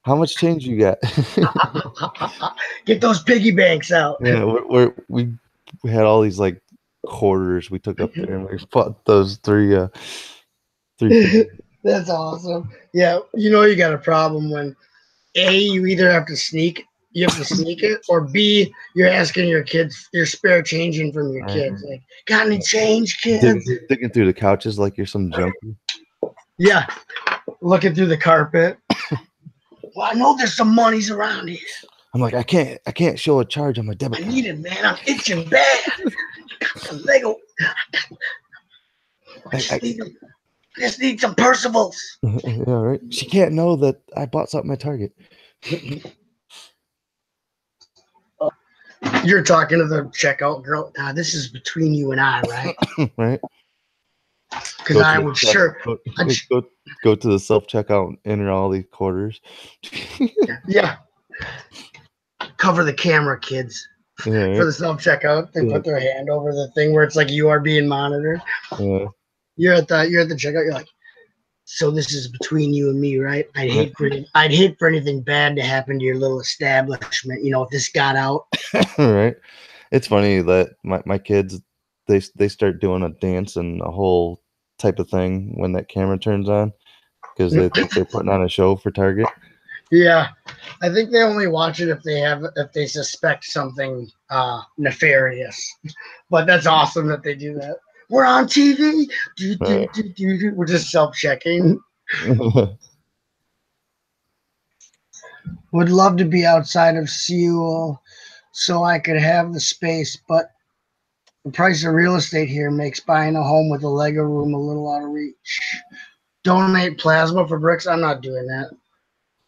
how much change you got? Get those piggy banks out. Yeah, we had all these like quarters we took up there, and we bought those three. That's awesome. Yeah, you got a problem when A, you either have to sneak it, or B, you're asking your kids, you're spare changing from your kids. Like, got any change, kids? Digging through the couches like you're some junkie. Yeah, looking through the carpet. Well, I know there's some monies around here. I'm like, I can't show a charge on my debit card. I need it, man. I'm itching bad. Got some Lego. I just need some Percivals. Yeah, right. She can't know that I bought something at Target. You're talking to the checkout girl. This is between you and I, right? Right. Because I would sure go to the self checkout and enter all these quarters. Yeah. Cover the camera, kids. Yeah, for the self checkout. They put their hand over the thing where it's like you are being monitored. Yeah. You're at the checkout. You're like, so this is between you and me, right? I'd hate for anything bad to happen to your little establishment. If this got out. Right. It's funny that my kids they start doing a dance and a whole type of thing when that camera turns on because they think they're putting on a show for Target. Yeah, I think they only watch it if they suspect something nefarious. But that's awesome that they do that. We're on TV. We're just self-checking. Would love to be outside of Seoul so I could have the space, but the price of real estate here makes buying a home with a Lego room a little out of reach. Donate plasma for bricks. I'm not doing that.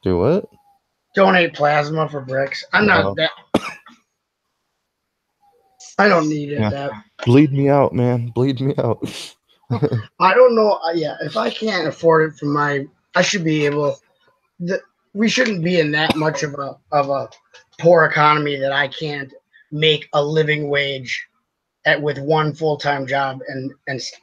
Do what? Donate plasma for bricks. I'm not that. I don't need it. That bleed me out, man. Bleed me out. I don't know. Yeah, if I can't afford it I should be able. We shouldn't be in that much of a poor economy that I can't make a living wage with one full-time job and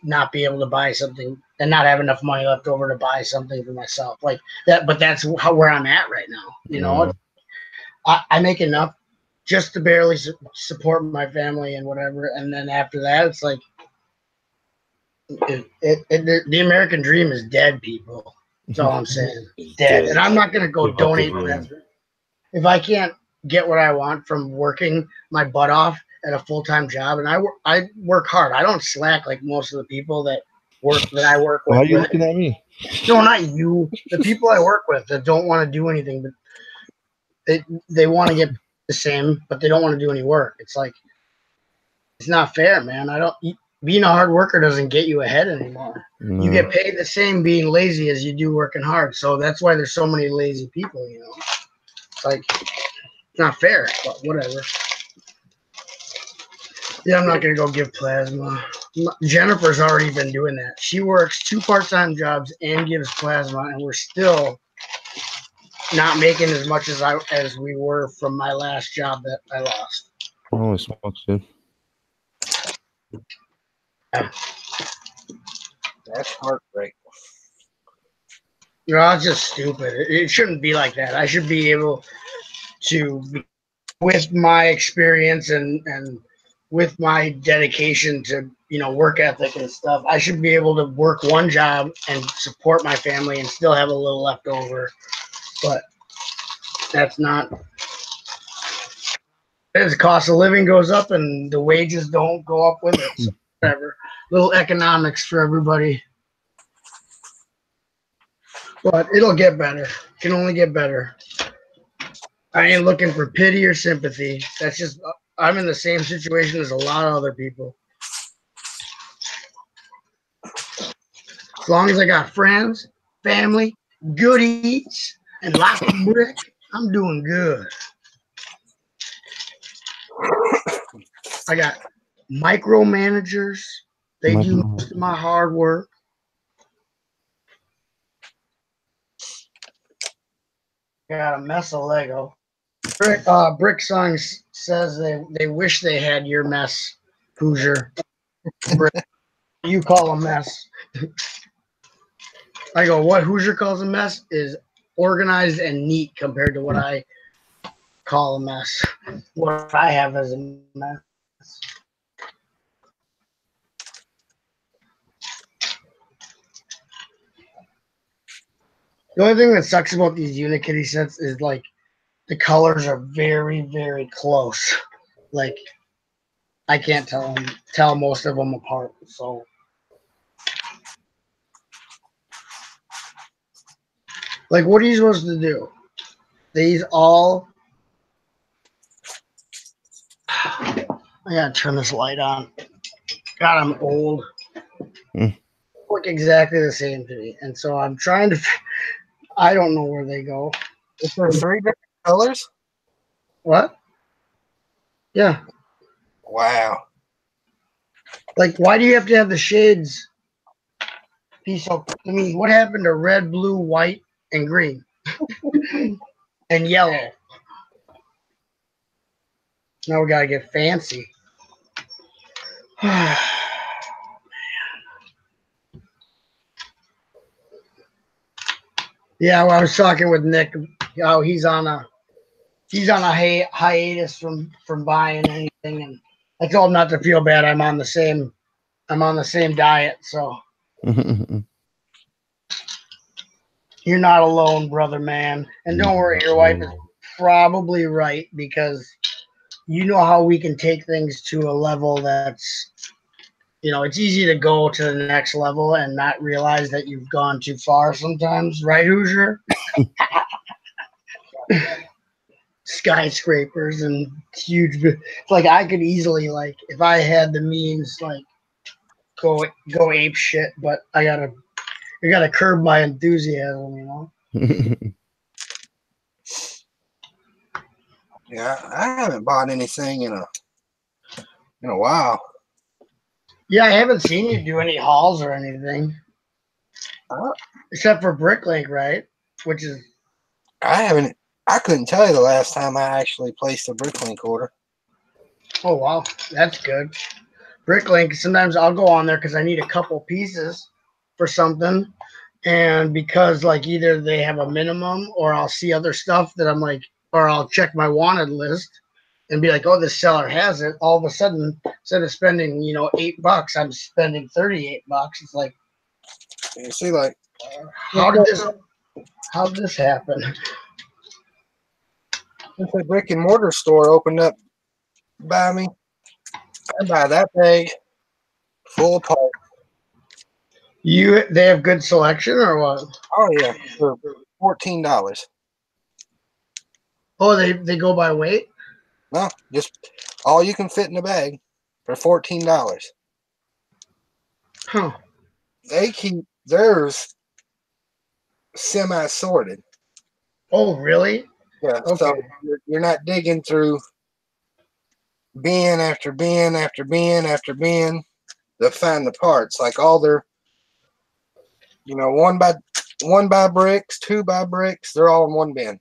not be able to buy something and not have enough money left over to buy something for myself like that. But that's where I'm at right now. I make enough just to barely support my family and whatever. And then after that, it's like the American dream is dead, people. That's all I'm saying. Dead. And I'm not going to go donate plasma. If I can't get what I want from working my butt off at a full-time job, and I work hard. I don't slack like most of the people that I work with. Why are you looking at me? No, not you. The people I work with that don't want to do anything, but they want to get the same, but they don't want to do any work. It's like it's not fair, man. Being a hard worker doesn't get you ahead anymore. No. You get paid the same being lazy as you do working hard. So that's why there's so many lazy people. It's like it's not fair, but whatever. Yeah, I'm not gonna go give plasma. Jennifer's already been doing that. She works 2 part-time jobs and gives plasma, and we're still not making as much as we were from my last job that I lost. Holy smokes, dude. Yeah. That's heartbreaking. You know, it's just stupid. It shouldn't be like that. I should be able to, with my experience and with my dedication to, you know, work ethic and stuff, I should be able to work one job and support my family and still have a little left over. But that's not. As the cost of living goes up and the wages don't go up with it. So whatever. Little economics for everybody. But it'll get better. It can only get better. I ain't looking for pity or sympathy. That's just, I'm in the same situation as a lot of other people. As long as I got friends, family, good eats, and lots of brick, I'm doing good. I got micromanagers. They do most of my hard work. Got a mess of Lego. Brick Songs says they wish they had your mess, Hoosier. Brick, you call a mess. I go, what Hoosier calls a mess is organized and neat compared to what I call a mess. What I have as a mess. The only thing that sucks about these UniKitty sets is like the colors are very, very close. Like I can't tell most of them apart. So like what are you supposed to do? These all I gotta turn this light on. God, I'm old. Look exactly the same to me. And so I'm trying to I don't know where they go. Is there 3 different colors? What? Yeah. Wow. Like, why do you have to have the shades be so? I mean, what happened to red, blue, white, and green, and yellow? Now we gotta get fancy. Yeah, well, I was talking with Nick. Oh, he's on a hiatus from buying anything, and I told him not to feel bad. I'm on the same diet, so you're not alone, brother man. And don't worry, your wife is probably right because you know how we can take things to a level that's, you know, it's easy to go to the next level and not realize that you've gone too far sometimes, right, Hoosier? Skyscrapers and huge, like I could easily, like, if I had the means, like, go ape shit, but I gotta curb my enthusiasm, you know. Yeah, I haven't bought anything in a while. Yeah, I haven't seen you do any hauls or anything, except for Bricklink, right? Which is I haven't. I couldn't tell you the last time I actually placed a Bricklink order. oh wow, that's good. Bricklink. Sometimes I'll go on there because I need a couple pieces for something, and because like either they have a minimum or I'll see other stuff that I'm like, or I'll check my wanted list and be like, oh, this seller has it. All of a sudden, instead of spending, you know, $8, I'm spending $38. It's like, You see, like, how did this happen? if a brick and mortar store opened up by me, I'd buy that bag full of parts. They have good selection or what? Oh yeah, for $14. Oh, they go by weight? No, just all you can fit in the bag for $14. Huh. They keep theirs semi-sorted. Oh, really? Yeah, Okay. so you're not digging through bin after bin after bin after bin to find the parts. Like all their, one by bricks, two by bricks, they're all in one bin.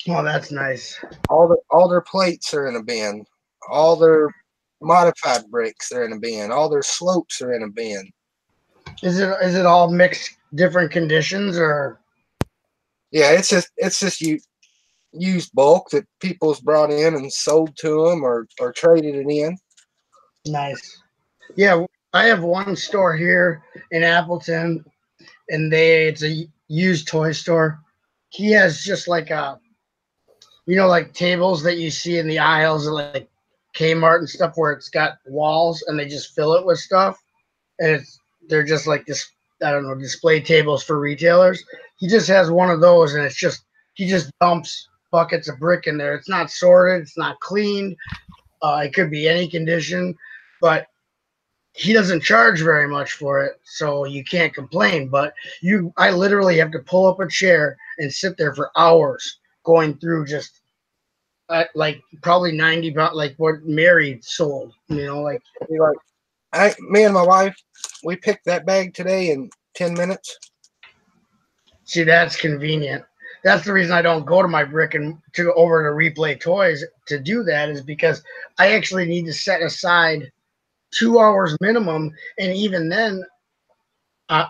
Oh, that's nice. All their plates are in a bin. All their modified bricks are in a bin. All their slopes are in a bin. Is it all mixed different conditions or? Yeah, it's just used bulk that people's brought in and sold to them or traded it in. Nice. Yeah, I have one store here in Appleton, and it's a used toy store. He has just like like tables that you see in the aisles of like Kmart and stuff where it's got walls and they just fill it with stuff. And they're just like this, I don't know, display tables for retailers. He just has one of those, and he just dumps buckets of brick in there. It's not sorted, it's not cleaned. It could be any condition, but he doesn't charge very much for it, so you can't complain. But I literally have to pull up a chair and sit there for hours going through just like probably 90, like what Mary sold, like. Me and my wife, we picked that bag today in 10 minutes. See, that's convenient. That's the reason I don't go to my brick and to over to Replay Toys to do that, is because I actually need to set aside 2 hours minimum, and even then, I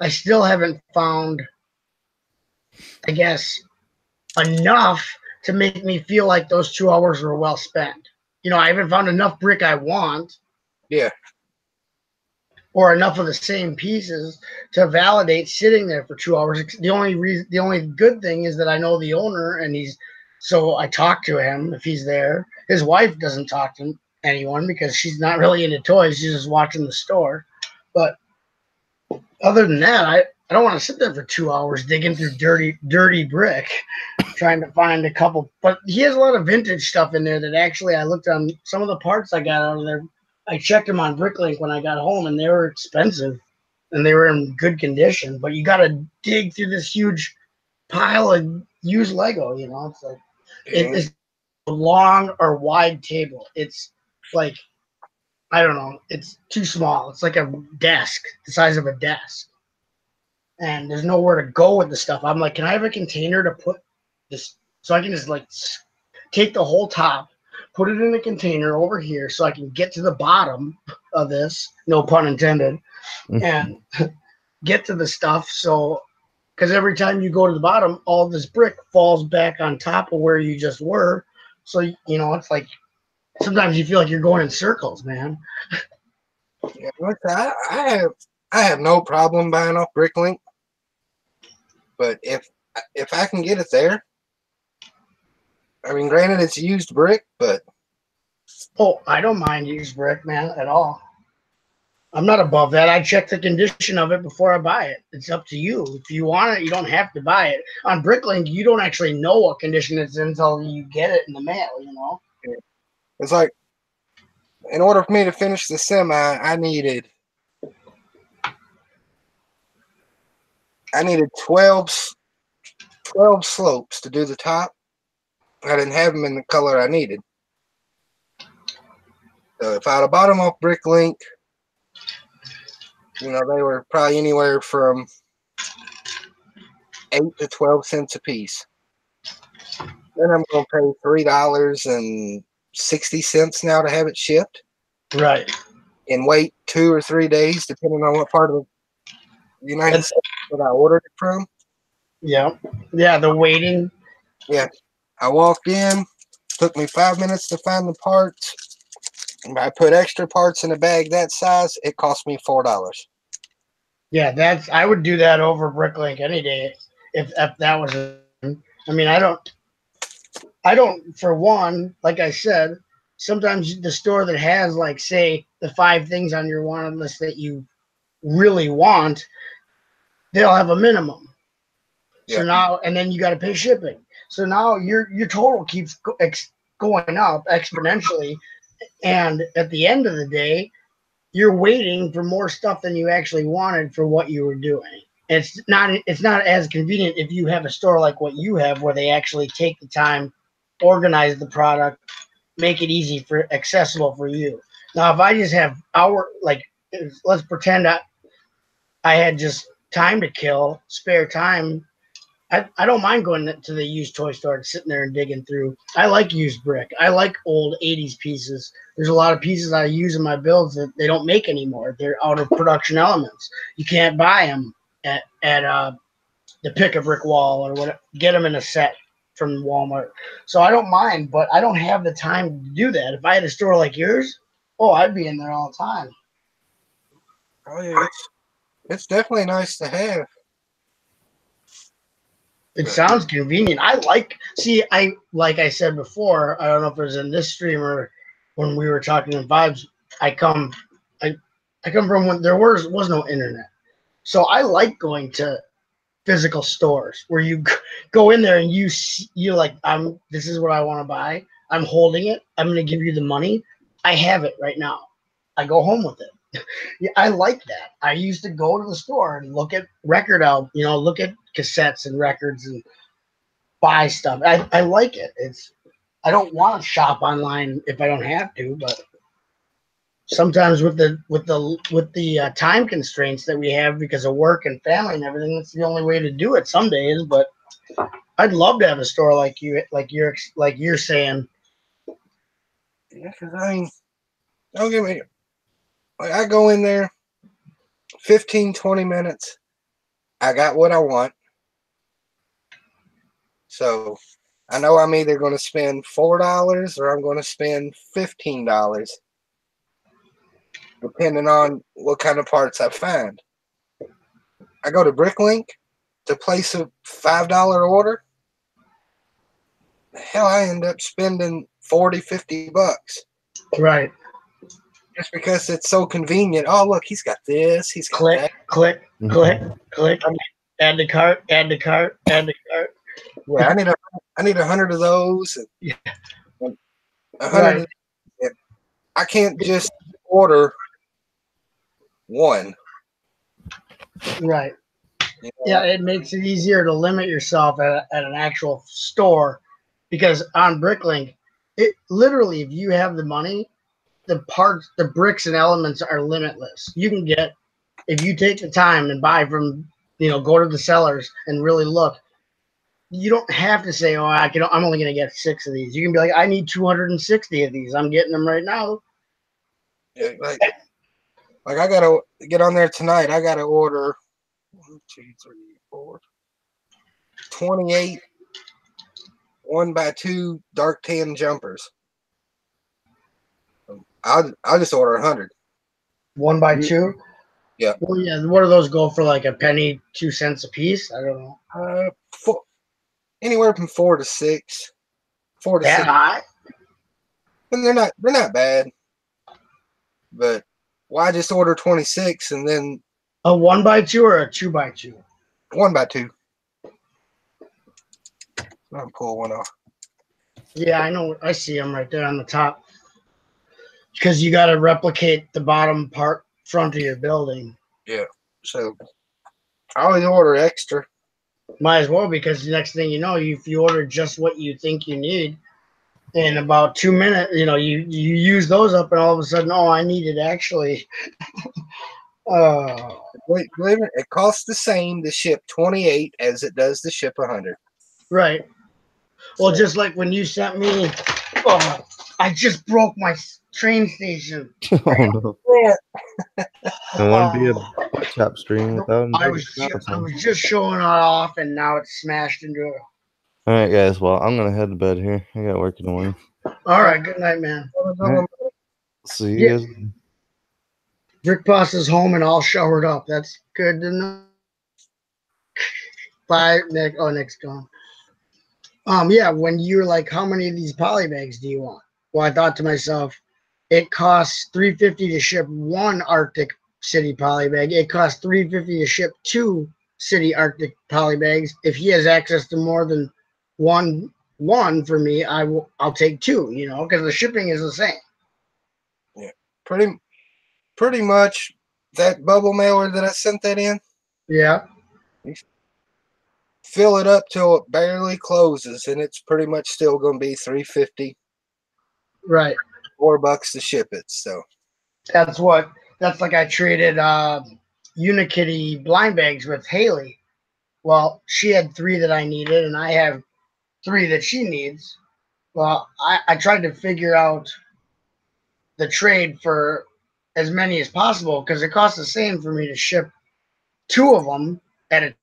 still haven't found, I guess, enough to make me feel like those 2 hours were well spent. I haven't found enough brick I want. Yeah. Or enough of the same pieces to validate sitting there for 2 hours. The only good thing is that I know the owner, and so I talk to him if he's there. His wife doesn't talk to anyone because she's not really into toys. She's just watching the store. But other than that, I don't want to sit there for 2 hours digging through dirty brick trying to find a couple. But he has a lot of vintage stuff in there that actually I looked on some of the parts I got out of there. I checked them on Bricklink when I got home, and they were expensive, and they were in good condition. But you got to dig through this huge pile of used Lego. It's like it's a long or wide table. It's like, I don't know. It's too small. It's like a desk, the size of a desk, and there's nowhere to go with the stuff. I'm like, can I have a container to put this so I can just like take the whole top, put it in a container over here so I can get to the bottom of this, no pun intended, and get to the stuff. So, because every time you go to the bottom, all this brick falls back on top of where you just were. So, it's like sometimes you feel like you're going in circles, man. Yeah, I have no problem buying off Bricklink, but if I can get it there, I mean, granted, it's used brick, but I don't mind used brick, man, at all. I'm not above that. I check the condition of it before I buy it. It's up to you. If you want it, you don't have to buy it. On Bricklink, you don't actually know what condition it's in until you get it in the mail, It's like, in order for me to finish the semi, I needed 12 slopes to do the top. I didn't have them in the color I needed. So if I'd have bought them off Bricklink, they were probably anywhere from 8 to 12 cents a piece. Then I'm going to pay $3.60 now to have it shipped. Right. And wait 2 or 3 days, depending on what part of the United States that I ordered it from. Yeah. Yeah, the waiting. Yeah. I walked in, took me 5 minutes to find the parts. I put extra parts in a bag that size. It cost me $4. Yeah, I would do that over Bricklink any day if that was. I mean, I don't. For one, like I said, sometimes the store that has like, say, the 5 things on your wanted list that you really want, they'll have a minimum. Yeah. So now, and then you got to pay shipping. So now your total keeps going up exponentially. And at the end of the day, you're waiting for more stuff than you actually wanted for what you were doing. It's not as convenient if you have a store like what you have, where they actually take the time, organize the product, make it easy for accessible for you. Now, if I just have let's pretend I had just time to kill, spare time. I don't mind going to the used toy store and sitting there and digging through. I like used brick. I like old 80s pieces. There's a lot of pieces I use in my builds that they don't make anymore. They're out of production elements. You can't buy them at the Pick a Brick Wall or whatever. Get them in a set from Walmart. So I don't mind, but I don't have the time to do that. If I had a store like yours, I'd be in there all the time. Oh yeah, it's definitely nice to have. It sounds convenient. Like I said before, I don't know if it was in this stream or when we were talking in Vibes, I come from when there was no internet. So I like going to physical stores where you go in there and you like, this is what I want to buy. I'm holding it. I'm going to give you the money. I have it right now. I go home with it. Yeah, I like that. I used to go to the store and look at record albums, look at cassettes and records and buy stuff. I like it. I don't want to shop online if I don't have to, but sometimes with the time constraints that we have because of work and family and everything, that's the only way to do it some days. But I'd love to have a store like you're saying. Yeah, because don't get me. Like I go in there, 15, 20 minutes. I got what I want. So I know I'm either going to spend $4 or I'm going to spend $15, depending on what kind of parts I find. I go to Bricklink to place a $5 order. Hell, I end up spending $40, $50. Right. Just because it's so convenient. Oh, look, he's got this. He's got click, that. click, click, click. Add the cart. Add the cart. Add the cart. Yeah, I need 100 of those. Yeah. 100. Right. I can't just order one. Right. Yeah, it makes it easier to limit yourself at an actual store because on Bricklink, it literally, if you have the money, the parts, the bricks and elements are limitless. You can get, if you take the time and buy from, go to the sellers and really look, you don't have to say, I'm only going to get 6 of these. You can be like, I need 260 of these. I'm getting them right now. Yeah, like I got to get on there tonight. I got to order 1, 2, 3, 4, 28 1x2 dark tan jumpers. I'll just order 100. 1x2? Yeah. Well, yeah. What do those go for? Like a penny, 2 cents a piece? I don't know. Anywhere from 4 to 6. 4 to 6. High? And they're not bad. But why just order 26 and then a 1x2 or a 2x2? 1x2. I'll pull one off. Yeah, I know. I see them right there on the top. Because you got to replicate the bottom front of your building. Yeah. So I always order extra. Might as well, because the next thing you know, if you order just what you think you need, in about 2 minutes, you use those up, and all of a sudden, I need it actually. Wait, believe it, it costs the same to ship 28 as it does to ship 100. Right. Well, just like when you sent me, I just broke my train station. Oh no! It wouldn't be a buttchop stream without. I was just showing it off, and now it's smashed into it. All right, guys. Well, I'm gonna head to bed here. I got work in the morning. All right. Good night, man. Right. See you guys. Rick Boss is home and all showered up. That's good to know. Bye, Nick. Oh, Nick's gone. Yeah, when you're like, how many of these poly bags do you want? Well, I thought to myself, it costs $3.50 to ship 1 Arctic City poly bag. It costs $3.50 to ship 2 City Arctic poly bags. If he has access to more than one for me, I'll take 2. Because the shipping is the same. Yeah, pretty much that bubble mailer that I sent that in. Yeah. Fill it up till it barely closes, and it's pretty much still going to be $3.50. Right. $4 to ship it. So that's like I traded UniKitty blind bags with Haley. Well, she had 3 that I needed, and I have 3 that she needs. Well, I tried to figure out the trade for as many as possible because it costs the same for me to ship 2 of them at a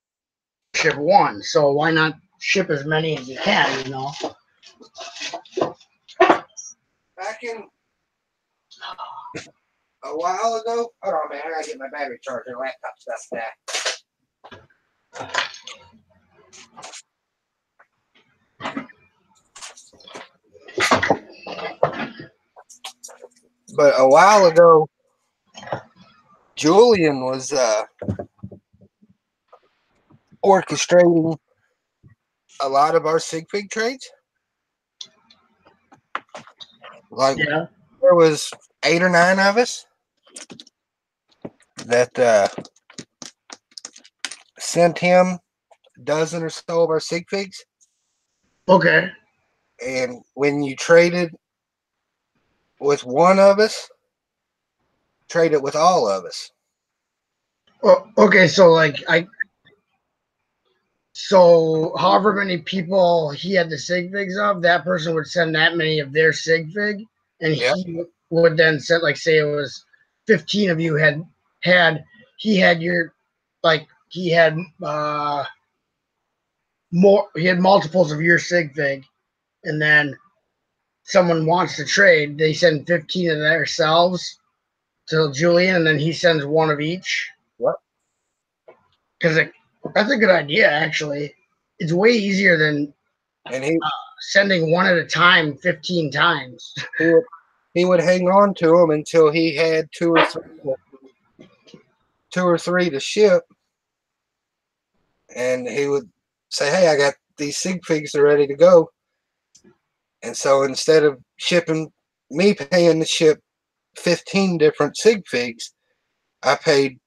ship 1. So why not ship as many as you can, you know? back in a while ago, hold on, man, I gotta get my battery charger, laptop stuff back. But a while ago, Julian was orchestrating a lot of our sig fig trades. Like Yeah. there was 8 or 9 of us that sent him a dozen or so of our sig figs. Okay. And when you traded with one of us, trade it with all of us. Oh, okay, so however many people he had the sig figs of, that person would send that many of their sig fig, and Yep. he would then send, like, say it was 15 of you he had your, like, he had multiples of your sig fig, and then someone wants to trade, they send 15 of themselves to Julian, and then he sends 1 of each. What? Because that's a good idea, actually. It's way easier than And he sending 1 at a time 15 times. he would hang on to them until he had 2 or 3 to ship, and he would say, "Hey, I got these sig figs are ready to go." And so instead of me paying to ship 15 different sig figs, I paid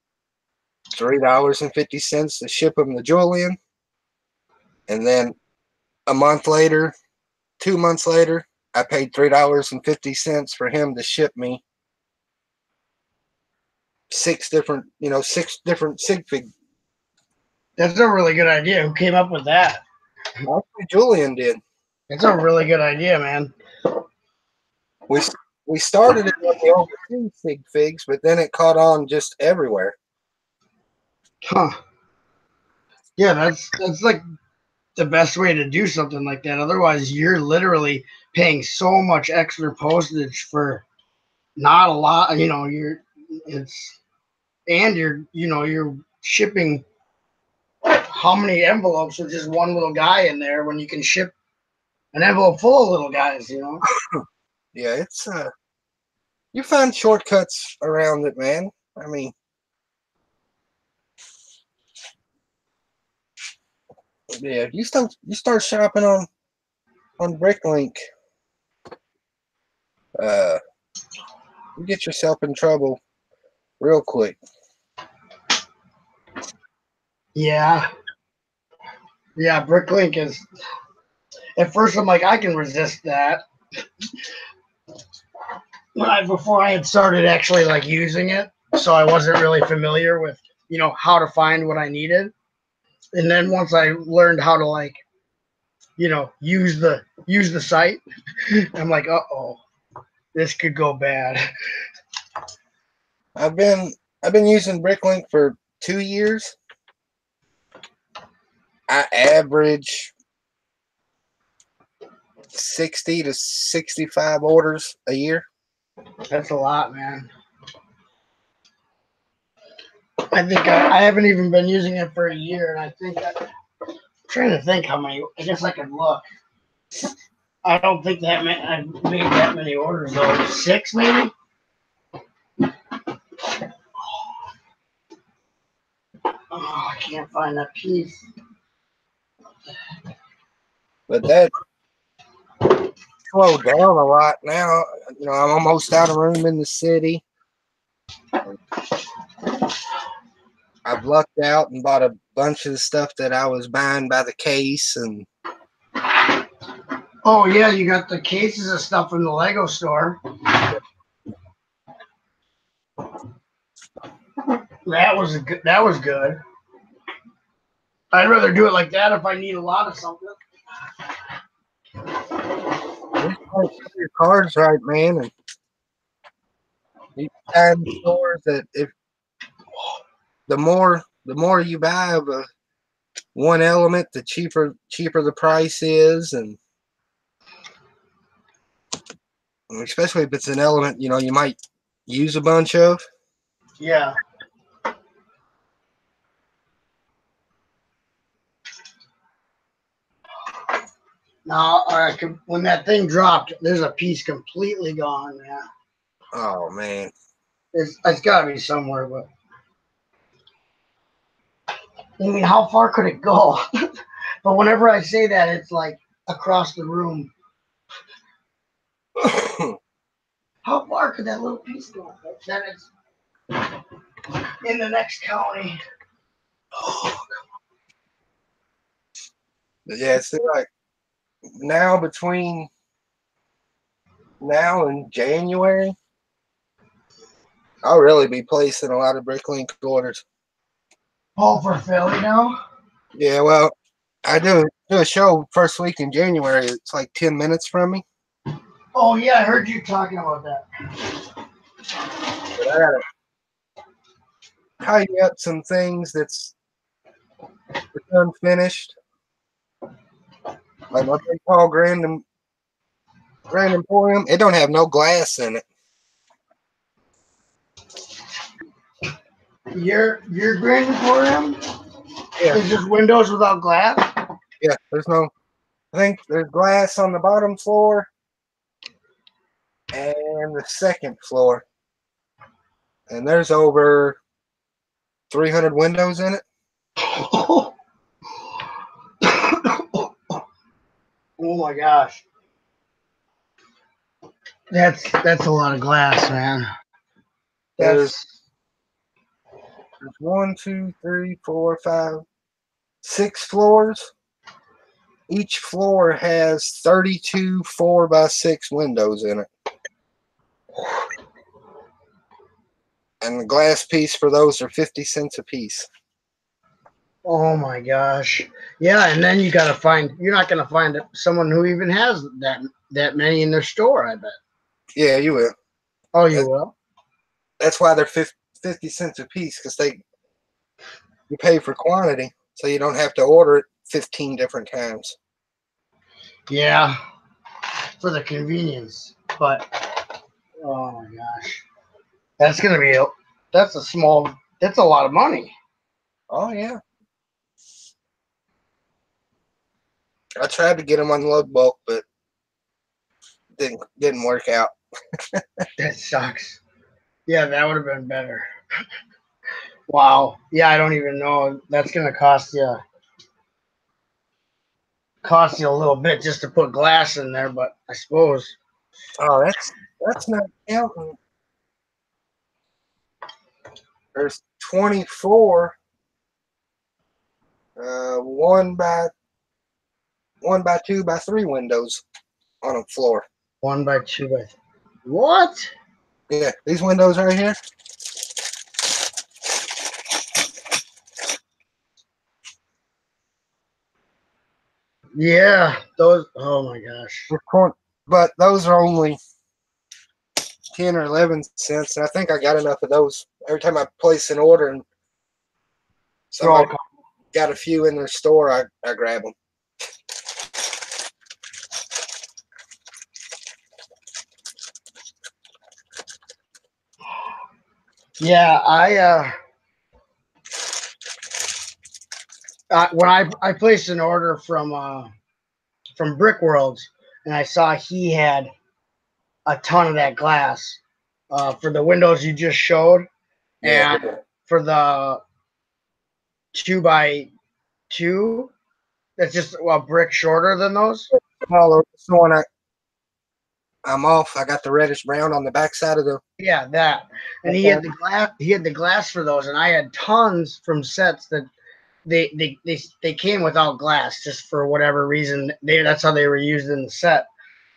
$3.50 to ship them to Julian, and then a month later, 2 months later, I paid $3.50 for him to ship me 6 different sig fig. That's a really good idea. Who came up with that? Actually, Julian did. That's a really good idea, man. We started it with the overseas sig figs, but then it caught on just everywhere. Huh. Yeah, that's like the best way to do something like that. Otherwise, you're literally paying so much extra postage for not a lot. You're shipping how many envelopes with just one little guy in there when you can ship an envelope full of little guys, Yeah, it's you find shortcuts around it, man. I mean, yeah, you start shopping on Bricklink, you get yourself in trouble real quick. Yeah. Yeah, Bricklink is. At first, I'm like, I can resist that. Before I had started actually like using it, so I wasn't really familiar with how to find what I needed. And then once I learned how to use the site, I'm like, uh-oh, this could go bad. I've been using Bricklink for 2 years. I average 60 to 65 orders a year. That's a lot, man. I think I haven't even been using it for a year, and I'm trying to think how many. I guess I could look. I don't think I've made that many orders though. 6 maybe. Oh, I can't find that piece. But that slowed down a lot now. I'm almost out of room in the city. I've lucked out and bought a bunch of the stuff that I was buying by the case, and Oh yeah, you got the cases of stuff from the Lego store. That was good. That was good. I'd rather do it like that if I need a lot of something. Just play your cards right, man, and you find stores that if the more you buy of one element, the cheaper the price is, and especially if it's an element you might use a bunch of. Yeah. Now, when that thing dropped, there's a piece completely gone, man. Oh man, It's got to be somewhere, but I mean, how far could it go? But whenever I say that, it's like across the room. How far could that little piece go? Then it's in the next county. Oh, yeah, it's like between now and January, I'll really be placing a lot of Bricklink orders. all for Philly now? Yeah, well, I do a show first week in January. It's like 10 minutes from me. Oh yeah, I heard you talking about that. But I gotta tidy up some things that's unfinished. Like my big tall Grand Emporium, it don't have no glass in it. Your Grand Emporium Yeah, is just windows without glass? yeah. There's no. I think there's glass on the bottom floor and the second floor, and there's over 300 windows in it. Oh my gosh. That's a lot of glass, man. There's 1, 2, 3, 4, 5, 6 floors. Each floor has 32 4x6 windows in it. And the glass piece for those are 50 cents a piece. Oh my gosh. Yeah, and then you're not gonna find someone who even has that many in their store, I bet. Yeah, you will. Oh, you will? That's why they're 50 cents a piece, because you pay for quantity, so you don't have to order it 15 different times. Yeah. For the convenience. But oh my gosh. That's a lot of money. Oh yeah. I tried to get them on lug bulk, but didn't work out. That sucks. Yeah, that would have been better. Wow. Yeah, I don't even know. That's gonna cost you a little bit just to put glass in there, but I suppose. Oh, that's not counting. There's 24 1 by 2 by 3 windows on a floor. 1 by 2 by 3. What? Yeah, these windows right here. Yeah, those. Oh my gosh. But those are only 10 or 11 cents, and I think I got enough of those every time I place an order. And somebody got a few in their store, I grab them. Yeah, when I placed an order from Brick Worlds, and I saw he had a ton of that glass for the windows you just showed, Yeah. and for the 2 by 2, that's just a brick shorter than those. Smaller. This one I'm off. I got the reddish brown on the back side of the. Yeah, that. And he had the glass. He had the glass for those, and I had tons from sets that they came without glass just for whatever reason. That's how they were used in the set.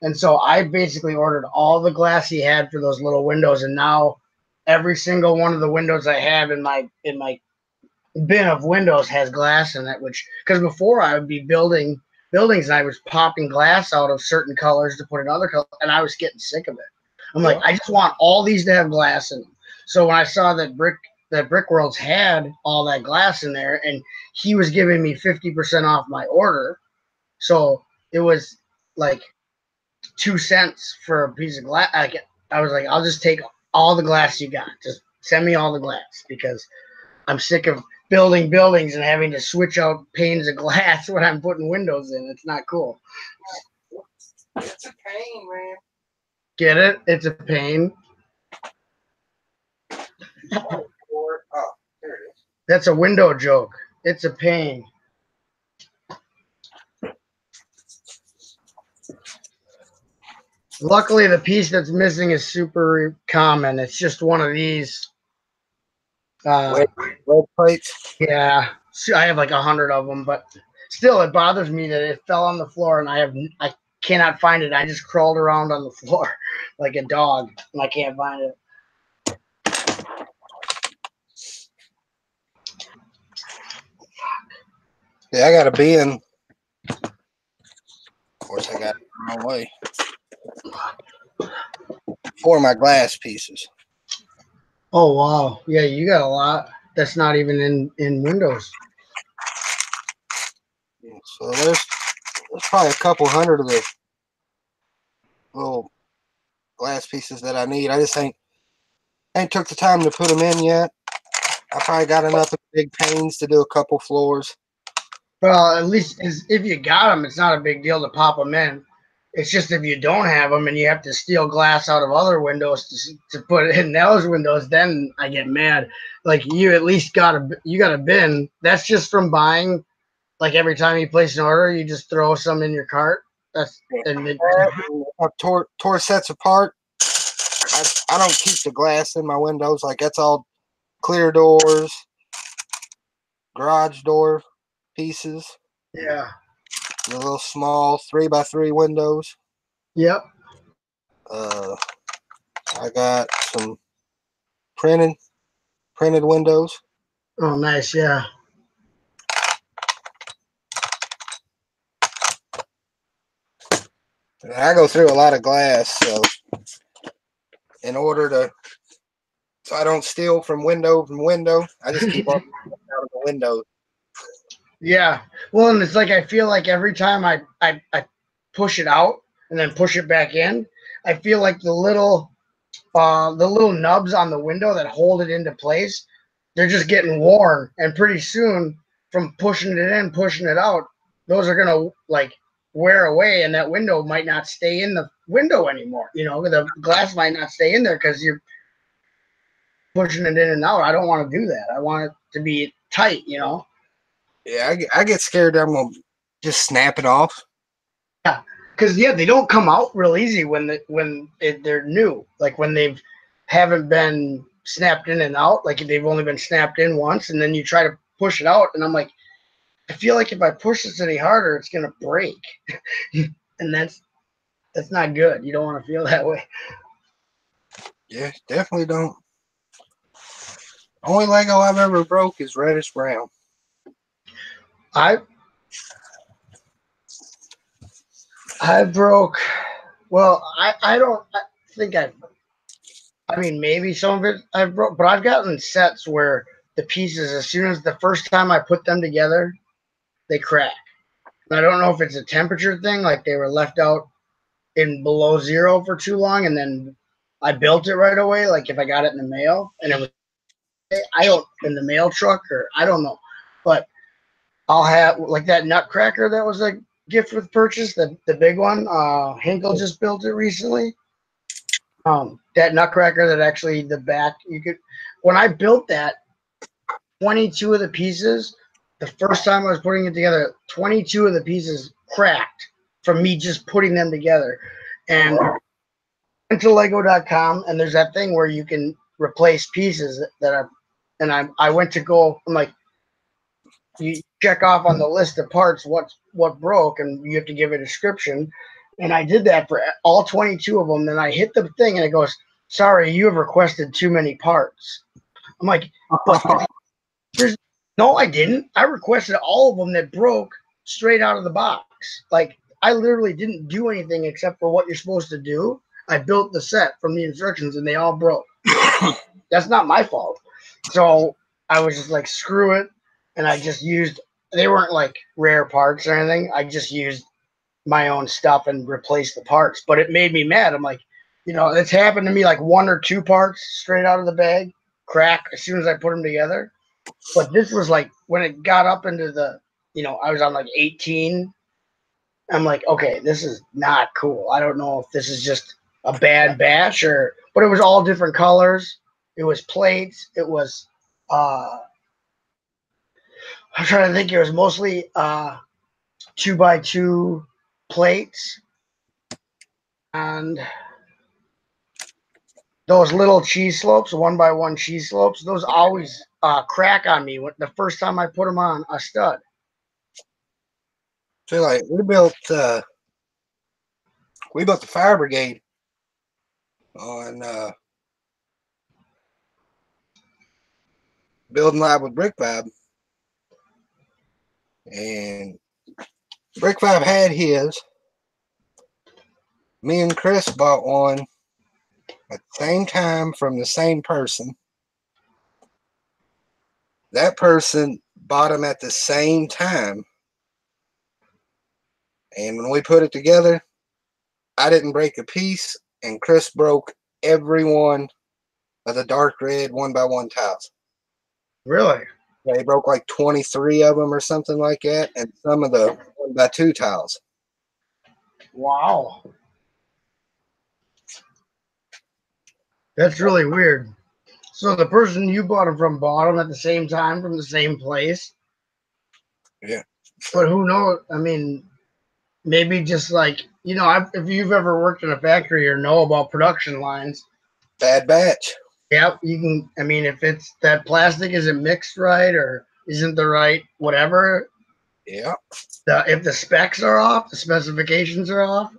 And so I basically ordered all the glass he had for those little windows, and now every single one of the windows I have in my bin of windows has glass in it. Which, because before I would be building buildings and I was popping glass out of certain colors to put in other colors, and I was getting sick of it. I'm like, I just want all these to have glass in them. So when I saw that Brick Worlds had all that glass in there, and he was giving me 50% off my order, so it was like 2 cents for a piece of glass. I was like, I'll just take all the glass you got. Just send me all the glass, because I'm sick of building buildings and having to switch out panes of glass when I'm putting windows in. It's not cool. It's a pain, man. Get it? It's a pain. Oh, there it is. That's a window joke. It's a pain. Luckily, the piece that's missing is super common. It's just one of these. Lead plates. Yeah, I have like 100 of them, but still, it bothers me that it fell on the floor and I cannot find it. I just crawled around on the floor like a dog, and I can't find it. Yeah, I got a bin. Of course, I got it the wrong way. For my glass pieces. Oh wow, yeah, you got a lot. That's not even in Windows. So there's probably a couple hundred of the little glass pieces that I need. I just ain't took the time to put them in yet. I probably got enough of big panes to do a couple floors. Well, at least if you got them, it's not a big deal to pop them in. It's just if you don't have them and you have to steal glass out of other windows to put it in those windows, then I get mad. Like, you at least got a bin. That's just from buying. Like, every time you place an order, you just throw some in your cart. I tore sets apart. I don't keep the glass in my windows. Like, that's all clear doors, garage door pieces. Yeah. The little small 3x3 windows. Yep. I got some printed windows. Oh, nice. Yeah. And I go through a lot of glass, so so I don't steal from window, I just keep all out of the window. Yeah. Well, and it's like, I feel like every time I push it out and then push it back in, I feel like the little nubs on the window that hold it into place, they're just getting worn. And pretty soon, from pushing it in, pushing it out, those are going to like wear away, and that window might not stay in the window anymore. You know, the glass might not stay in there because you're pushing it in and out. I don't want to do that. I want it to be tight, you know? Yeah, I get scared that I'm going to just snap it off. Yeah, because they don't come out real easy when they're new. Like, when they haven't been snapped in and out, like they've only been snapped in once, and then you try to push it out, and I'm like, I feel like if I push this any harder, it's gonna break, and that's not good. You don't want to feel that way. Yeah, definitely don't. Only Lego I've ever broke is reddish brown. I broke. Well, I don't think I mean, maybe some of it I've broke, but I've gotten sets where the pieces, as soon as the first time I put them together, they crack. And I don't know if it's a temperature thing, like they were left out in below zero for too long, and then I built it right away. Like, if I got it in the mail and it was in the mail truck, or I don't know, but I'll have like that nutcracker that was a gift with purchase, the big one. Hinkle just built it recently. That nutcracker that actually the back when I built that, 22 of the pieces, the first time I was putting it together, 22 of the pieces cracked from me just putting them together. And I went to Lego.com, and there's that thing where you can replace pieces that are, and I went to go, I'm like, you check off on the list of parts what broke, and you have to give a description. And I did that for all 22 of them. Then I hit the thing, and it goes, "Sorry, you have requested too many parts." I'm like, "But no, I didn't. I requested all of them that broke straight out of the box. Like, I literally didn't do anything except for what you're supposed to do. I built the set from the instructions, and they all broke. That's not my fault." So I was just like, screw it. And I just used, they weren't like rare parts or anything. I just used my own stuff and replaced the parts. But it made me mad. I'm like, it's happened to me like 1 or 2 parts straight out of the bag, crack as soon as I put them together. But this was like, when it got up into the, I was on like 18. I'm like, okay, this is not cool. I don't know if this is just a bad batch but it was all different colors. It was plates. It was, I'm trying to think. It was mostly 2x2 plates, and those little cheese slopes, 1x1 cheese slopes. Those always crack on me the first time I put them on a stud. So like we built the fire brigade on building lab with Brick Vibe. And Brick Vibe had his. Me and Chris bought one at the same time from the same person. That person bought them at the same time. And when we put it together, I didn't break a piece, and Chris broke every one of the dark red 1x1 tiles. Really? They broke like 23 of them or something like that, and some of the 1x2 tiles. Wow. That's really weird. So the person you bought them from bought them at the same time from the same place? Yeah. But who knows? I mean, maybe just like, if you've ever worked in a factory or know about production lines. Bad batch. Yep, you can. I mean, if it's that plastic isn't mixed right or isn't the right whatever. Yeah. If the specs are off, the specifications are off.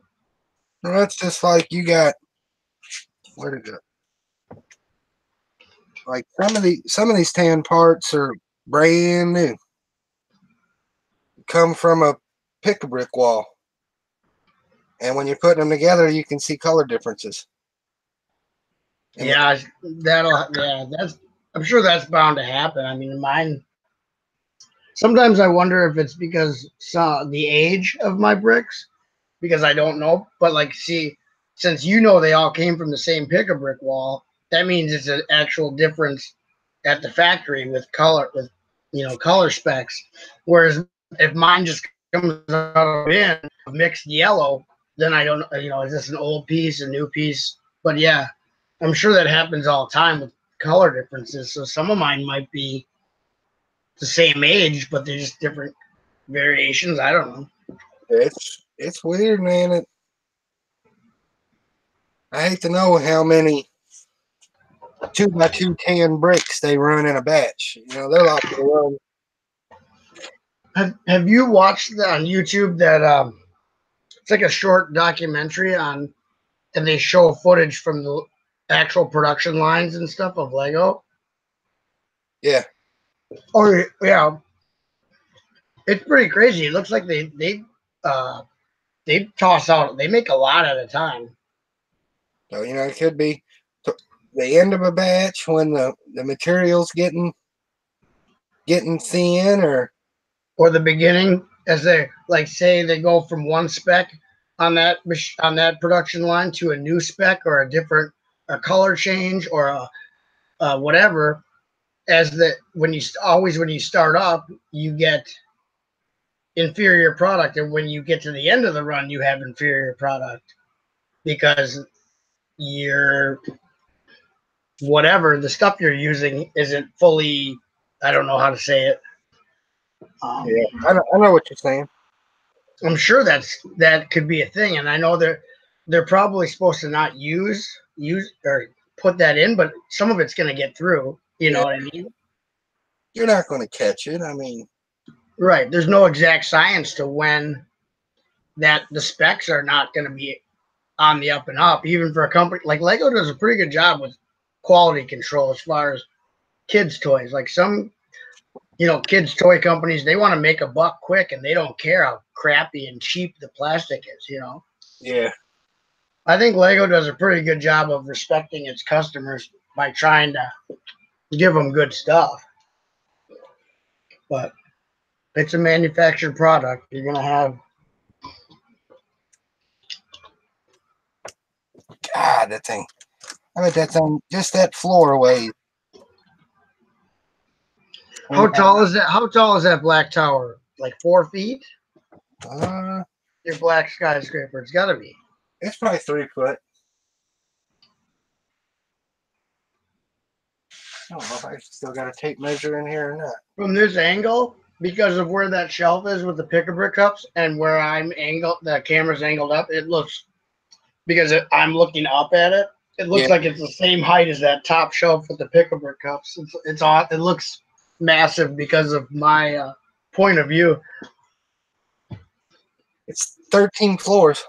Well, that's just like you got. Where to go? Like some of these tan parts are brand new. Come from a pick-a-brick wall, and when you're putting them together, you can see color differences. Yeah, I'm sure that's bound to happen. I mean, mine. Sometimes I wonder if it's because the age of my bricks, because I don't know. But like, see, since they all came from the same pick-a-brick wall, that means it's an actual difference at the factory with color, color specs. Whereas if mine just comes out of the bin of mixed yellow, then I don't, is this an old piece, a new piece? But yeah, I'm sure that happens all the time with color differences. So some of mine might be the same age, but they're just different variations. I don't know. It's weird, man. I hate to know how many 2x2 tan bricks they run in a batch. They're like to run. Have you watched on YouTube that it's like a short documentary and they show footage from the actual production lines and stuff of Lego? Yeah. Oh yeah. It's pretty crazy. It looks like they toss out. They make a lot at a time. So it could be the end of a batch when the material's getting thin, or the beginning, as they say they go from one spec on that production line to a new spec or a color change or a whatever. When you start up, you get inferior product, and when you get to the end of the run, you have inferior product because the stuff you're using isn't fully. I don't know how to say it. Yeah, I know what you're saying. I'm sure that could be a thing, and I know they're probably supposed to not use or put that in, but some of it's going to get through. You know what I mean? You're not going to catch it. I mean, Right. There's no exact science to when that the specs are not going to be on the up and up, even for a company like Lego does a pretty good job with quality control as far as kids' toys. Like some, kids' toy companies, they want to make a buck quick and they don't care how crappy and cheap the plastic is. Yeah. I think Lego does a pretty good job of respecting its customers by trying to give them good stuff. But it's a manufactured product. You're going to have. God, that thing. I bet that thing, just that floor weighs. How tall is that? How tall is that black tower? Like 4 feet? Your black skyscraper. It's got to be. It's probably 3 foot. I don't know if I still got a tape measure in here or not. From this angle, because of where that shelf is with the pick-a-brick cups and where I'm angled, the camera's angled up, it looks, because I'm looking up at it, it looks like it's the same height as that top shelf with the pick-a-brick cups. It's odd. It looks massive because of my point of view. It's 13 floors.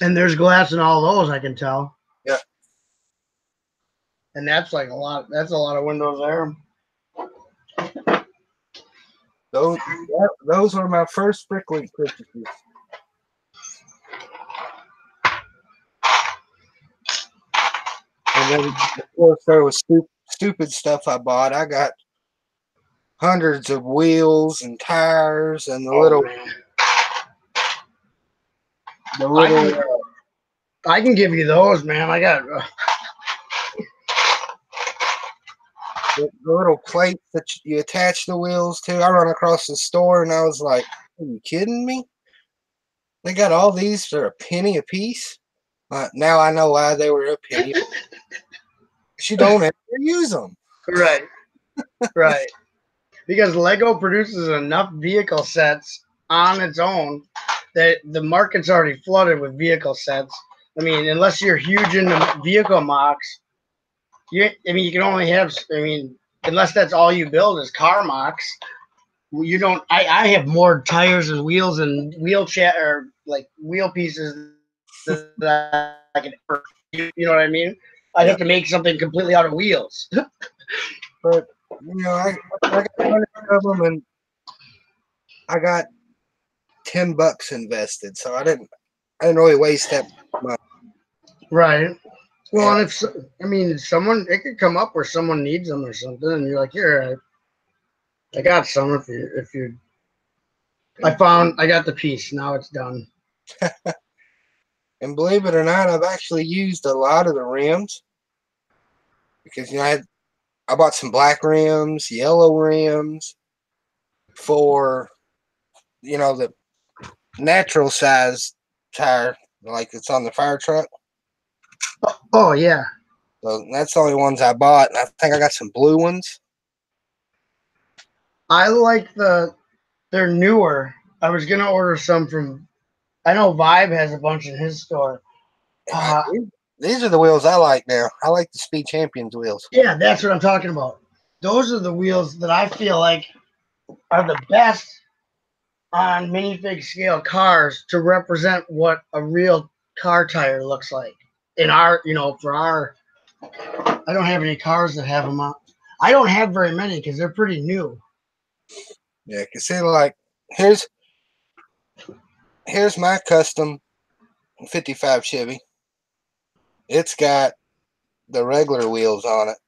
And there's glass in all those, I can tell. Yeah. And that's like a lot. That's a lot of windows there. Those were my first Bricklink purchases. And then, of course, there was stupid stuff I bought. I got hundreds of wheels and tires and I can give you those, man. I got the little plates that you attach the wheels to. I run across the store and I was like, "Are you kidding me? They got all these for a penny a piece." Now I know why they were a penny. You don't ever use them. Right. Because Lego produces enough vehicle sets on its own that the market's already flooded with vehicle sets. I mean, unless you're huge into vehicle mocks, you can only have, unless that's all you build is car mocks. You don't. I have more tires and wheels and wheel pieces that I can. You know what I mean? I'd have to make something completely out of wheels. But I got 100 of them, and I got $10 invested, so I didn't really waste that money. Right. Well, and someone, it could come up where someone needs them or something, and you're like, here, I got some. If you, I got the piece. Now it's done. And believe it or not, I've actually used a lot of the rims because I bought some black rims, yellow rims for the natural size tire, like it's on the fire truck. Oh yeah. So that's the only ones I bought, and I think I got some blue ones. I like they're newer. I was gonna order some from. I know Vibe has a bunch in his store. These are the wheels I like now. I like the Speed Champions wheels. Yeah, that's what I'm talking about. Those are the wheels that I feel like are the best on minifig scale cars to represent what a real car tire looks like. In our, I don't have any cars that have them on. I don't have very many because they're pretty new. Yeah, you can see, like, here's my custom 55 Chevy. It's got the regular wheels on it.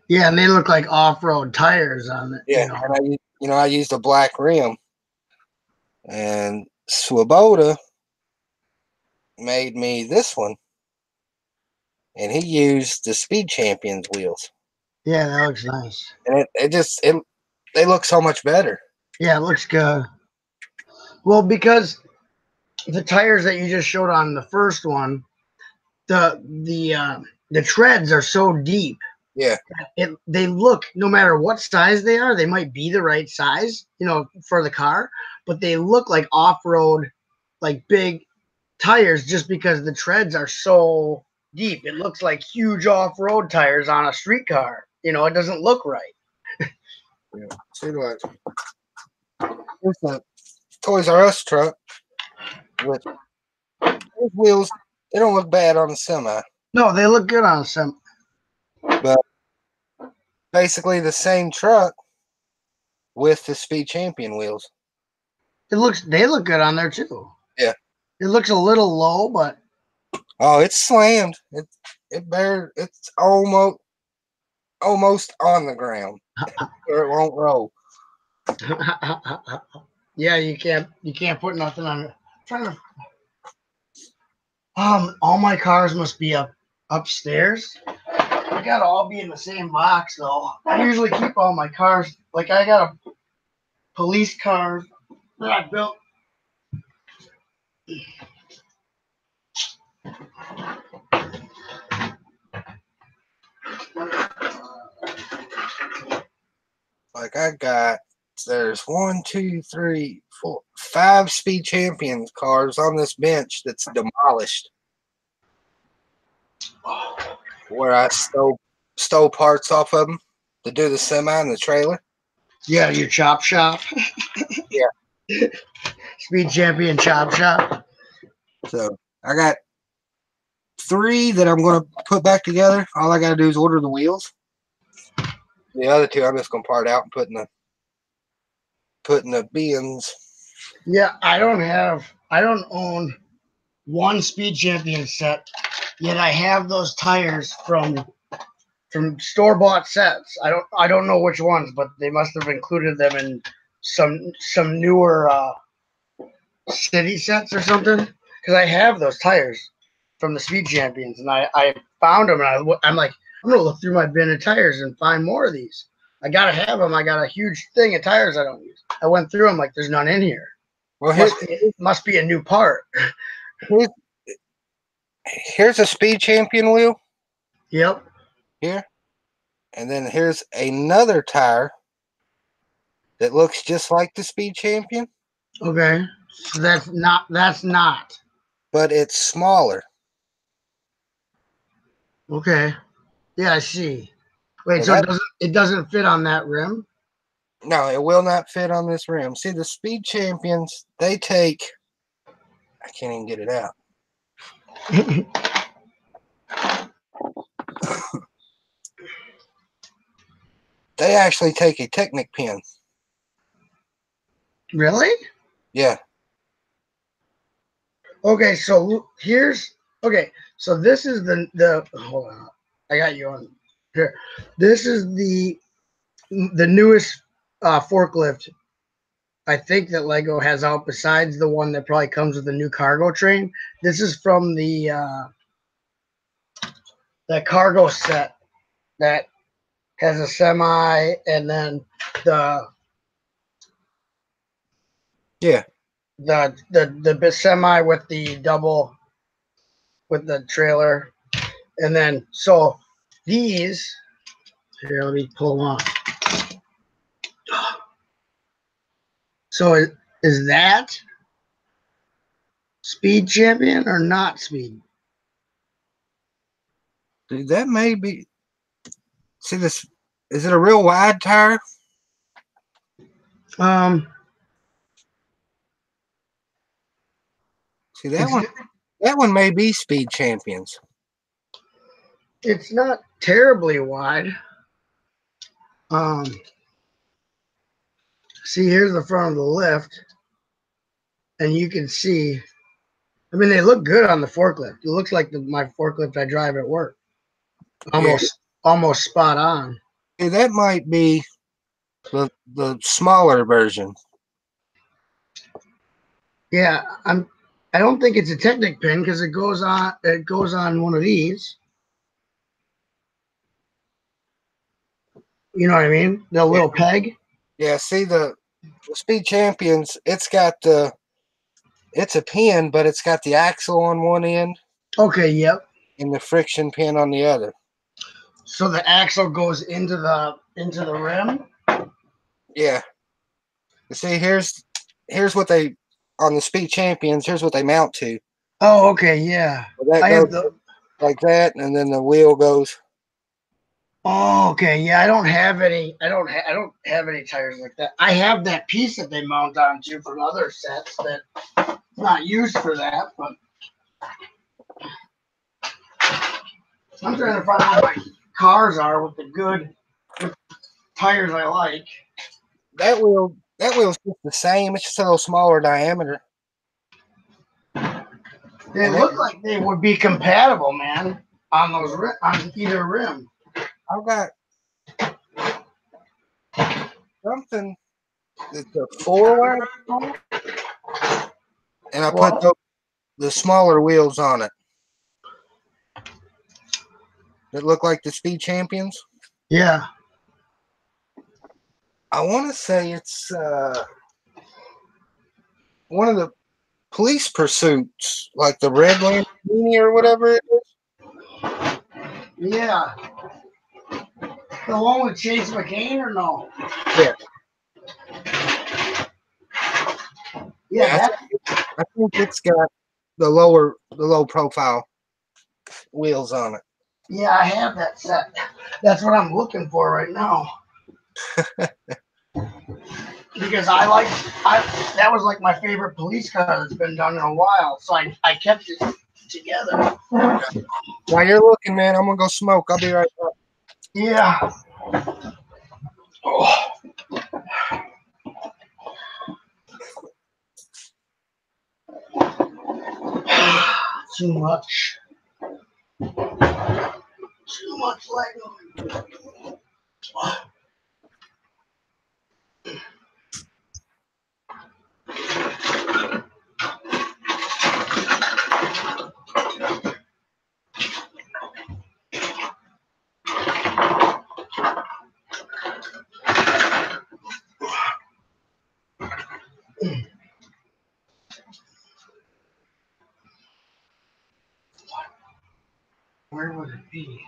Yeah, and they look like off-road tires on it. Yeah, and I used a black rim. And Swoboda made me this one. And he used the Speed Champions wheels. Yeah, that looks nice. And they look so much better. Yeah, it looks good. Well, because the tires that you just showed on the first one, the treads are so deep. Yeah. They look, no matter what size they are, they might be the right size, for the car, but they look like off-road, like big tires just because the treads are so deep. It looks like huge off-road tires on a street car. It doesn't look right. Yeah. See like here's the Toys R Us truck with those wheels. They don't look bad on the semi, No, they look good on some. but basically the same truck with the Speed Champion wheels. They look good on there too. Yeah. It looks a little low, but Oh, it's slammed. It's almost on the ground, or it won't roll. yeah, you can't put nothing on it. Trying to all my cars must be upstairs. They gotta all be in the same box though. I usually keep all my cars, like I got a police car that I built. Like there's 1, 2, 3, 4, 5 Speed Champions cars on this bench that's demolished. Where I stole parts off of them to do the semi and the trailer. Yeah, your chop shop. Yeah. Speed Champion chop shop. So I got 3 that I'm going to put back together. All I got to do is order the wheels. The other 2 I'm just going to part out and put in the bins. Yeah, I don't own one Speed Champion set, yet I have those tires from store-bought sets. I don't know which ones, but they must have included them in some newer city sets or something. Because I have those tires from the Speed Champions, and I found them, and I'm like, I'm gonna look through my bin of tires and find more of these. I gotta have them. I got a huge thing of tires I don't use. I went through them like there's none in here. Well, must be a new part. Here's a Speed Champion wheel. Yep. Here. And then here's another tire that looks just like the Speed Champion. Okay. So that's not. But it's smaller. Okay. Yeah, I see. Wait, so it doesn't fit on that rim? No, it will not fit on this rim. See, the Speed Champions, they take... I can't even get it out. They actually take a Technic pin. Really? Yeah. Okay, so so this is the hold on. I got you on here. This is the newest forklift I think that Lego has out, besides the one that probably comes with the new cargo train. This is from the that cargo set that has a semi and then the semi with the double with the trailer, and then so these here. Let me pull them off. So is that Speed Champion or not Speed? Dude, that may be. See this? Is it a real wide tire? See that one? That one may be Speed Champions. It's not terribly wide. See, here's the front of the lift, and you can see. I mean, they look good on the forklift. It looks like my forklift I drive at work. Almost spot on. Hey, that might be the smaller version. Yeah, I don't think it's a Technic pin because it goes on one of these. You know what I mean? The little peg. Yeah, see the Speed Champions, it's a pin, but it's got the axle on one end. Okay, yep. And the friction pin on the other. So the axle goes into the rim? Yeah. You see, here's what they on the Speed Champions, here's what they mount to. Oh, okay, yeah. So that goes like that, and then the wheel goes. Oh, okay. Yeah, I don't have any. I don't have any tires like that. I have that piece that they mount onto from other sets that's not used for that. But I'm trying to find out what my cars are with the good tires I like. That wheel's just the same. It's just a little smaller diameter. They look like they would be compatible, man, on those on either rim. I've got something that's a 4-wide, and I put the smaller wheels on it that look like the Speed Champions. Yeah. I want to say it's one of the police pursuits, like the Red Lamborghini or whatever it is. Yeah. The one with Chase McCain or no? Yeah. Yeah. I think it's got the low profile wheels on it. Yeah, I have that set. That's what I'm looking for right now. Because that was like my favorite police car that's been done in a while. So I kept it together. While you're looking, man, I'm gonna go smoke. I'll be right back. Yeah. Oh. Too much. Too much Lego. Where would it be?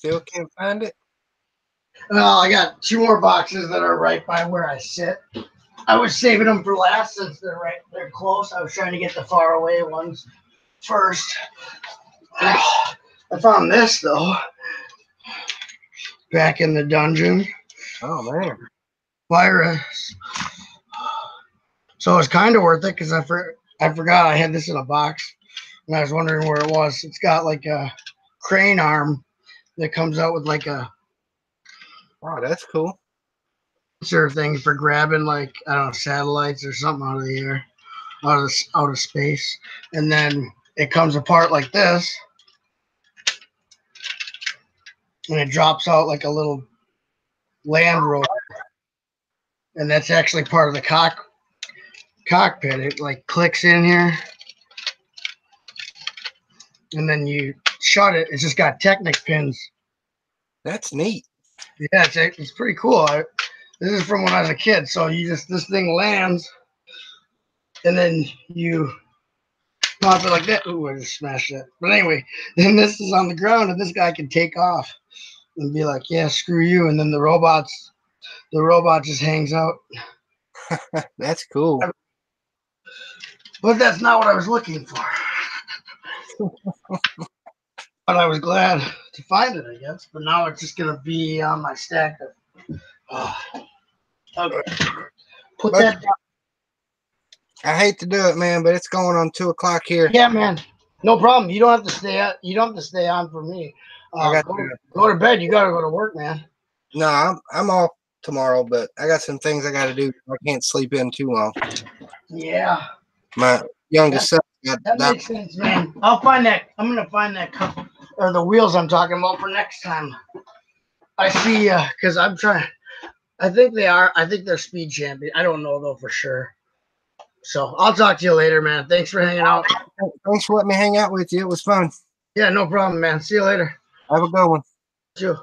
Still can't find it? Well, I got 2 more boxes that are right by where I sit. I was saving them for last since they're close. I was trying to get the far away ones first. I found this though. Back in the dungeon. Oh man. Virus. So it's kind of worth it because I forgot I had this in a box and I was wondering where it was. It's got like a crane arm that comes out with like a that's cool. sort of thing for grabbing like I don't know satellites or something out of the air, out of space, and then it comes apart like this, and it drops out like a little land rover, and that's actually part of the cockpit. It like clicks in here, and then you shut it. It's just got Technic pins. That's neat. Yeah, it's pretty cool. This is from when I was a kid. So this thing lands, and then you pop it like that. Ooh, I just smashed it. But anyway, then this is on the ground, and this guy can take off and be like, "Yeah, screw you," and then the robot just hangs out. That's cool. But that's not what I was looking for. But I was glad to find it, I guess. But now it's just gonna be on my stack of. Okay. Put that down. I hate to do it, man, but it's going on 2 o'clock here. Yeah, man. No problem. You don't have to stay. You don't have to stay on for me. Go to bed. You gotta go to work, man. No, I'm off tomorrow, but I got some things I got to do. I can't sleep in too long. Yeah. My youngest son That makes sense, man. I'll find that. I'm gonna find that cup or the wheels I'm talking about for next time. I see, because I'm trying. I think they are. I think they're speed champion. I don't know though for sure. So I'll talk to you later, man. Thanks for hanging out. Thanks for letting me hang out with you. It was fun. Yeah, no problem, man. See you later. Have a good one. You too.